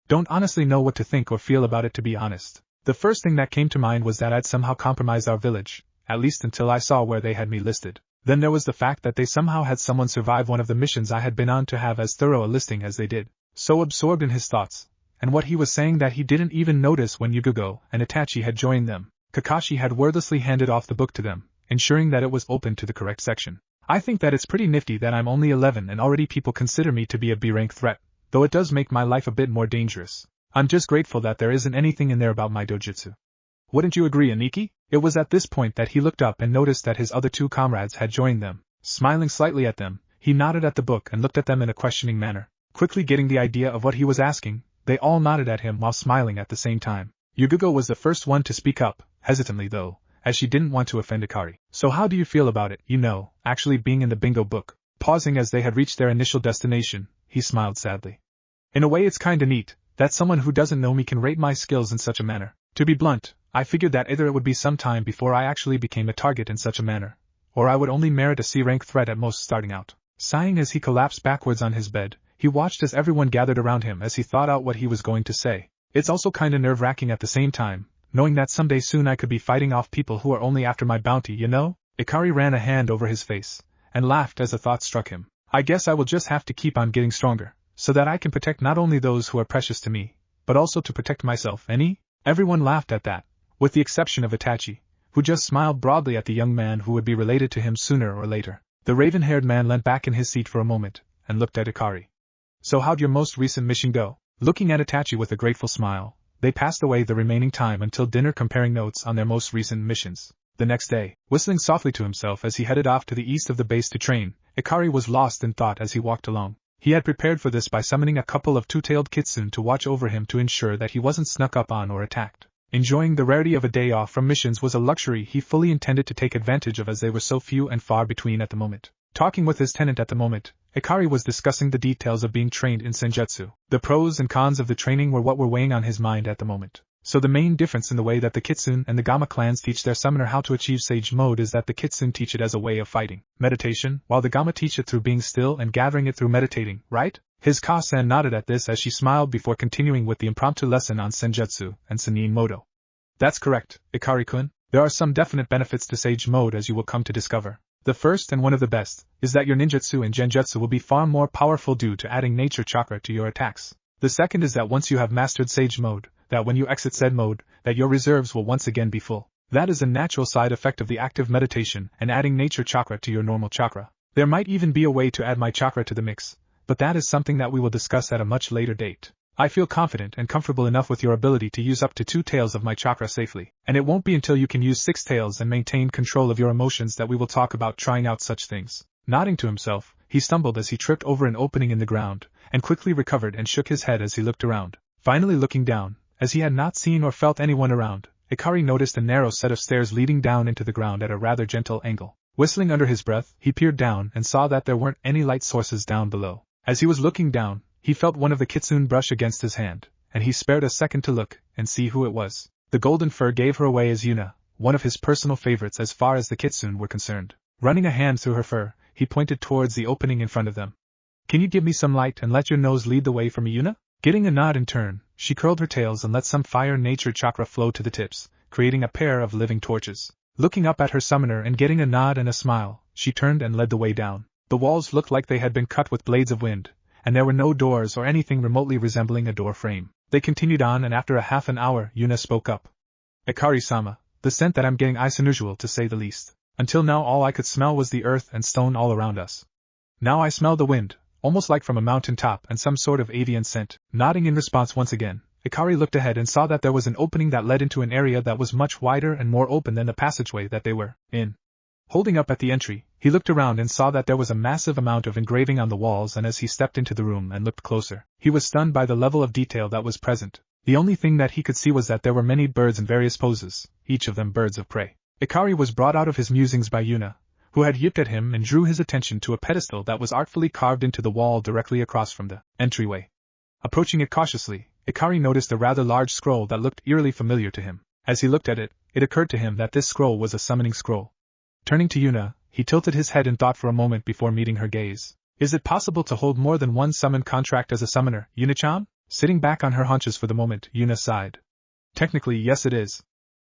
Don't honestly know what to think or feel about it, to be honest. The first thing that came to mind was that I'd somehow compromised our village, at least until I saw where they had me listed. Then there was the fact that they somehow had someone survive one of the missions I had been on to have as thorough a listing as they did. So absorbed in his thoughts, and what he was saying, that he didn't even notice when Yugugo and Itachi had joined them. Kakashi had wordlessly handed off the book to them, ensuring that it was open to the correct section. I think that it's pretty nifty that I'm only 11 and already people consider me to be a B-rank threat, though it does make my life a bit more dangerous. I'm just grateful that there isn't anything in there about my dojutsu. Wouldn't you agree, Aniki? It was at this point that he looked up and noticed that his other 2 comrades had joined them. Smiling slightly at them, he nodded at the book and looked at them in a questioning manner. Quickly getting the idea of what he was asking, they all nodded at him while smiling at the same time. Yugugo was the first one to speak up, hesitantly though, as she didn't want to offend Ikari. So how do you feel about it, actually being in the bingo book? Pausing as they had reached their initial destination, he smiled sadly. In a way it's kinda neat, that someone who doesn't know me can rate my skills in such a manner. To be blunt, I figured that either it would be some time before I actually became a target in such a manner, or I would only merit a C-rank threat at most starting out. Sighing as he collapsed backwards on his bed, he watched as everyone gathered around him as he thought out what he was going to say. It's also kinda nerve-wracking at the same time, knowing that someday soon I could be fighting off people who are only after my bounty, you know? Ikari ran a hand over his face, and laughed as a thought struck him. I guess I will just have to keep on getting stronger, so that I can protect not only those who are precious to me, but also to protect myself, Everyone laughed at that, with the exception of Itachi, who just smiled broadly at the young man who would be related to him sooner or later. The raven-haired man leant back in his seat for a moment, and looked at Ikari. So how'd your most recent mission go? Looking at Itachi with a grateful smile, they passed away the remaining time until dinner comparing notes on their most recent missions. The next day, whistling softly to himself as he headed off to the east of the base to train, Ikari was lost in thought as he walked along. He had prepared for this by summoning a couple of two-tailed kitsune to watch over him to ensure that he wasn't snuck up on or attacked. Enjoying the rarity of a day off from missions was a luxury he fully intended to take advantage of as they were so few and far between at the moment. Talking with his tenant at the moment, Ikari was discussing the details of being trained in senjutsu. The pros and cons of the training were what were weighing on his mind at the moment. So the main difference in the way that the Kitsune and the Gamma clans teach their summoner how to achieve Sage Mode is that the Kitsune teach it as a way of fighting, meditation, while the Gamma teach it through being still and gathering it through meditating, right? His Ka-san nodded at this as she smiled before continuing with the impromptu lesson on Senjutsu and Senin Modo. That's correct, Ikari-kun. There are some definite benefits to Sage Mode as you will come to discover. The first and one of the best is that your ninjutsu and genjutsu will be far more powerful due to adding nature chakra to your attacks. The second is that once you have mastered Sage Mode, that when you exit said mode, that your reserves will once again be full. That is a natural side effect of the active meditation and adding nature chakra to your normal chakra. There might even be a way to add my chakra to the mix, but that is something that we will discuss at a much later date. I feel confident and comfortable enough with your ability to use up to 2 tails of my chakra safely, and it won't be until you can use 6 tails and maintain control of your emotions that we will talk about trying out such things. Nodding to himself, he stumbled as he tripped over an opening in the ground, and quickly recovered and shook his head as he looked around. Finally looking down, as he had not seen or felt anyone around, Ikari noticed a narrow set of stairs leading down into the ground at a rather gentle angle. Whistling under his breath, he peered down and saw that there weren't any light sources down below. As he was looking down, he felt one of the kitsune brush against his hand, and he spared a second to look and see who it was. The golden fur gave her away as Yuna, one of his personal favorites as far as the kitsune were concerned. Running a hand through her fur, he pointed towards the opening in front of them. Can you give me some light and let your nose lead the way for me, Yuna? Getting a nod in turn, she curled her tails and let some fire nature chakra flow to the tips, creating a pair of living torches. Looking up at her summoner and getting a nod and a smile, she turned and led the way down. The walls looked like they had been cut with blades of wind, and there were no doors or anything remotely resembling a door frame. They continued on, and after a half an hour, Yuna spoke up. Ikari-sama, the scent that I'm getting is unusual to say the least. Until now all I could smell was the earth and stone all around us. Now I smell the wind, almost like from a mountain top, and some sort of avian scent. Nodding in response once again, Ikari looked ahead and saw that there was an opening that led into an area that was much wider and more open than the passageway that they were in. Holding up at the entry, he looked around and saw that there was a massive amount of engraving on the walls, and as he stepped into the room and looked closer, he was stunned by the level of detail that was present. The only thing that he could see was that there were many birds in various poses, each of them birds of prey. Ikari was brought out of his musings by Yuna, who had yipped at him and drew his attention to a pedestal that was artfully carved into the wall directly across from the entryway. Approaching it cautiously, Ikari noticed a rather large scroll that looked eerily familiar to him. As he looked at it, it occurred to him that this scroll was a summoning scroll. Turning to Yuna, he tilted his head in thought for a moment before meeting her gaze. Is it possible to hold more than one summon contract as a summoner, Yuna-chan? Sitting back on her haunches for the moment, Yuna sighed. Technically, yes it is.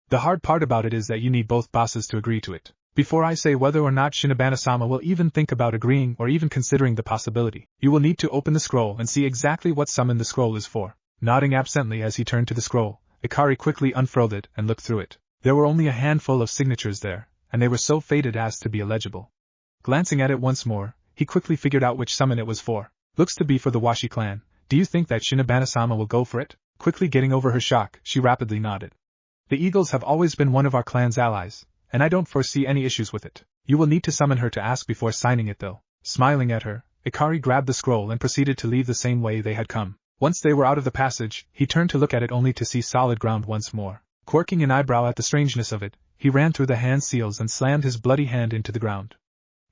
The hard part about it is that you need both bosses to agree to it. Before I say whether or not Shinobana-sama will even think about agreeing or even considering the possibility, you will need to open the scroll and see exactly what summon the scroll is for. Nodding absently as he turned to the scroll, Ikari quickly unfurled it and looked through it. There were only a handful of signatures there, and they were so faded as to be illegible. Glancing at it once more, he quickly figured out which summon it was for. Looks to be for the Washi clan. Do you think that Shinobana-sama will go for it? Quickly getting over her shock, she rapidly nodded. The Eagles have always been one of our clan's allies, and I don't foresee any issues with it. You will need to summon her to ask before signing it though. Smiling at her, Ikari grabbed the scroll and proceeded to leave the same way they had come. Once they were out of the passage, he turned to look at it only to see solid ground once more. Quirking an eyebrow at the strangeness of it, he ran through the hand seals and slammed his bloody hand into the ground.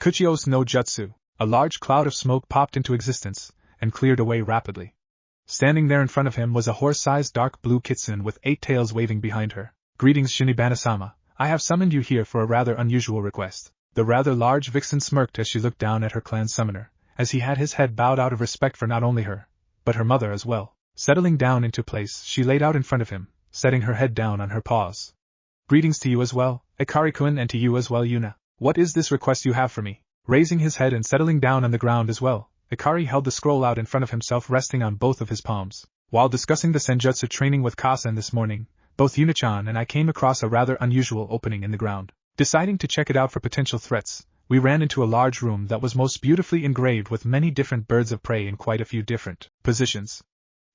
Kuchios no Jutsu. A large cloud of smoke popped into existence, and cleared away rapidly. Standing there in front of him was a horse-sized dark blue kitsune with 8 tails waving behind her. "Greetings, Shinibana-sama. I have summoned you here for a rather unusual request." The rather large vixen smirked as she looked down at her clan summoner, as he had his head bowed out of respect for not only her, but her mother as well. Settling down into place, she laid out in front of him, setting her head down on her paws. "Greetings to you as well, Ikari-kun, and to you as well, Yuna. What is this request you have for me?" Raising his head and settling down on the ground as well, Ikari held the scroll out in front of himself, resting on both of his palms. "While discussing the senjutsu training with Kasen this morning, both Yuna-chan and I came across a rather unusual opening in the ground. Deciding to check it out for potential threats, we ran into a large room that was most beautifully engraved with many different birds of prey in quite a few different positions.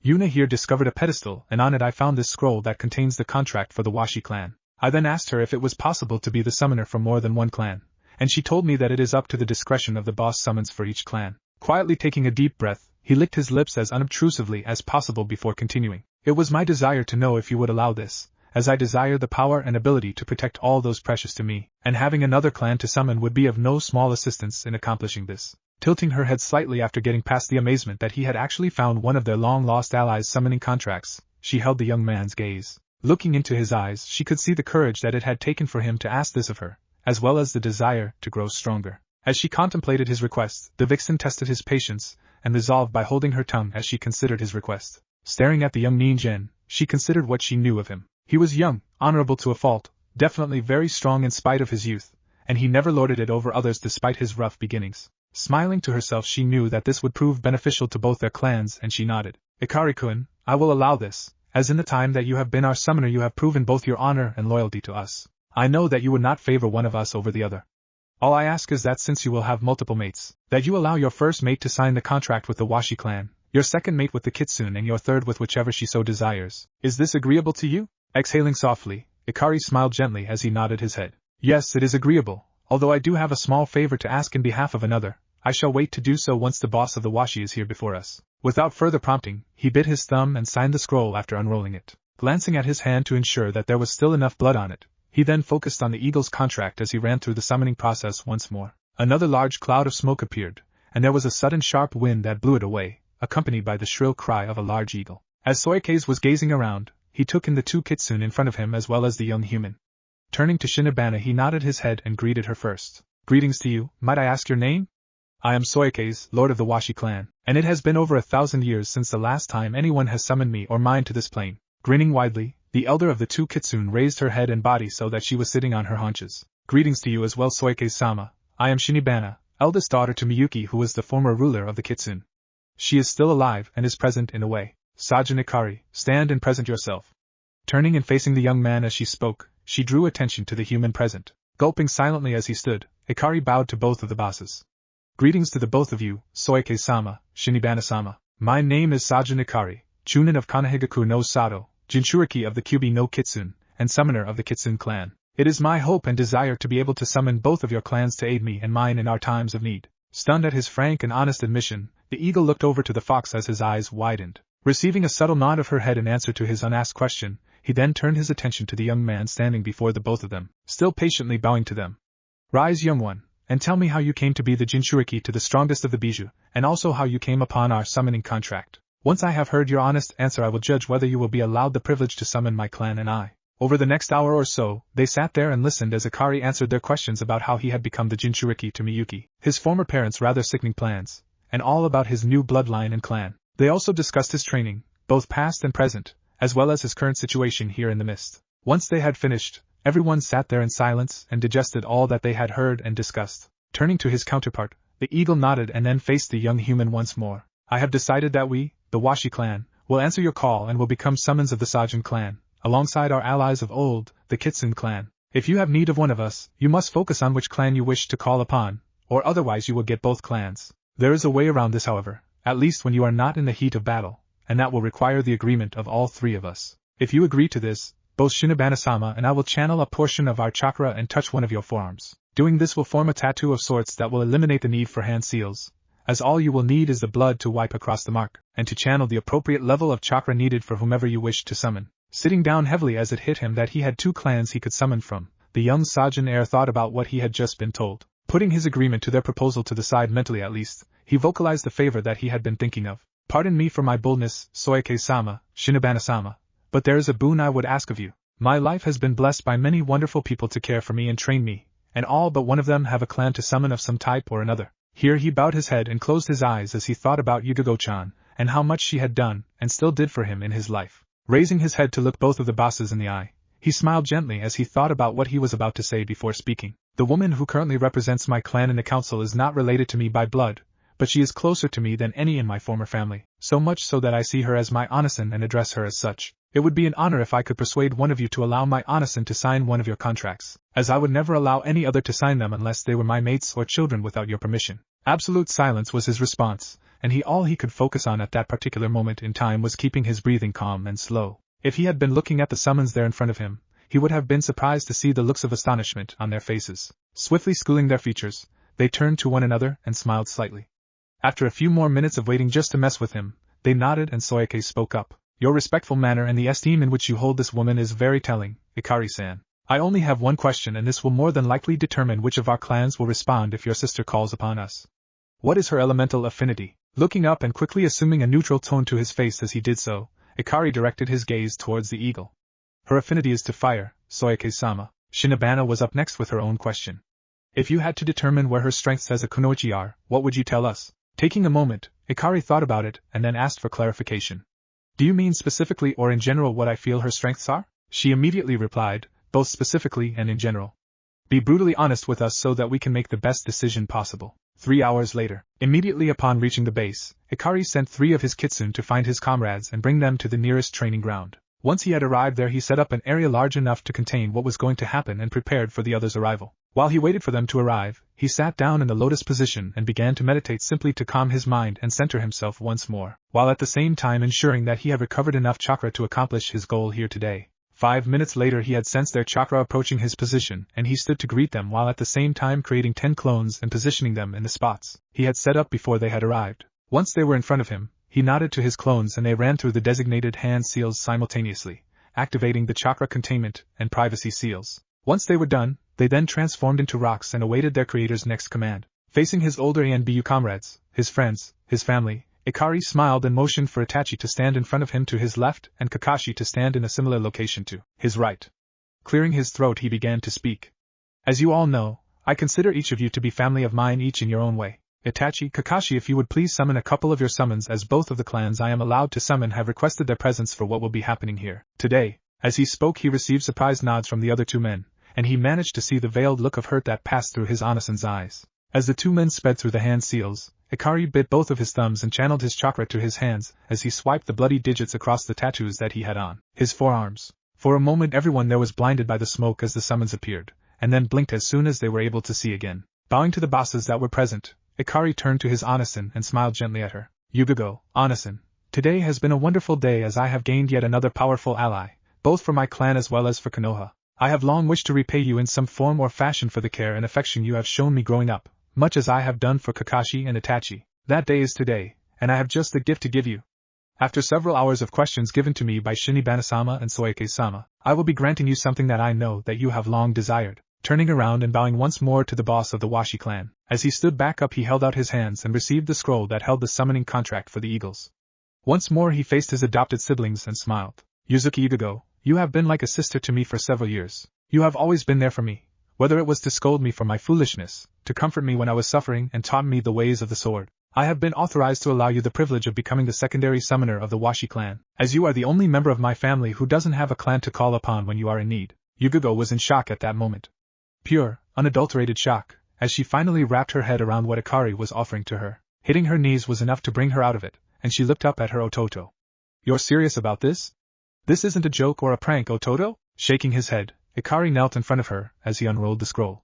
Yuna here discovered a pedestal, and on it I found this scroll that contains the contract for the Washi clan. I then asked her if it was possible to be the summoner for more than one clan, and she told me that it is up to the discretion of the boss summons for each clan." Quietly taking a deep breath, he licked his lips as unobtrusively as possible before continuing. "It was my desire to know if you would allow this, as I desire the power and ability to protect all those precious to me, and having another clan to summon would be of no small assistance in accomplishing this." Tilting her head slightly after getting past the amazement that he had actually found one of their long-lost allies' summoning contracts, she held the young man's gaze. Looking into his eyes, she could see the courage that it had taken for him to ask this of her, as well as the desire to grow stronger. As she contemplated his request, the vixen tested his patience, and resolved by holding her tongue as she considered his request. Staring at the young ninja, she considered what she knew of him. He was young, honorable to a fault, definitely very strong in spite of his youth, and he never lorded it over others despite his rough beginnings. Smiling to herself, she knew that this would prove beneficial to both their clans, and she nodded. "Ikari-kun, I will allow this, as in the time that you have been our summoner you have proven both your honor and loyalty to us. I know that you would not favor one of us over the other. All I ask is that since you will have multiple mates, that you allow your first mate to sign the contract with the Washi clan, your second mate with the Kitsune, and your third with whichever she so desires. Is this agreeable to you?" Exhaling softly, Ikari smiled gently as he nodded his head. "Yes, it is agreeable, although I do have a small favor to ask in behalf of another. I shall wait to do so once the boss of the Washi is here before us." Without further prompting, he bit his thumb and signed the scroll after unrolling it. Glancing at his hand to ensure that there was still enough blood on it, he then focused on the eagle's contract as he ran through the summoning process once more. Another large cloud of smoke appeared, and there was a sudden sharp wind that blew it away, accompanied by the shrill cry of a large eagle. As Soikage was gazing around, he took in the 2 kitsune in front of him as well as the young human. Turning to Shinibana, he nodded his head and greeted her first. "Greetings to you, might I ask your name?" "I am Soikage, lord of the Washi clan, and it has been over 1,000 years since the last time anyone has summoned me or mine to this plane." Grinning widely, the elder of the 2 kitsune raised her head and body so that she was sitting on her haunches. "Greetings to you as well, Soikage-sama. I am Shinibana, eldest daughter to Miyuki, who was the former ruler of the kitsune. She is still alive and is present in a way. Sajin Ikari, stand and present yourself." Turning and facing the young man as she spoke, she drew attention to the human present. Gulping silently as he stood, Ikari bowed to both of the bosses. "Greetings to the both of you, Soike-sama, Shinibana-sama. My name is Sajin Ikari, Chunin of Kanahigaku no Sato, Jinchuriki of the Kyubi no Kitsune, and summoner of the Kitsune clan. It is my hope and desire to be able to summon both of your clans to aid me and mine in our times of need." Stunned at his frank and honest admission, the eagle looked over to the fox as his eyes widened. Receiving a subtle nod of her head in answer to his unasked question, he then turned his attention to the young man standing before the both of them, still patiently bowing to them. "Rise, young one, and tell me how you came to be the Jinchuriki to the strongest of the Bijou, and also how you came upon our summoning contract. Once I have heard your honest answer, I will judge whether you will be allowed the privilege to summon my clan and I." Over the next hour or so, they sat there and listened as Ikari answered their questions about how he had become the Jinchuriki to Miyuki, his former parents' rather sickening plans, and all about his new bloodline and clan. They also discussed his training, both past and present, as well as his current situation here in the mist. Once they had finished, everyone sat there in silence and digested all that they had heard and discussed. Turning to his counterpart, the eagle nodded and then faced the young human once more. "I have decided that we, the Washi clan, will answer your call and will become summons of the Sajin clan, alongside our allies of old, the Kitsune clan. If you have need of one of us, you must focus on which clan you wish to call upon, or otherwise you will get both clans. There is a way around this, however, at least when you are not in the heat of battle, and that will require the agreement of all 3 of us. If you agree to this, both Shinibana-sama and I will channel a portion of our chakra and touch one of your forearms. Doing this will form a tattoo of sorts that will eliminate the need for hand seals, as all you will need is the blood to wipe across the mark, and to channel the appropriate level of chakra needed for whomever you wish to summon." Sitting down heavily as it hit him that he had 2 clans he could summon from, the young Sajin heir thought about what he had just been told. Putting his agreement to their proposal to the side mentally at least, he vocalized the favor that he had been thinking of. Pardon me for my boldness, Soike-sama, Shinobana-sama, but there is a boon I would ask of you. My life has been blessed by many wonderful people to care for me and train me, and all but one of them have a clan to summon of some type or another. Here he bowed his head and closed his eyes as he thought about Yugogo-chan, and how much she had done, and still did for him in his life. Raising his head to look both of the bosses in the eye, he smiled gently as he thought about what he was about to say before speaking. The woman who currently represents my clan in the council is not related to me by blood, but she is closer to me than any in my former family, so much so that I see her as my Onasan and address her as such. It would be an honor if I could persuade one of you to allow my Onasan to sign one of your contracts, as I would never allow any other to sign them unless they were my mates or children without your permission. Absolute silence was his response, and all he could focus on at that particular moment in time was keeping his breathing calm and slow. If he had been looking at the summons there in front of him, he would have been surprised to see the looks of astonishment on their faces. Swiftly schooling their features, they turned to one another and smiled slightly. After a few more minutes of waiting just to mess with him, they nodded and Soike spoke up. Your respectful manner and the esteem in which you hold this woman is very telling, Ikari-san. I only have one question, and this will more than likely determine which of our clans will respond if your sister calls upon us. What is her elemental affinity? Looking up and quickly assuming a neutral tone to his face as he did so, Ikari directed his gaze towards the eagle. Her affinity is to fire, Soike-sama. Shinobana was up next with her own question. If you had to determine where her strengths as a kunoichi are, what would you tell us? Taking a moment, Ikari thought about it and then asked for clarification. Do you mean specifically or in general what I feel her strengths are? She immediately replied, both specifically and in general. Be brutally honest with us so that we can make the best decision possible. 3 hours later, immediately upon reaching the base, Ikari sent 3 of his kitsune to find his comrades and bring them to the nearest training ground. Once he had arrived there, he set up an area large enough to contain what was going to happen and prepared for the others' arrival. While he waited for them to arrive, he sat down in the lotus position and began to meditate simply to calm his mind and center himself once more, while at the same time ensuring that he had recovered enough chakra to accomplish his goal here today. 5 minutes later he had sensed their chakra approaching his position, and he stood to greet them while at the same time creating 10 clones and positioning them in the spots he had set up before they had arrived. Once they were in front of him, he nodded to his clones and they ran through the designated hand seals simultaneously, activating the chakra containment and privacy seals. Once they were done, they then transformed into rocks and awaited their creator's next command. Facing his older ANBU comrades, his friends, his family, Ikari smiled and motioned for Itachi to stand in front of him to his left and Kakashi to stand in a similar location to his right. Clearing his throat he began to speak. As you all know, I consider each of you to be family of mine, each in your own way. Itachi, Kakashi, if you would please summon a couple of your summons, as both of the clans I am allowed to summon have requested their presence for what will be happening here today. As he spoke he received surprised nods from the other 2 men, and he managed to see the veiled look of hurt that passed through his Onasan's eyes. As the 2 men sped through the hand seals, Ikari bit both of his thumbs and channeled his chakra to his hands as he swiped the bloody digits across the tattoos that he had on his forearms. For a moment everyone there was blinded by the smoke as the summons appeared, and then blinked as soon as they were able to see again. Bowing to the bosses that were present, Ikari turned to his Onasan and smiled gently at her. Yugogo, Onasan, today has been a wonderful day as I have gained yet another powerful ally, both for my clan as well as for Konoha. I have long wished to repay you in some form or fashion for the care and affection you have shown me growing up, much as I have done for Kakashi and Itachi. That day is today, and I have just the gift to give you. After several hours of questions given to me by Shinobana-sama and Soike-sama, I will be granting you something that I know that you have long desired. Turning around and bowing once more to the boss of the Washi clan, as he stood back up he held out his hands and received the scroll that held the summoning contract for the eagles. Once more he faced his adopted siblings and smiled. Yuzuki Yugogo, you have been like a sister to me for several years. You have always been there for me, whether it was to scold me for my foolishness, to comfort me when I was suffering and taught me the ways of the sword. I have been authorized to allow you the privilege of becoming the secondary summoner of the Washi clan, as you are the only member of my family who doesn't have a clan to call upon when you are in need. Yugogo was in shock at that moment. Pure, unadulterated shock, as she finally wrapped her head around what Ikari was offering to her. Hitting her knees was enough to bring her out of it, and she looked up at her Ototo. You're serious about this? This isn't a joke or a prank, Ototo? Shaking his head, Ikari knelt in front of her as he unrolled the scroll.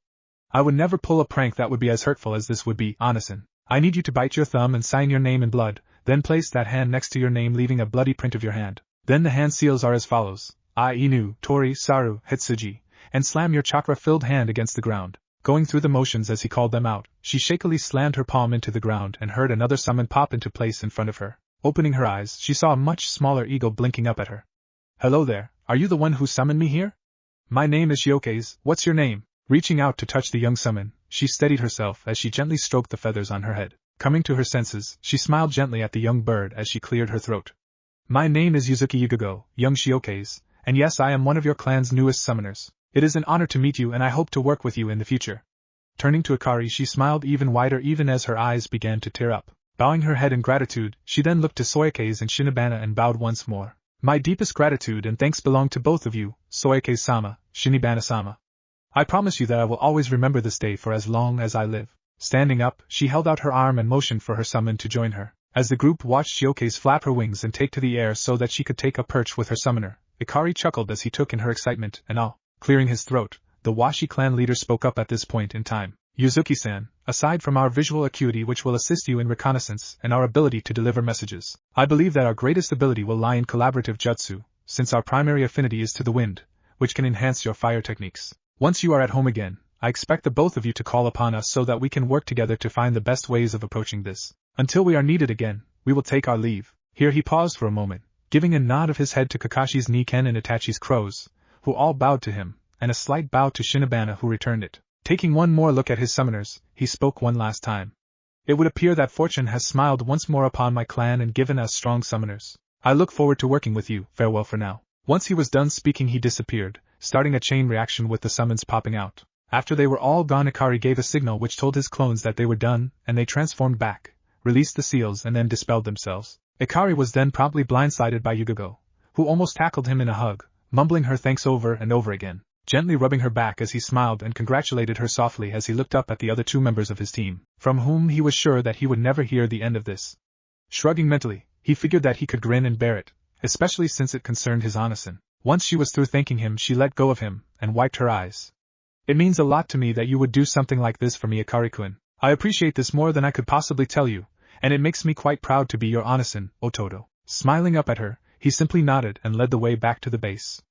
I would never pull a prank that would be as hurtful as this would be, Onasan. I need you to bite your thumb and sign your name in blood, then place that hand next to your name leaving a bloody print of your hand. Then the hand seals are as follows: I Inu, Tori, Saru, Hitsuji, and slam your chakra-filled hand against the ground. Going through the motions as he called them out, she shakily slammed her palm into the ground and heard another summon pop into place in front of her. Opening her eyes, she saw a much smaller eagle blinking up at her. Hello there, are you the one who summoned me here? My name is Shiokaze, what's your name? Reaching out to touch the young summon, she steadied herself as she gently stroked the feathers on her head. Coming to her senses, she smiled gently at the young bird as she cleared her throat. My name is Yuzuki Yugago, young Shiokais, and yes, I am one of your clan's newest summoners. It is an honor to meet you and I hope to work with you in the future. Turning to Akari, she smiled even wider even as her eyes began to tear up. Bowing her head in gratitude, she then looked to Soyakase and Shinobana and bowed once more. My deepest gratitude and thanks belong to both of you, Soyakase-sama, Shinobana-sama. I promise you that I will always remember this day for as long as I live. Standing up, she held out her arm and motioned for her summon to join her. As the group watched Shiokase flap her wings and take to the air so that she could take a perch with her summoner, Ikari chuckled as he took in her excitement and awe. Clearing his throat, the Washi clan leader spoke up at this point in time. Yuzuki-san, aside from our visual acuity which will assist you in reconnaissance and our ability to deliver messages, I believe that our greatest ability will lie in collaborative jutsu, since our primary affinity is to the wind, which can enhance your fire techniques. Once you are at home again, I expect the both of you to call upon us so that we can work together to find the best ways of approaching this. Until we are needed again, we will take our leave. Here he paused for a moment, giving a nod of his head to Kakashi's Niken and Itachi's crows, who all bowed to him, and a slight bow to Shinobana who returned it. Taking one more look at his summoners, he spoke one last time. It would appear that fortune has smiled once more upon my clan and given us strong summoners. I look forward to working with you, farewell for now. Once he was done speaking he disappeared, starting a chain reaction with the summons popping out. After they were all gone, Ikari gave a signal which told his clones that they were done, and they transformed back, released the seals and then dispelled themselves. Ikari was then promptly blindsided by Yugago, who almost tackled him in a hug, mumbling her thanks over and over again, gently rubbing her back as he smiled and congratulated her softly as he looked up at the other two members of his team, from whom he was sure that he would never hear the end of this. Shrugging mentally, he figured that he could grin and bear it, especially since it concerned his Anasan. Once she was through thanking him, she let go of him and wiped her eyes. It means a lot to me that you would do something like this for me, Ikari-kun. I appreciate this more than I could possibly tell you, and it makes me quite proud to be your Anasan, Ototo. Smiling up at her, he simply nodded and led the way back to the base.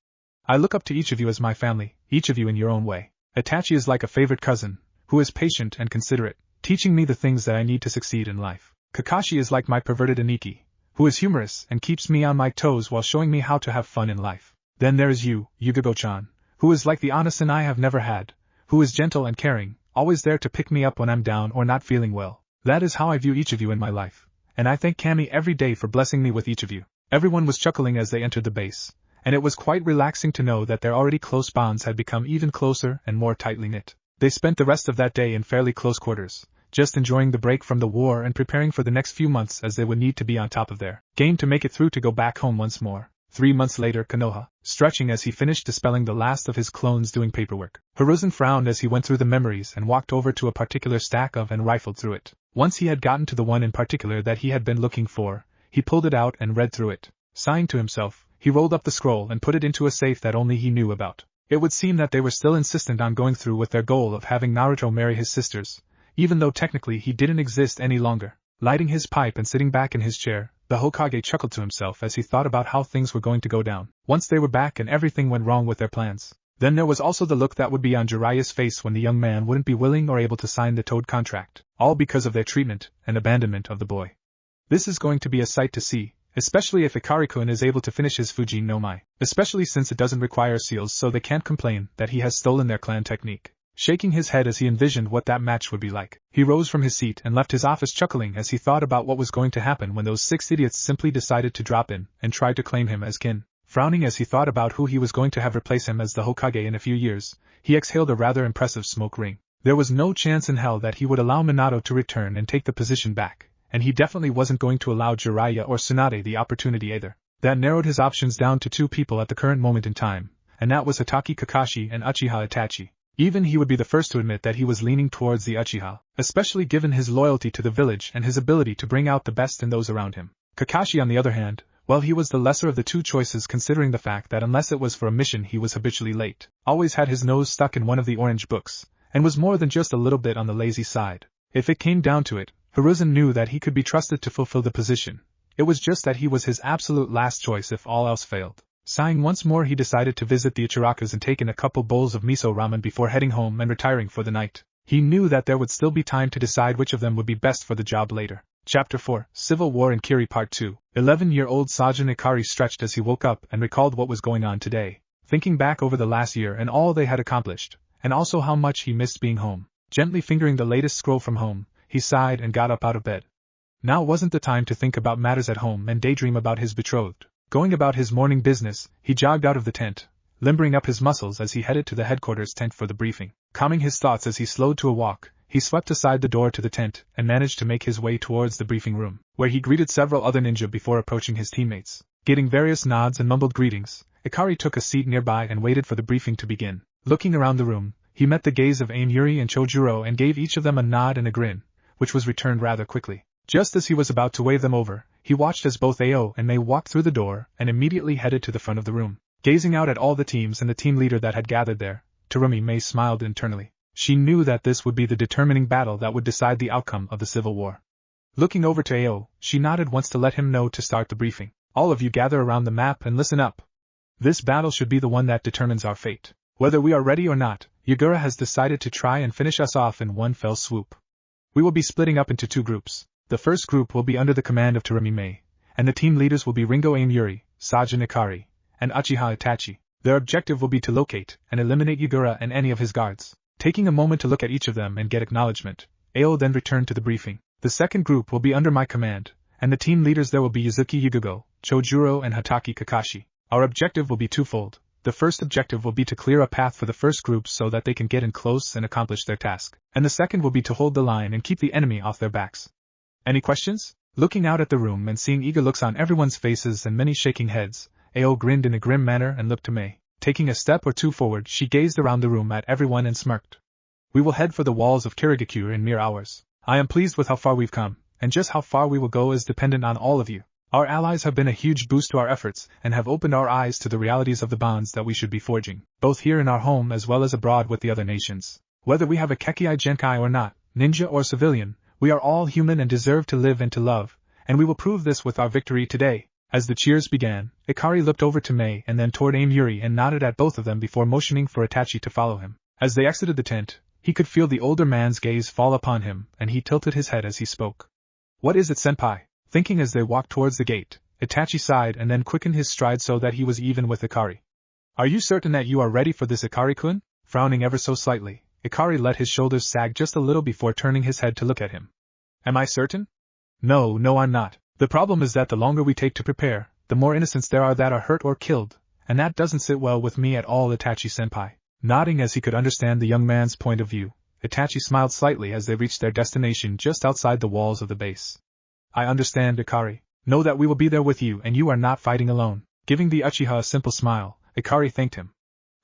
I look up to each of you as my family, each of you in your own way. Itachi is like a favorite cousin, who is patient and considerate, teaching me the things that I need to succeed in life. Kakashi is like my perverted Aniki, who is humorous and keeps me on my toes while showing me how to have fun in life. Then there is you, Yugago-chan, who is like the Anasan I have never had, who is gentle and caring, always there to pick me up when I'm down or not feeling well. That is how I view each of you in my life, and I thank Kami every day for blessing me with each of you. Everyone was chuckling as they entered the base, and it was quite relaxing to know that their already close bonds had become even closer and more tightly knit. They spent the rest of that day in fairly close quarters, just enjoying the break from the war and preparing for the next few months as they would need to be on top of their game to make it through to go back home once more. 3 months later, Konoha, stretching as he finished dispelling the last of his clones doing paperwork. Hiruzen frowned as he went through the memories and walked over to a particular stack of and rifled through it. Once he had gotten to the one in particular that he had been looking for, he pulled it out and read through it. Sighing to himself, he rolled up the scroll and put it into a safe that only he knew about. It would seem that they were still insistent on going through with their goal of having Naruto marry his sisters, even though technically he didn't exist any longer. Lighting his pipe and sitting back in his chair, the Hokage chuckled to himself as he thought about how things were going to go down once they were back and everything went wrong with their plans. Then there was also the look that would be on Jiraiya's face when the young man wouldn't be willing or able to sign the Toad contract, all because of their treatment and abandonment of the boy. This is going to be a sight to see, especially if Ikari-kun is able to finish his Fujin no Mai, especially since it doesn't require seals, so they can't complain that he has stolen their clan technique. Shaking his head as he envisioned what that match would be like, he rose from his seat and left his office chuckling as he thought about what was going to happen when those 6 idiots simply decided to drop in and tried to claim him as kin. Frowning as he thought about who he was going to have replace him as the Hokage in a few years, he exhaled a rather impressive smoke ring. There was no chance in hell that he would allow Minato to return and take the position back, and he definitely wasn't going to allow Jiraiya or Tsunade the opportunity either. That narrowed his options down to 2 people at the current moment in time, and that was Hatake Kakashi and Uchiha Itachi. Even he would be the first to admit that he was leaning towards the Uchiha, especially given his loyalty to the village and his ability to bring out the best in those around him. Kakashi on the other hand, well, he was the lesser of the 2 choices considering the fact that unless it was for a mission he was habitually late, always had his nose stuck in one of the orange books, and was more than just a little bit on the lazy side. If it came down to it, Hiruzen knew that he could be trusted to fulfill the position. It was just that he was his absolute last choice if all else failed. Sighing once more, he decided to visit the Ichirakas and take in a couple bowls of miso ramen before heading home and retiring for the night. He knew that there would still be time to decide which of them would be best for the job later. Chapter 4, Civil War in Kiri Part 2. 11-year-old Sajin Ikari stretched as he woke up and recalled what was going on today, thinking back over the last year and all they had accomplished, and also how much he missed being home. Gently fingering the latest scroll from home, he sighed and got up out of bed. Now wasn't the time to think about matters at home and daydream about his betrothed. Going about his morning business, he jogged out of the tent, limbering up his muscles as he headed to the headquarters tent for the briefing. Calming his thoughts as he slowed to a walk, he swept aside the door to the tent and managed to make his way towards the briefing room, where he greeted several other ninja before approaching his teammates. Getting various nods and mumbled greetings, Ikari took a seat nearby and waited for the briefing to begin. Looking around the room, he met the gaze of Aim Yuri and Chojuro and gave each of them a nod and a grin, which was returned rather quickly. Just as he was about to wave them over, he watched as both Ao and Mei walked through the door and immediately headed to the front of the room. Gazing out at all the teams and the team leader that had gathered there, Terumi Mei smiled internally. She knew that this would be the determining battle that would decide the outcome of the civil war. Looking over to Ao, she nodded once to let him know to start the briefing. All of you gather around the map and listen up. This battle should be the one that determines our fate. Whether we are ready or not, Yagura has decided to try and finish us off in one fell swoop. We will be splitting up into 2 groups. The first group will be under the command of Terumi Mei, and the team leaders will be Ringo Aim Yuri, Sajin Ikari, and Uchiha Itachi. Their objective will be to locate and eliminate Yagura and any of his guards. Taking a moment to look at each of them and get acknowledgement, Ao then returned to the briefing. The second group will be under my command, and the team leaders there will be Yuzuki Yugugo, Chojuro and Hataki Kakashi. Our objective will be twofold. The first objective will be to clear a path for the first group so that they can get in close and accomplish their task, and the second will be to hold the line and keep the enemy off their backs. Any questions? Looking out at the room and seeing eager looks on everyone's faces and many shaking heads, Ao grinned in a grim manner and looked to Mei. Taking a step or two forward, she gazed around the room at everyone and smirked. We will head for the walls of Kirigakure in mere hours. I am pleased with how far we've come, and just how far we will go is dependent on all of you. Our allies have been a huge boost to our efforts and have opened our eyes to the realities of the bonds that we should be forging, both here in our home as well as abroad with the other nations. Whether we have a Kekkei Genkai or not, ninja or civilian, we are all human and deserve to live and to love, and we will prove this with our victory today. As the cheers began, Ikari looked over to Mei and then toward Aim Yuri and nodded at both of them before motioning for Itachi to follow him. As they exited the tent, he could feel the older man's gaze fall upon him, and he tilted his head as he spoke. What is it, senpai? Thinking as they walked towards the gate, Itachi sighed and then quickened his stride so that he was even with Ikari. Are you certain that you are ready for this, Ikari-kun? Frowning ever so slightly, Ikari let his shoulders sag just a little before turning his head to look at him. Am I certain? No, I'm not. The problem is that the longer we take to prepare, the more innocents there are that are hurt or killed, and that doesn't sit well with me at all, Itachi-senpai. Nodding as he could understand the young man's point of view, Itachi smiled slightly as they reached their destination just outside the walls of the base. I understand, Ikari. Know that we will be there with you and you are not fighting alone. Giving the Uchiha a simple smile, Ikari thanked him.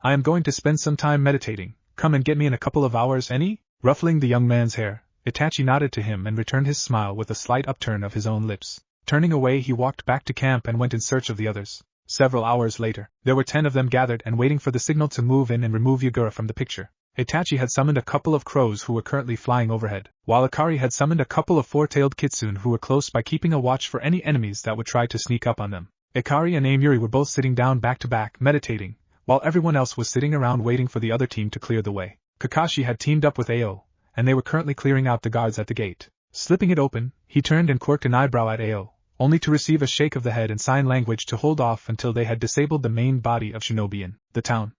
I am going to spend some time meditating. Come and get me in a couple of hours, any? Ruffling the young man's hair, Itachi nodded to him and returned his smile with a slight upturn of his own lips. Turning away, he walked back to camp and went in search of the others. Several hours later, there were 10 of them gathered and waiting for the signal to move in and remove Yagura from the picture. Itachi had summoned a couple of crows who were currently flying overhead, while Ikari had summoned a couple of 4-tailed kitsune who were close by keeping a watch for any enemies that would try to sneak up on them. Ikari and Aim Yuri were both sitting down back to back, meditating, while everyone else was sitting around waiting for the other team to clear the way. Kakashi had teamed up with Ao, and they were currently clearing out the guards at the gate. Slipping it open, he turned and quirked an eyebrow at Ao, only to receive a shake of the head and sign language to hold off until they had disabled the main body of shinobi in the town.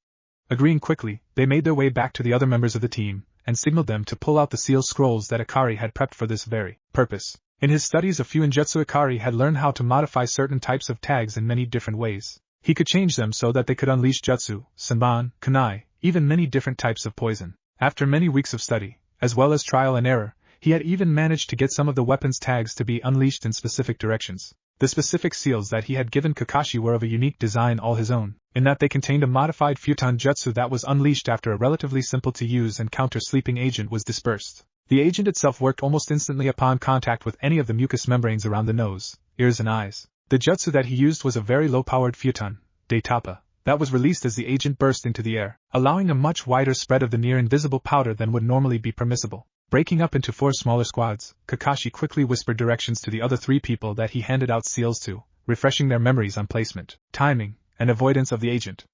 Agreeing quickly, they made their way back to the other members of the team, and signaled them to pull out the seal scrolls that Ikari had prepped for this very purpose. In his studies of Fuinjutsu, Ikari had learned how to modify certain types of tags in many different ways. He could change them so that they could unleash jutsu, senban, kunai, even many different types of poison. After many weeks of study, as well as trial and error, he had even managed to get some of the weapons' tags to be unleashed in specific directions. The specific seals that he had given Kakashi were of a unique design all his own, in that they contained a modified futon jutsu that was unleashed after a relatively simple-to-use and counter-sleeping agent was dispersed. The agent itself worked almost instantly upon contact with any of the mucous membranes around the nose, ears and eyes. The jutsu that he used was a very low-powered futon, Daitapa, that was released as the agent burst into the air, allowing a much wider spread of the near-invisible powder than would normally be permissible. Breaking up into 4 smaller squads, Kakashi quickly whispered directions to the other 3 people that he handed out seals to, refreshing their memories on placement, timing, and avoidance of the agent.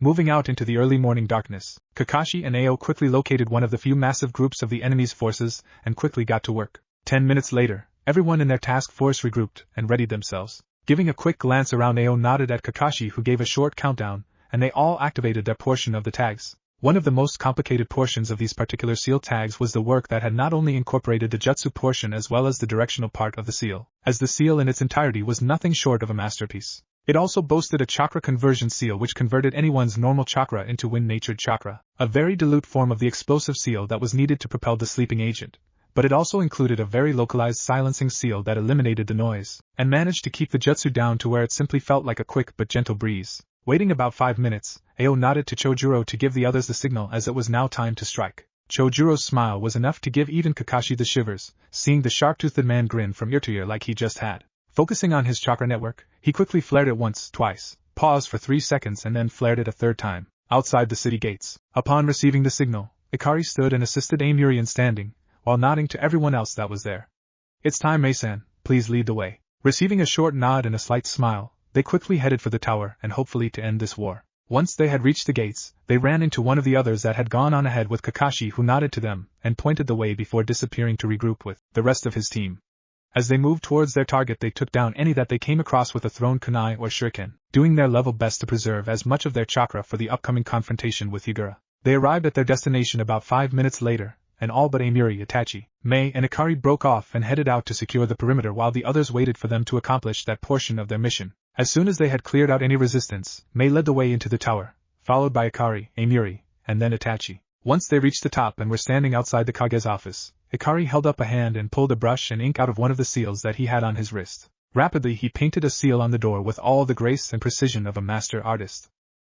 Moving out into the early morning darkness, Kakashi and Ao quickly located one of the few massive groups of the enemy's forces and quickly got to work. 10 minutes later, everyone in their task force regrouped and readied themselves. Giving a quick glance around, Ao nodded at Kakashi, who gave a short countdown, and they all activated their portion of the tags. One of the most complicated portions of these particular seal tags was the work that had not only incorporated the jutsu portion as well as the directional part of the seal, as the seal in its entirety was nothing short of a masterpiece. It also boasted a chakra conversion seal which converted anyone's normal chakra into wind-natured chakra, a very dilute form of the explosive seal that was needed to propel the sleeping agent, but it also included a very localized silencing seal that eliminated the noise, and managed to keep the jutsu down to where it simply felt like a quick but gentle breeze. Waiting about 5 minutes, Ao nodded to Chojuro to give the others the signal as it was now time to strike. Chojuro's smile was enough to give even Kakashi the shivers, seeing the sharp-toothed man grin from ear to ear like he just had. Focusing on his chakra network, he quickly flared it once, twice, paused for 3 seconds and then flared it a third time, outside the city gates. Upon receiving the signal, Ikari stood and assisted Amiri in standing, while nodding to everyone else that was there. "It's time, Mei-san, please lead the way." Receiving a short nod and a slight smile, they quickly headed for the tower and hopefully to end this war. Once they had reached the gates, they ran into one of the others that had gone on ahead with Kakashi, who nodded to them and pointed the way before disappearing to regroup with the rest of his team. As they moved towards their target, they took down any that they came across with a thrown kunai or shuriken, doing their level best to preserve as much of their chakra for the upcoming confrontation with Yagura. They arrived at their destination about 5 minutes later, and all but Amiri, Itachi, Mei, and Ikari broke off and headed out to secure the perimeter while the others waited for them to accomplish that portion of their mission. As soon as they had cleared out any resistance, Mei led the way into the tower, followed by Ikari, Amiri, and then Itachi. Once they reached the top and were standing outside the Kage's office, Ikari held up a hand and pulled a brush and ink out of one of the seals that he had on his wrist. Rapidly he painted a seal on the door with all the grace and precision of a master artist.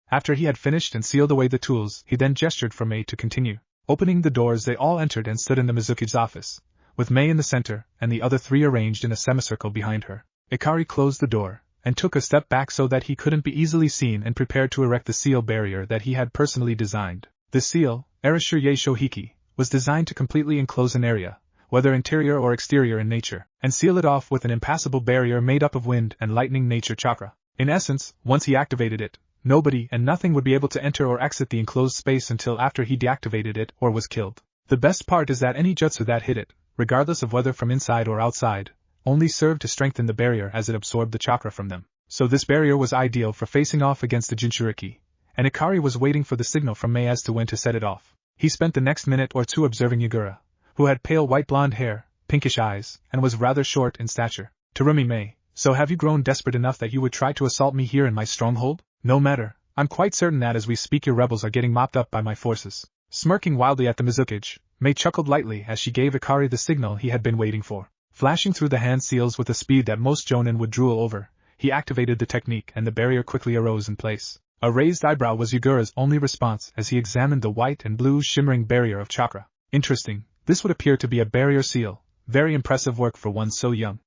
After he had finished and sealed away the tools, he then gestured for Mei to continue. Opening the doors, they all entered and stood in the Mizuki's office, with Mei in the center and the other three arranged in a semicircle behind her. Ikari closed the door and took a step back so that he couldn't be easily seen and prepared to erect the seal barrier that he had personally designed. The seal, Arashirye Shohiki, was designed to completely enclose an area, whether interior or exterior in nature, and seal it off with an impassable barrier made up of wind and lightning nature chakra. In essence, once he activated it, nobody and nothing would be able to enter or exit the enclosed space until after he deactivated it or was killed. The best part is that any jutsu that hit it, regardless of whether from inside or outside, only served to strengthen the barrier as it absorbed the chakra from them. So this barrier was ideal for facing off against the Jinchuriki, and Ikari was waiting for the signal from Mei as to when to set it off. He spent the next minute or two observing Yagura, who had pale white blonde hair, pinkish eyes, and was rather short in stature. "Terumi Mei, so have you grown desperate enough that you would try to assault me here in my stronghold?" "No matter, I'm quite certain that as we speak your rebels are getting mopped up by my forces." Smirking wildly at the Mizukage, Mei chuckled lightly as she gave Ikari the signal he had been waiting for. Flashing through the hand seals with a speed that most jonin would drool over, he activated the technique and the barrier quickly arose in place. A raised eyebrow was Yagura's only response as he examined the white and blue shimmering barrier of chakra. Interesting, this would appear to be a barrier seal, very impressive work for one so young.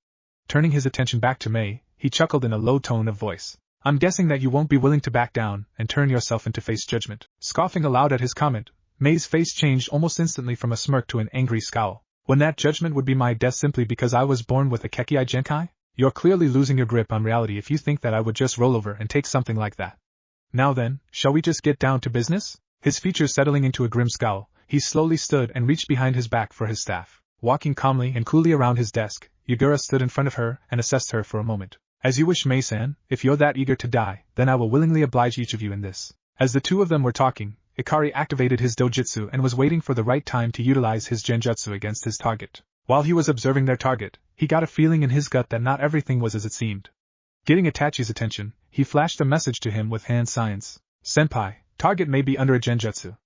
Turning his attention back to Mei, he chuckled in a low tone of voice. "I'm guessing that you won't be willing to back down and turn yourself into face judgment." Scoffing aloud at his comment, Mei's face changed almost instantly from a smirk to an angry scowl. "When that judgment would be my death simply because I was born with a Kekii Genkai? You're clearly losing your grip on reality if you think that I would just roll over and take something like that. Now then, shall we just get down to business?" His features settling into a grim scowl, he slowly stood and reached behind his back for his staff. Walking calmly and coolly around his desk, Yagura stood in front of her and assessed her for a moment. "As you wish, Mei-san, if you're that eager to die, then I will willingly oblige each of you in this." As the two of them were talking, Ikari activated his dojutsu and was waiting for the right time to utilize his genjutsu against his target. While he was observing their target, he got a feeling in his gut that not everything was as it seemed. Getting Itachi's attention, he flashed a message to him with hand signs. "Senpai, target may be under a genjutsu.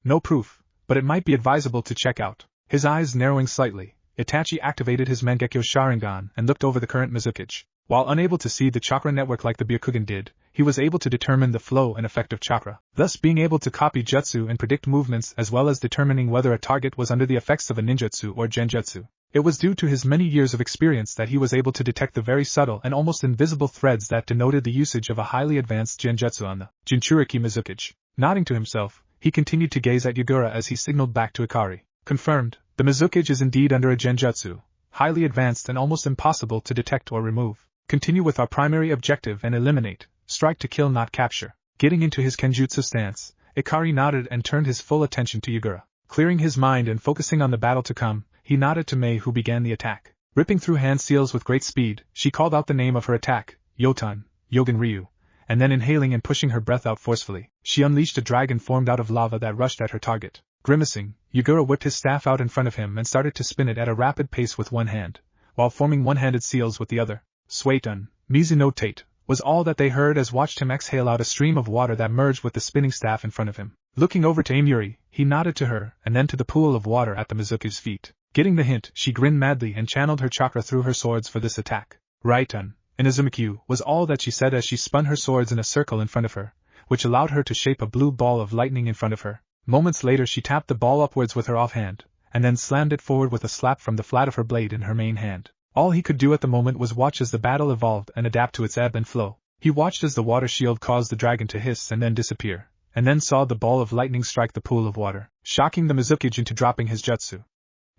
No proof, but it might be advisable to check out." His eyes narrowing slightly, Itachi activated his Mangekyo Sharingan and looked over the current Mizukage. While unable to see the chakra network like the Byakugan did, he was able to determine the flow and effect of chakra, thus being able to copy jutsu and predict movements as well as determining whether a target was under the effects of a ninjutsu or genjutsu. It was due to his many years of experience that he was able to detect the very subtle and almost invisible threads that denoted the usage of a highly advanced genjutsu on the Jinchuriki Mizukage. Nodding to himself, he continued to gaze at Yagura as he signaled back to Ikari. "Confirmed, the Mizukage is indeed under a genjutsu, highly advanced and almost impossible to detect or remove. Continue with our primary objective and eliminate, strike to kill not capture." Getting into his kenjutsu stance, Ikari nodded and turned his full attention to Yagura. Clearing his mind and focusing on the battle to come, he nodded to Mei who began the attack. Ripping through hand seals with great speed, she called out the name of her attack, Yotan, Yogan Ryu, and then inhaling and pushing her breath out forcefully, she unleashed a dragon formed out of lava that rushed at her target. Grimacing, Yugura whipped his staff out in front of him and started to spin it at a rapid pace with one hand, while forming one-handed seals with the other. Swaitan, Mizuno Tate, was all that they heard as watched him exhale out a stream of water that merged with the spinning staff in front of him. Looking over to Amiri, he nodded to her and then to the pool of water at the Mizuki's feet. Getting the hint, she grinned madly and channeled her chakra through her swords for this attack. Raitan, Inazumikyu, was all that she said as she spun her swords in a circle in front of her, which allowed her to shape a blue ball of lightning in front of her. Moments later she tapped the ball upwards with her offhand, and then slammed it forward with a slap from the flat of her blade in her main hand. All he could do at the moment was watch as the battle evolved and adapt to its ebb and flow. He watched as the water shield caused the dragon to hiss and then disappear, and then saw the ball of lightning strike the pool of water, shocking the Mizuki into dropping his jutsu.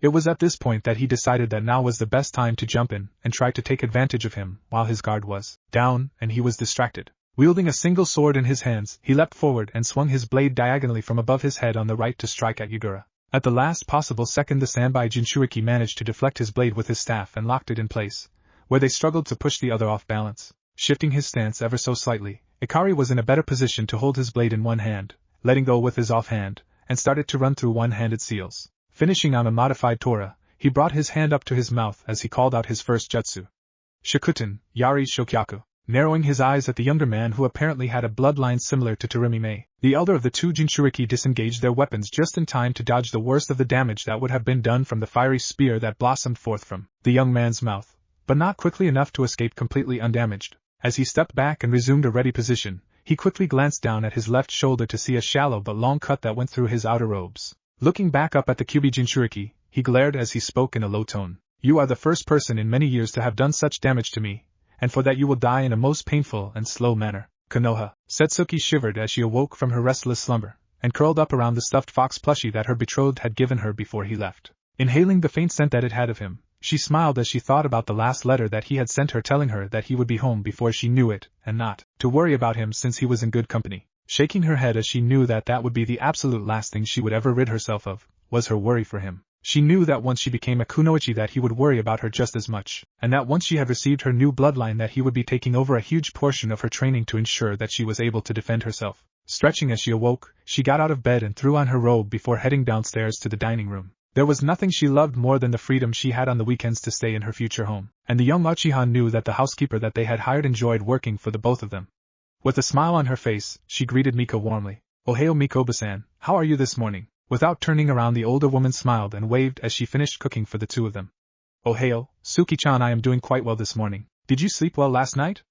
It was at this point that he decided that now was the best time to jump in and try to take advantage of him while his guard was down and he was distracted. Wielding a single sword in his hands, he leapt forward and swung his blade diagonally from above his head on the right to strike at Yugura. At the last possible second the Sanbai Jinchuriki managed to deflect his blade with his staff and locked it in place, where they struggled to push the other off balance. Shifting his stance ever so slightly, Ikari was in a better position to hold his blade in one hand, letting go with his offhand, and started to run through one-handed seals. Finishing on a modified Tora, he brought his hand up to his mouth as he called out his first jutsu. Shikuten, Yari Shokyaku. Narrowing his eyes at the younger man who apparently had a bloodline similar to Terumi Mei, the elder of the two Jinchuriki disengaged their weapons just in time to dodge the worst of the damage that would have been done from the fiery spear that blossomed forth from the young man's mouth, but not quickly enough to escape completely undamaged. As he stepped back and resumed a ready position, he quickly glanced down at his left shoulder to see a shallow but long cut that went through his outer robes. Looking back up at the Kyubi Jinchuriki, he glared as he spoke in a low tone. "You are the first person in many years to have done such damage to me, and for that you will die in a most painful and slow manner." Konoha. Setsuki shivered as she awoke from her restless slumber, and curled up around the stuffed fox plushie that her betrothed had given her before he left. Inhaling the faint scent that it had of him, she smiled as she thought about the last letter that he had sent her telling her that he would be home before she knew it, and not to worry about him since he was in good company. Shaking her head as she knew that that would be the absolute last thing she would ever rid herself of, was her worry for him. She knew that once she became a kunoichi that he would worry about her just as much, and that once she had received her new bloodline that he would be taking over a huge portion of her training to ensure that she was able to defend herself. Stretching as she awoke, she got out of bed and threw on her robe before heading downstairs to the dining room. There was nothing she loved more than the freedom she had on the weekends to stay in her future home, and the young Uchiha knew that the housekeeper that they had hired enjoyed working for the both of them. With a smile on her face, she greeted Miko warmly. "Ohio Mikoba-san, how are you this morning?" Without turning around, the older woman smiled and waved as she finished cooking for the two of them. "Ohio, Suki-chan, I am doing quite well this morning. Did you sleep well last night?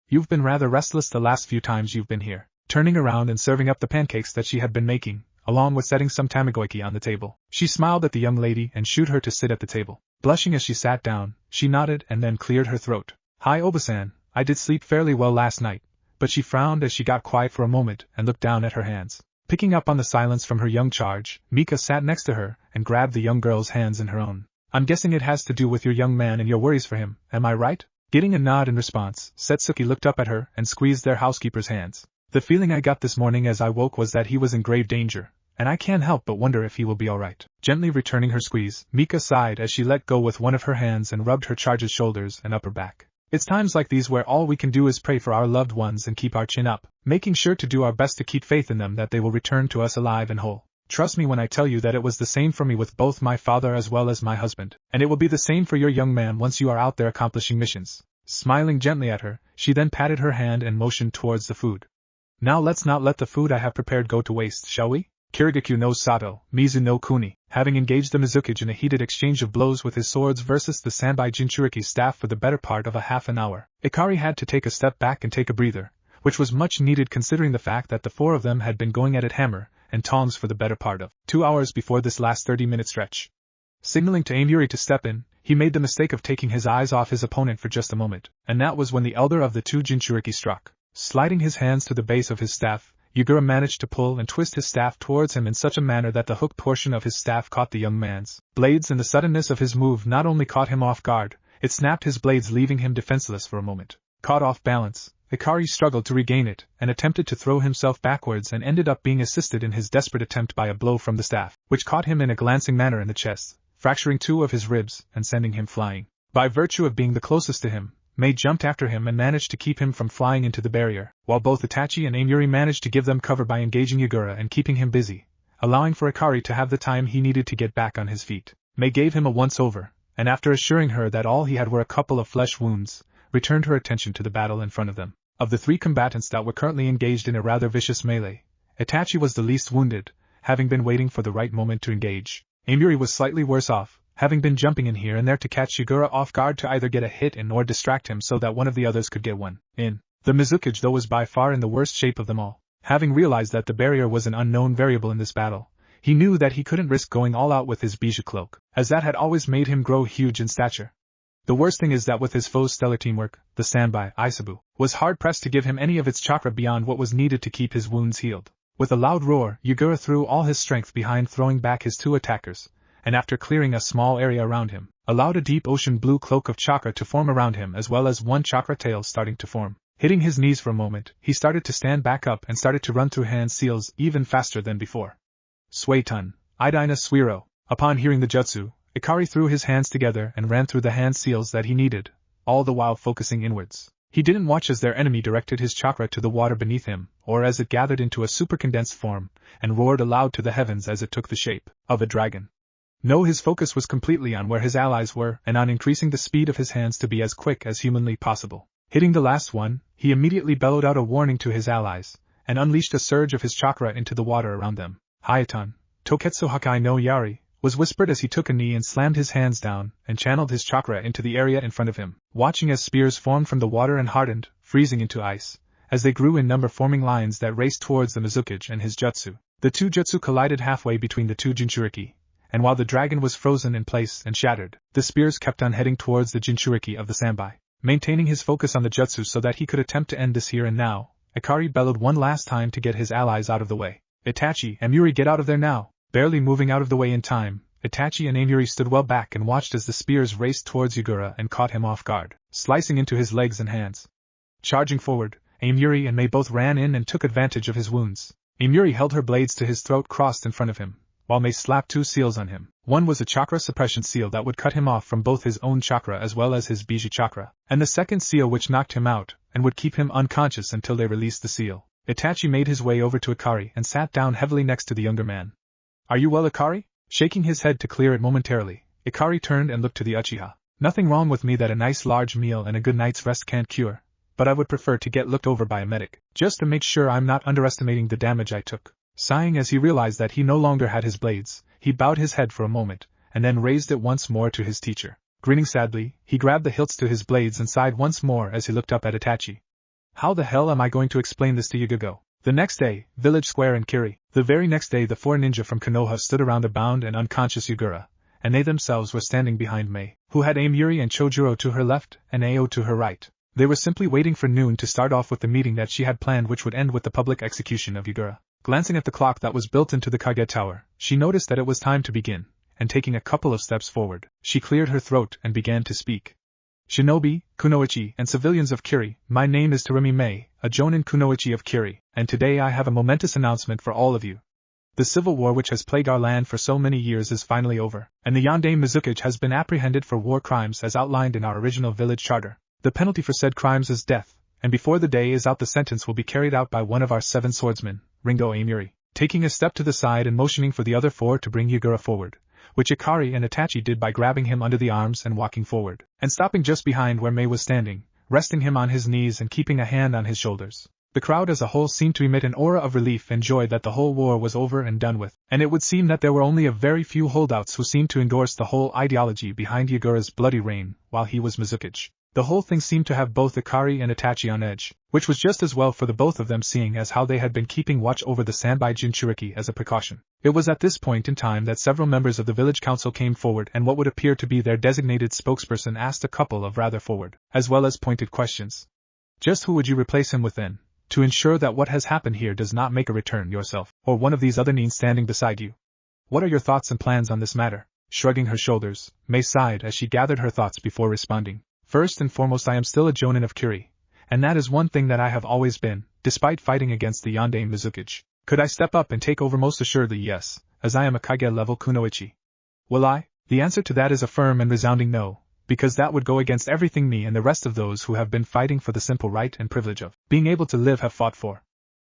You've been rather restless the last few times you've been here." Turning around and serving up the pancakes that she had been making, along with setting some tamagoyaki on the table, she smiled at the young lady and shooed her to sit at the table. Blushing as she sat down, she nodded and then cleared her throat. "Hi Oba-san, I did sleep fairly well last night," but she frowned as she got quiet for a moment and looked down at her hands. Picking up on the silence from her young charge, Mika sat next to her and grabbed the young girl's hands in her own. "I'm guessing it has to do with your young man and your worries for him, am I right?" Getting a nod in response, Setsuki looked up at her and squeezed their housekeeper's hands. "The feeling I got this morning as I woke was that he was in grave danger, and I can't help but wonder if he will be alright." Gently returning her squeeze, Mika sighed as she let go with one of her hands and rubbed her charge's shoulders and upper back. "It's times like these where all we can do is pray for our loved ones and keep our chin up, making sure to do our best to keep faith in them that they will return to us alive and whole. Trust me when I tell you that it was the same for me with both my father as well as my husband, and it will be the same for your young man once you are out there accomplishing missions." Smiling gently at her, she then patted her hand and motioned towards the food. "Now let's not let the food I have prepared go to waste, shall we?" Kirigakyu no Sato, Mizu no Kuni, having engaged the Mizukage in a heated exchange of blows with his swords versus the Sanbai Jinchuriki's staff for the better part of a half an hour, Ikari had to take a step back and take a breather, which was much needed considering the fact that the four of them had been going at it hammer and tongs for the better part of 2 hours before this last 30-minute stretch. Signaling to Amiri to step in, he made the mistake of taking his eyes off his opponent for just a moment, and that was when the elder of the two Jinchuriki struck. Sliding his hands to the base of his staff, Yugura managed to pull and twist his staff towards him in such a manner that the hooked portion of his staff caught the young man's blades, and the suddenness of his move not only caught him off guard, it snapped his blades, leaving him defenseless for a moment. Caught off balance, Ikari struggled to regain it and attempted to throw himself backwards and ended up being assisted in his desperate attempt by a blow from the staff, which caught him in a glancing manner in the chest, fracturing 2 of his ribs and sending him flying. By virtue of being the closest to him, Mei jumped after him and managed to keep him from flying into the barrier, while both Itachi and Amiri managed to give them cover by engaging Yagura and keeping him busy, allowing for Ikari to have the time he needed to get back on his feet. Mei gave him a once-over, and after assuring her that all he had were a couple of flesh wounds, returned her attention to the battle in front of them. Of the three combatants that were currently engaged in a rather vicious melee, Itachi was the least wounded, having been waiting for the right moment to engage. Amiri was slightly worse off, having been jumping in here and there to catch Yagura off guard to either get a hit in or distract him so that one of the others could get one in. The Mizukage though was by far in the worst shape of them all. Having realized that the barrier was an unknown variable in this battle, he knew that he couldn't risk going all out with his bijou cloak, as that had always made him grow huge in stature. The worst thing is that with his foe's stellar teamwork, the standby, Isabu, was hard-pressed to give him any of its chakra beyond what was needed to keep his wounds healed. With a loud roar, Yagura threw all his strength behind throwing back his two attackers, and after clearing a small area around him, allowed a deep ocean blue cloak of chakra to form around him as well as one chakra tail starting to form. Hitting his knees for a moment, he started to stand back up and started to run through hand seals even faster than before. Suetun, Idina Suiro. Upon hearing the jutsu, Ikari threw his hands together and ran through the hand seals that he needed, all the while focusing inwards. He didn't watch as their enemy directed his chakra to the water beneath him, or as it gathered into a super-condensed form, and roared aloud to the heavens as it took the shape of a dragon. No, his focus was completely on where his allies were and on increasing the speed of his hands to be as quick as humanly possible. Hitting the last one, he immediately bellowed out a warning to his allies, and unleashed a surge of his chakra into the water around them. Hayatan, Toketsu Hakai no Yari, was whispered as he took a knee and slammed his hands down and channeled his chakra into the area in front of him, watching as spears formed from the water and hardened, freezing into ice, as they grew in number forming lines that raced towards the Mizukage and his jutsu. The two jutsu collided halfway between the two Jinchuriki, and while the dragon was frozen in place and shattered, the spears kept on heading towards the Jinchuriki of the Sanbai. Maintaining his focus on the jutsu so that he could attempt to end this here and now, Ikari bellowed one last time to get his allies out of the way. Itachi, Amiri, get out of there now! Barely moving out of the way in time, Itachi and Amiri stood well back and watched as the spears raced towards Yagura and caught him off guard, slicing into his legs and hands. Charging forward, Amiri and Mei both ran in and took advantage of his wounds. Amiri held her blades to his throat crossed in front of him, while Mei slapped two seals on him. One was a chakra suppression seal that would cut him off from both his own chakra as well as his bijou chakra, and the second seal which knocked him out and would keep him unconscious until they released the seal. Itachi made his way over to Ikari and sat down heavily next to the younger man. Are you well, Ikari? Shaking his head to clear it momentarily, Ikari turned and looked to the Uchiha. Nothing wrong with me that a nice large meal and a good night's rest can't cure, but I would prefer to get looked over by a medic, just to make sure I'm not underestimating the damage I took. Sighing as he realized that he no longer had his blades, he bowed his head for a moment, and then raised it once more to his teacher. Grinning sadly, he grabbed the hilts to his blades and sighed once more as he looked up at Itachi. How the hell am I going to explain this to Yagago? The next day, village square in Kiri. The very next day the four ninja from Konoha stood around the bound and unconscious Yagura, and they themselves were standing behind Mei, who had Amiri and Chojuro to her left and Ao to her right. They were simply waiting for noon to start off with the meeting that she had planned, which would end with the public execution of Yagura. Glancing at the clock that was built into the Kage Tower, she noticed that it was time to begin, and taking a couple of steps forward, she cleared her throat and began to speak. Shinobi, Kunoichi, and civilians of Kiri, my name is Terumi Mei, a Jonin Kunoichi of Kiri, and today I have a momentous announcement for all of you. The civil war which has plagued our land for so many years is finally over, and the Yandere Mizukage has been apprehended for war crimes as outlined in our original village charter. The penalty for said crimes is death, and before the day is out the sentence will be carried out by one of our 7 swordsmen, Ringo Amiri, taking a step to the side and motioning for the other 4 to bring Yagura forward, which Ikari and Itachi did by grabbing him under the arms and walking forward, and stopping just behind where Mei was standing, resting him on his knees and keeping a hand on his shoulders. The crowd as a whole seemed to emit an aura of relief and joy that the whole war was over and done with, and it would seem that there were only a very few holdouts who seemed to endorse the whole ideology behind Yagura's bloody reign while he was Mizukage. The whole thing seemed to have both Ikari and Itachi on edge, which was just as well for the both of them, seeing as how they had been keeping watch over the Sanbai Jinchuriki as a precaution. It was at this point in time that several members of the village council came forward, and what would appear to be their designated spokesperson asked a couple of rather forward, as well as pointed questions. Just who would you replace him with then, to ensure that what has happened here does not make a return, yourself, or one of these other nins standing beside you? What are your thoughts and plans on this matter? Shrugging her shoulders, Mei sighed as she gathered her thoughts before responding. First and foremost, I am still a Jonin of Kiri, and that is one thing that I have always been, despite fighting against the Yandere Mizukage. Could I step up and take over? Most assuredly yes, as I am a Kage level Kunoichi. Will I? The answer to that is a firm and resounding no, because that would go against everything me and the rest of those who have been fighting for the simple right and privilege of being able to live have fought for.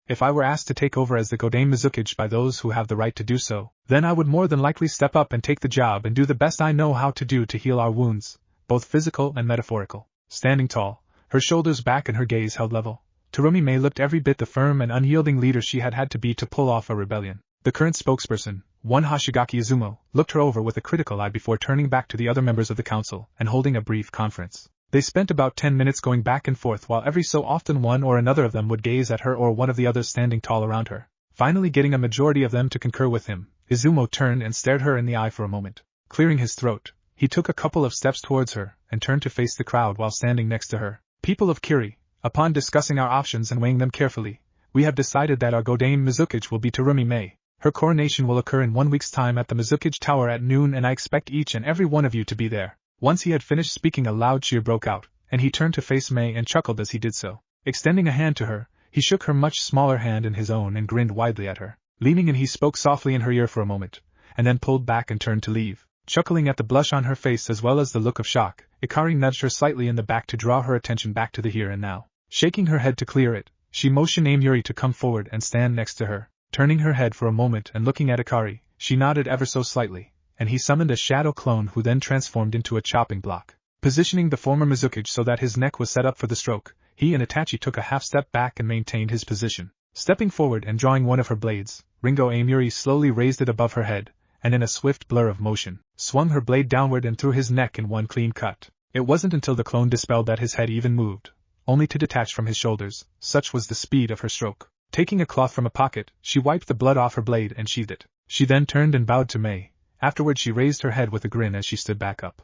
If I were asked to take over as the Godame Mizukage by those who have the right to do so, then I would more than likely step up and take the job and do the best I know how to do to heal our wounds, both physical and metaphorical. Standing tall, her shoulders back and her gaze held level, Terumi Mei looked every bit the firm and unyielding leader she had to be to pull off a rebellion. The current spokesperson, one Hoshigaki Izumo, looked her over with a critical eye before turning back to the other members of the council and holding a brief conference. They spent about 10 minutes going back and forth while every so often one or another of them would gaze at her or one of the others standing tall around her. Finally getting a majority of them to concur with him, Izumo turned and stared her in the eye for a moment. Clearing his throat, he took a couple of steps towards her and turned to face the crowd while standing next to her. People of Kiri, upon discussing our options and weighing them carefully, we have decided that our Godame Mizukage will be Terumi Mei. Her coronation will occur in 1 week's time at the Mizukage Tower at noon, and I expect each and every one of you to be there. Once he had finished speaking, a loud cheer broke out, and he turned to face Mei and chuckled as he did so. Extending a hand to her, he shook her much smaller hand in his own and grinned widely at her. Leaning in, he spoke softly in her ear for a moment, and then pulled back and turned to leave. Chuckling at the blush on her face as well as the look of shock, Ikari nudged her slightly in the back to draw her attention back to the here and now. Shaking her head to clear it, she motioned Amuri to come forward and stand next to her. Turning her head for a moment and looking at Ikari, she nodded ever so slightly, and he summoned a shadow clone who then transformed into a chopping block. Positioning the former Mizukage so that his neck was set up for the stroke, he and Itachi took a half step back and maintained his position. Stepping forward and drawing one of her blades, Ringo Amuri slowly raised it above her head, and in a swift blur of motion, swung her blade downward and through his neck in one clean cut. It wasn't until the clone dispelled that his head even moved, only to detach from his shoulders, such was the speed of her stroke. Taking a cloth from a pocket, she wiped the blood off her blade and sheathed it. She then turned and bowed to Mei. Afterward she raised her head with a grin as she stood back up.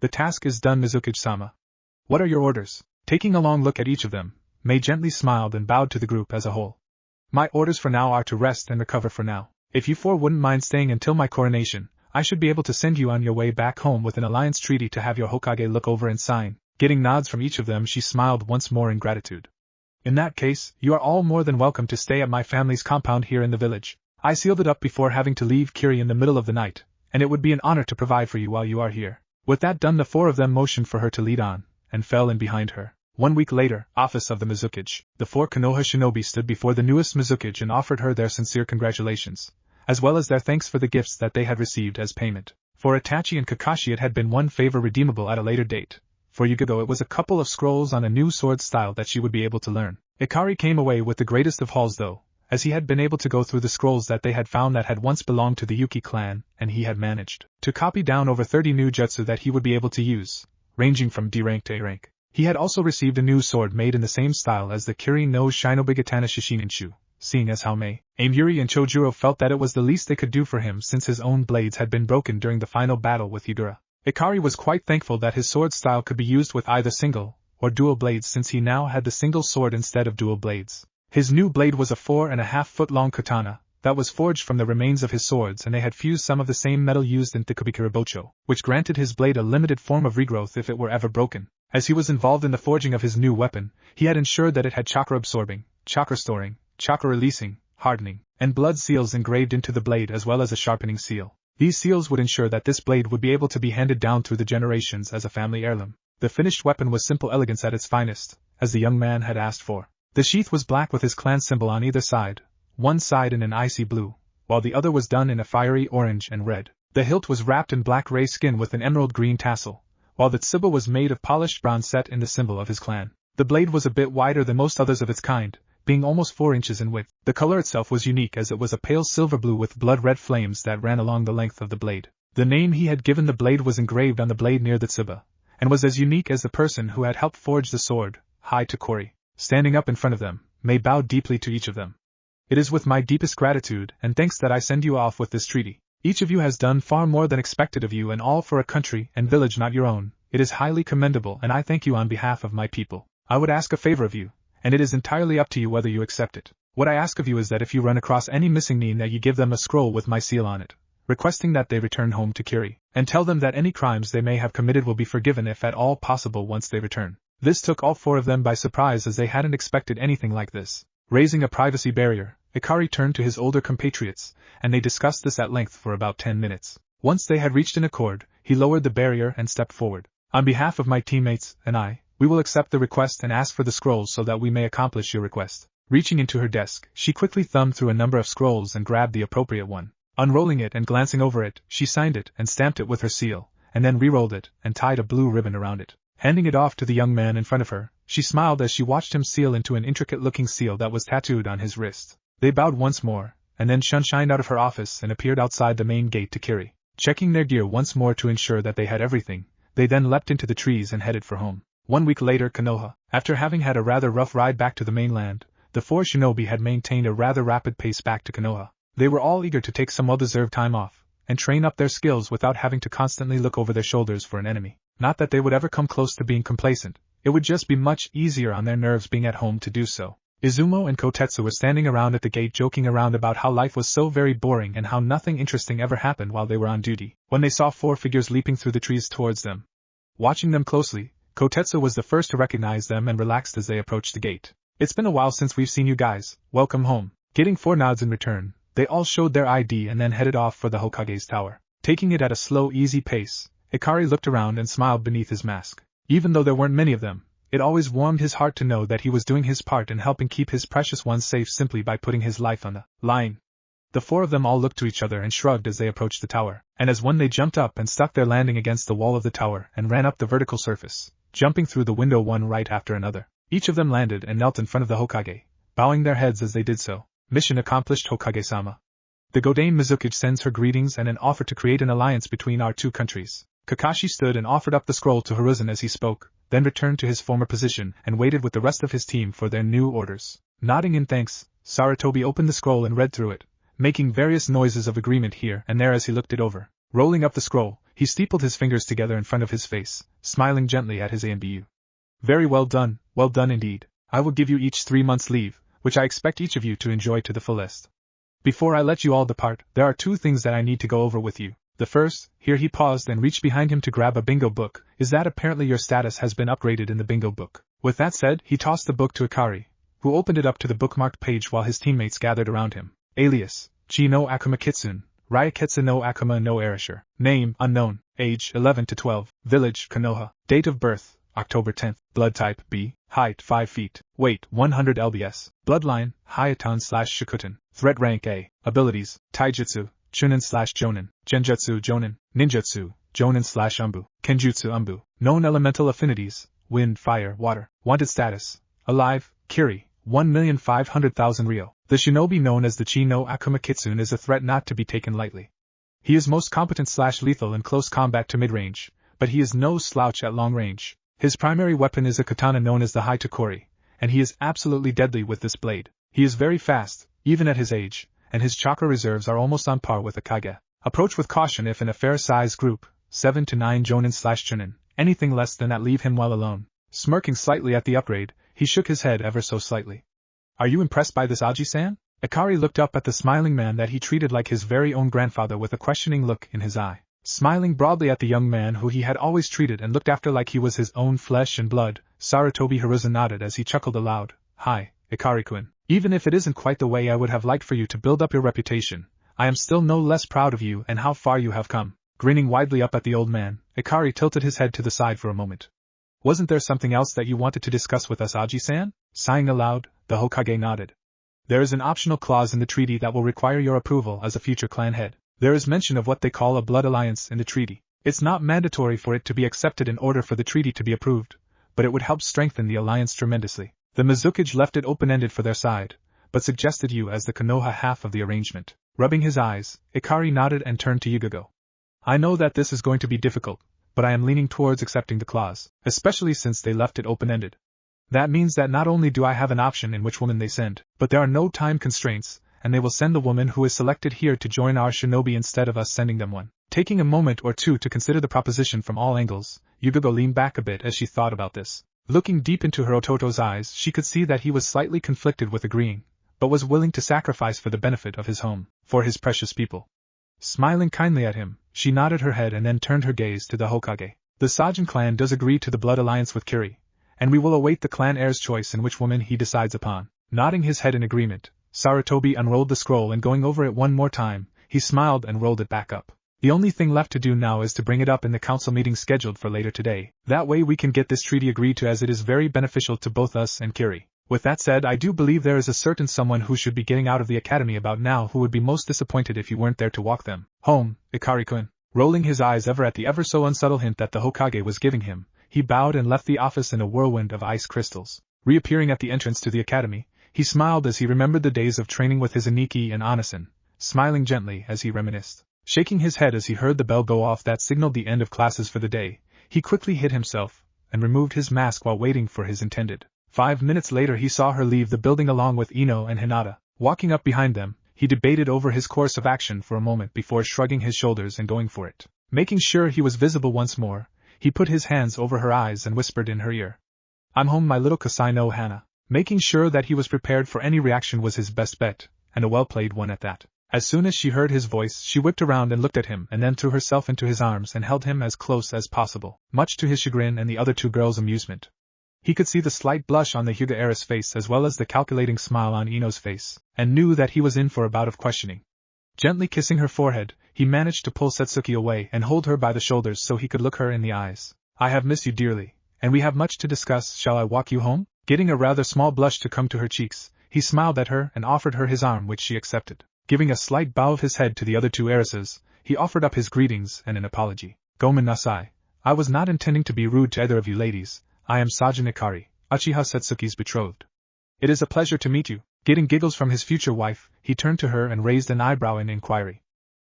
The task is done, Mizukage-sama. What are your orders? Taking a long look at each of them, Mei gently smiled and bowed to the group as a whole. My orders for now are to rest and recover for now. If you four wouldn't mind staying until my coronation, I should be able to send you on your way back home with an alliance treaty to have your Hokage look over and sign. Getting nods from each of them, she smiled once more in gratitude. In that case, you are all more than welcome to stay at my family's compound here in the village. I sealed it up before having to leave Kiri in the middle of the night, and it would be an honor to provide for you while you are here. With that done, the four of them motioned for her to lead on, and fell in behind her. 1 week later, office of the Mizukage. The 4 Konoha shinobi stood before the newest Mizukage and offered her their sincere congratulations, as well as their thanks for the gifts that they had received as payment. For Itachi and Kakashi it had been one favor redeemable at a later date. For Yugo it was a couple of scrolls on a new sword style that she would be able to learn. Ikari came away with the greatest of hauls though, as he had been able to go through the scrolls that they had found that had once belonged to the Yuki clan, and he had managed to copy down over 30 new jutsu that he would be able to use, ranging from D rank to A rank. He had also received a new sword made in the same style as the Kiri no Shinobigatana Shishininshu, seeing as how Mei, Amuri and Chojuro felt that it was the least they could do for him since his own blades had been broken during the final battle with Yugura. Ikari was quite thankful that his sword style could be used with either single or dual blades since he now had the single sword instead of dual blades. His new blade was a 4.5 foot long katana that was forged from the remains of his swords, and they had fused some of the same metal used in Thikubikiribocho, which granted his blade a limited form of regrowth if it were ever broken. As he was involved in the forging of his new weapon, he had ensured that it had chakra absorbing, chakra storing, chakra releasing, hardening, and blood seals engraved into the blade as well as a sharpening seal. These seals would ensure that this blade would be able to be handed down through the generations as a family heirloom. The finished weapon was simple elegance at its finest, as the young man had asked for. The sheath was black with his clan symbol on either side, one side in an icy blue, while the other was done in a fiery orange and red. The hilt was wrapped in black ray skin with an emerald green tassel, while the tsuba was made of polished brown set in the symbol of his clan. The blade was a bit wider than most others of its kind, being almost 4 inches in width. The color itself was unique as it was a pale silver blue with blood-red flames that ran along the length of the blade. The name he had given the blade was engraved on the blade near the tsuba, and was as unique as the person who had helped forge the sword, Hai Takori. Standing up in front of them, Mei bowed deeply to each of them. It is with my deepest gratitude and thanks that I send you off with this treaty. Each of you has done far more than expected of you, and all for a country and village not your own. It is highly commendable, and I thank you on behalf of my people. I would ask a favor of you, and it is entirely up to you whether you accept it. What I ask of you is that if you run across any missing nin, that you give them a scroll with my seal on it, requesting that they return home to Kiri, and tell them that any crimes they may have committed will be forgiven if at all possible once they return. This took all 4 of them by surprise as they hadn't expected anything like this. Raising a privacy barrier, Ikari turned to his older compatriots, and they discussed this at length for about 10 minutes. Once they had reached an accord, he lowered the barrier and stepped forward. On behalf of my teammates and I, we will accept the request and ask for the scrolls so that we may accomplish your request. Reaching into her desk, she quickly thumbed through a number of scrolls and grabbed the appropriate one. Unrolling it and glancing over it, she signed it and stamped it with her seal, and then re-rolled it and tied a blue ribbon around it. Handing it off to the young man in front of her, she smiled as she watched him seal into an intricate-looking seal that was tattooed on his wrist. They bowed once more, and then shined out of her office and appeared outside the main gate to Kiri. Checking their gear once more to ensure that they had everything, they then leapt into the trees and headed for home. 1 week later, Konoha. After having had a rather rough ride back to the mainland, the 4 shinobi had maintained a rather rapid pace back to Konoha. They were all eager to take some well-deserved time off, and train up their skills without having to constantly look over their shoulders for an enemy. Not that they would ever come close to being complacent, it would just be much easier on their nerves being at home to do so. Izumo and Kotetsu were standing around at the gate joking around about how life was so very boring and how nothing interesting ever happened while they were on duty, when they saw 4 figures leaping through the trees towards them. Watching them closely, Kotetsu was the first to recognize them and relaxed as they approached the gate. "It's been a while since we've seen you guys, welcome home." Getting 4 nods in return, they all showed their ID and then headed off for the Hokage's tower. Taking it at a slow, easy pace, Ikari looked around and smiled beneath his mask. Even though there weren't many of them, it always warmed his heart to know that he was doing his part in helping keep his precious ones safe simply by putting his life on the line. The 4 of them all looked to each other and shrugged as they approached the tower, and as one they jumped up and stuck their landing against the wall of the tower and ran up the vertical surface, jumping through the window one right after another. Each of them landed and knelt in front of the Hokage, bowing their heads as they did so. Mission accomplished, Hokage-sama. The Godane Mizukage sends her greetings and an offer to create an alliance between our 2 countries. Kakashi stood and offered up the scroll to Hiruzen as he spoke, then returned to his former position and waited with the rest of his team for their new orders. Nodding in thanks, Sarutobi opened the scroll and read through it, making various noises of agreement here and there as he looked it over. Rolling up the scroll, he steepled his fingers together in front of his face, smiling gently at his ANBU. "Very well done indeed. I will give you each 3 months' leave, which I expect each of you to enjoy to the fullest. Before I let you all depart, there are 2 things that I need to go over with you. The first," here he paused and reached behind him to grab a bingo book, "is that apparently your status has been upgraded in the bingo book." With that said, he tossed the book to Ikari, who opened it up to the bookmarked page while his teammates gathered around him. Alias, Chi no Akuma Kitsune, Ryaketsu no Akuma no Erasure. Name, unknown. Age, 11 to 12. Village, Konoha. Date of birth, October 10th. Blood type, B. Height, 5 feet. Weight, 100 lbs. Bloodline, Hayatan/Shikutan. Threat rank A. Abilities, Taijutsu, Chunin/Jonin. Genjutsu, Jonin. Ninjutsu, Jonin/Umbu. Kenjutsu, Umbu. Known elemental affinities, wind, fire, water. Wanted status, alive, Kiri, 1,500,000 Ryo. The shinobi known as the Chi no Akuma Kitsune is a threat not to be taken lightly. He is most competent/lethal in close combat to mid-range, but he is no slouch at long range. His primary weapon is a katana known as the Haitakori, and he is absolutely deadly with this blade. He is very fast, even at his age, and his chakra reserves are almost on par with a Kage. Approach with caution if in a fair-sized group, 7 to 9 Jonin/Chunin, anything less than that leave him well alone. Smirking slightly at the upgrade, he shook his head ever so slightly. "Are you impressed by this, Aji-san?" Ikari looked up at the smiling man that he treated like his very own grandfather with a questioning look in his eye. Smiling broadly at the young man who he had always treated and looked after like he was his own flesh and blood, Sarutobi Hiruzen nodded as he chuckled aloud. "Hi, Ikari-kun. Even if it isn't quite the way I would have liked for you to build up your reputation, I am still no less proud of you and how far you have come." Grinning widely up at the old man, Ikari tilted his head to the side for a moment. "Wasn't there something else that you wanted to discuss with us, Aji-san?" Sighing aloud, the Hokage nodded. "There is an optional clause in the treaty that will require your approval as a future clan head. There is mention of what they call a blood alliance in the treaty. It's not mandatory for it to be accepted in order for the treaty to be approved, but it would help strengthen the alliance tremendously. The Mizukage left it open-ended for their side, but suggested you as the Konoha half of the arrangement." Rubbing his eyes, Ikari nodded and turned to Yugogo. "I know that this is going to be difficult, but I am leaning towards accepting the clause, especially since they left it open-ended. That means that not only do I have an option in which woman they send, but there are no time constraints, and they will send the woman who is selected here to join our shinobi instead of us sending them one." Taking a moment or 2 to consider the proposition from all angles, Yugogo leaned back a bit as she thought about this. Looking deep into her Ototo's eyes, she could see that he was slightly conflicted with agreeing, but was willing to sacrifice for the benefit of his home, for his precious people. Smiling kindly at him, she nodded her head and then turned her gaze to the Hokage. "The Sajin clan does agree to the blood alliance with Kiri, and we will await the clan heir's choice in which woman he decides upon." Nodding his head in agreement, Sarutobi unrolled the scroll and going over it one more time, he smiled and rolled it back up. The only thing left to do now is to bring it up in the council meeting scheduled for later today. That way we can get this treaty agreed to, as it is very beneficial to both us and Kiri. With that said, I do believe there is a certain someone who should be getting out of the academy about now who would be most disappointed if you weren't there to walk them home, Ikari-kun. Rolling his eyes ever at the ever so unsubtle hint that the Hokage was giving him, he bowed and left the office in a whirlwind of ice crystals. Reappearing at the entrance to the academy, he smiled as he remembered the days of training with his Aniki and Anasan, smiling gently as he reminisced. Shaking his head as he heard the bell go off that signaled the end of classes for the day, he quickly hid himself and removed his mask while waiting for his intended. 5 minutes later he saw her leave the building along with Ino and Hinata. Walking up behind them, he debated over his course of action for a moment before shrugging his shoulders and going for it. Making sure he was visible once more, he put his hands over her eyes and whispered in her ear, "I'm home, my little Kasai no Hana." Making sure that he was prepared for any reaction was his best bet, and a well-played one at that. As soon as she heard his voice, she whipped around and looked at him and then threw herself into his arms and held him as close as possible, much to his chagrin and the other two girls' amusement. He could see the slight blush on the Hyuga heiress face as well as the calculating smile on Ino's face, and knew that he was in for a bout of questioning. Gently kissing her forehead, he managed to pull Setsuki away and hold her by the shoulders so he could look her in the eyes. "I have missed you dearly, and we have much to discuss. Shall I walk you home?" Getting a rather small blush to come to her cheeks, he smiled at her and offered her his arm, which she accepted. Giving a slight bow of his head to the other two heiresses, he offered up his greetings and an apology. "Gomen nasai. I was not intending to be rude to either of you ladies. I am Sajin Ikari, Uchiha Setsuki's betrothed. It is a pleasure to meet you." Getting giggles from his future wife, he turned to her and raised an eyebrow in inquiry.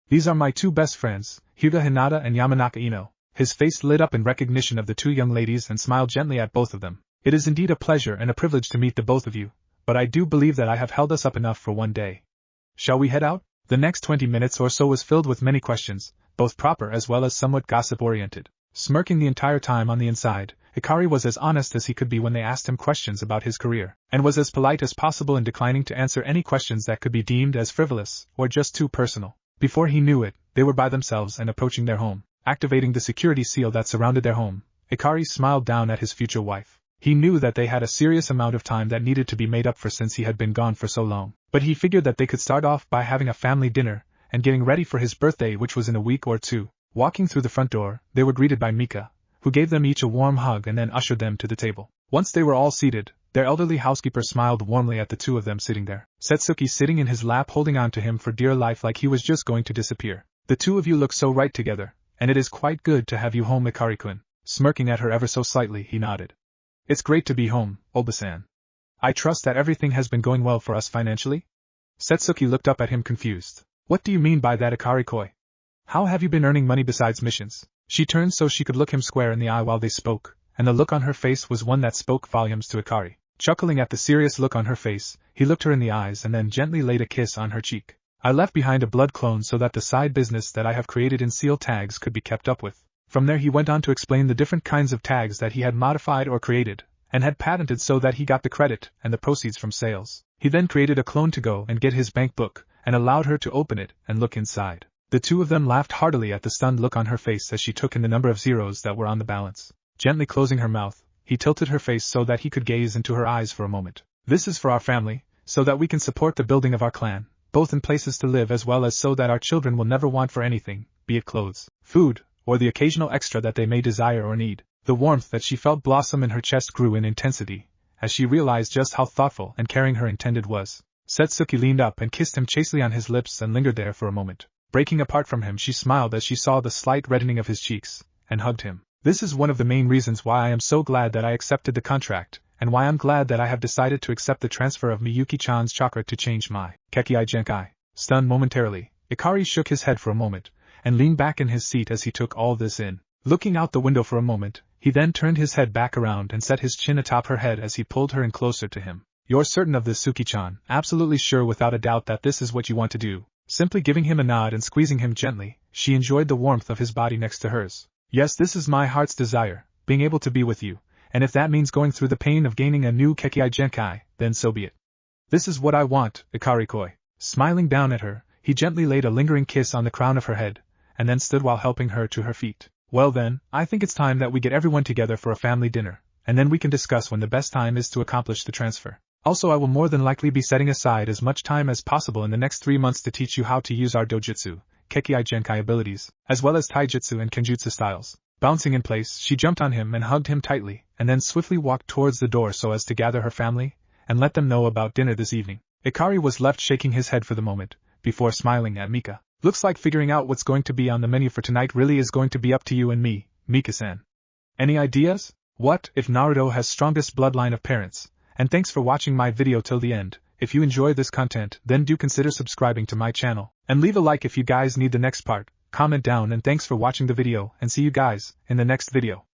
"These are my two best friends, Hyuga Hinata and Yamanaka Ino." His face lit up in recognition of the two young ladies and smiled gently at both of them. "It is indeed a pleasure and a privilege to meet the both of you, but I do believe that I have held us up enough for one day. Shall we head out?" The next 20 minutes or so was filled with many questions, both proper as well as somewhat gossip-oriented. Smirking the entire time on the inside, Ikari was as honest as he could be when they asked him questions about his career, and was as polite as possible in declining to answer any questions that could be deemed as frivolous or just too personal. Before he knew it, they were by themselves and approaching their home. Activating the security seal that surrounded their home, Ikari smiled down at his future wife. He knew that they had a serious amount of time that needed to be made up for since he had been gone for so long, but he figured that they could start off by having a family dinner and getting ready for his birthday, which was in a week or two. Walking through the front door, they were greeted by Mika, who gave them each a warm hug and then ushered them to the table. Once they were all seated, their elderly housekeeper smiled warmly at the two of them sitting there, Setsuki sitting in his lap holding on to him for dear life like he was just going to disappear. "The two of you look so right together, and it is quite good to have you home, Ikari-kun." Smirking at her ever so slightly, he nodded. "It's great to be home, Oba-san. I trust that everything has been going well for us financially?" Setsuki looked up at him confused. "What do you mean by that, Ikari-koi? How have you been earning money besides missions?" She turned so she could look him square in the eye while they spoke, and the look on her face was one that spoke volumes to Ikari. Chuckling at the serious look on her face, he looked her in the eyes and then gently laid a kiss on her cheek. "I left behind a blood clone so that the side business that I have created in seal tags could be kept up with." From there he went on to explain the different kinds of tags that he had modified or created, and had patented so that he got the credit and the proceeds from sales. He then created a clone to go and get his bank book, and allowed her to open it and look inside. The two of them laughed heartily at the stunned look on her face as she took in the number of zeros that were on the balance. Gently closing her mouth, he tilted her face so that he could gaze into her eyes for a moment. "This is for our family, so that we can support the building of our clan, both in places to live as well as so that our children will never want for anything, be it clothes, food, or the occasional extra that they may desire or need." The warmth that she felt blossom in her chest grew in intensity, as she realized just how thoughtful and caring her intended was. Setsuki leaned up and kissed him chastely on his lips and lingered there for a moment. Breaking apart from him, she smiled as she saw the slight reddening of his cheeks, and hugged him. "This is one of the main reasons why I am so glad that I accepted the contract, and why I'm glad that I have decided to accept the transfer of Miyuki-chan's chakra to change my Kekei Genkai." Stunned momentarily, Ikari shook his head for a moment, and leaned back in his seat as he took all this in. Looking out the window for a moment, he then turned his head back around and set his chin atop her head as he pulled her in closer to him. "You're certain of this, Suki-chan? Absolutely sure without a doubt that this is what you want to do?" Simply giving him a nod and squeezing him gently, she enjoyed the warmth of his body next to hers. "Yes, this is my heart's desire, being able to be with you, and if that means going through the pain of gaining a new Kekei Genkai, then so be it. This is what I want, Ikari-koi." Smiling down at her, he gently laid a lingering kiss on the crown of her head, and then stood while helping her to her feet. "Well then, I think it's time that we get everyone together for a family dinner, and then we can discuss when the best time is to accomplish the transfer. Also, I will more than likely be setting aside as much time as possible in the next 3 months to teach you how to use our dojutsu, Kekkei Genkai abilities, as well as Taijutsu and Kenjutsu styles. Bouncing in place, she jumped on him and hugged him tightly, and then swiftly walked towards the door so as to gather her family and let them know about dinner this evening. Ikari was left shaking his head for the moment, before smiling at Mika. Looks like figuring out what's going to be on the menu for tonight really is going to be up to you and me, Mika-san. Any ideas? What if Naruto has strongest bloodline of parents? And thanks for watching my video till the end. If you enjoy this content, then do consider subscribing to my channel, and leave a like if you guys need the next part. Comment down, and thanks for watching the video, and see you guys in the next video.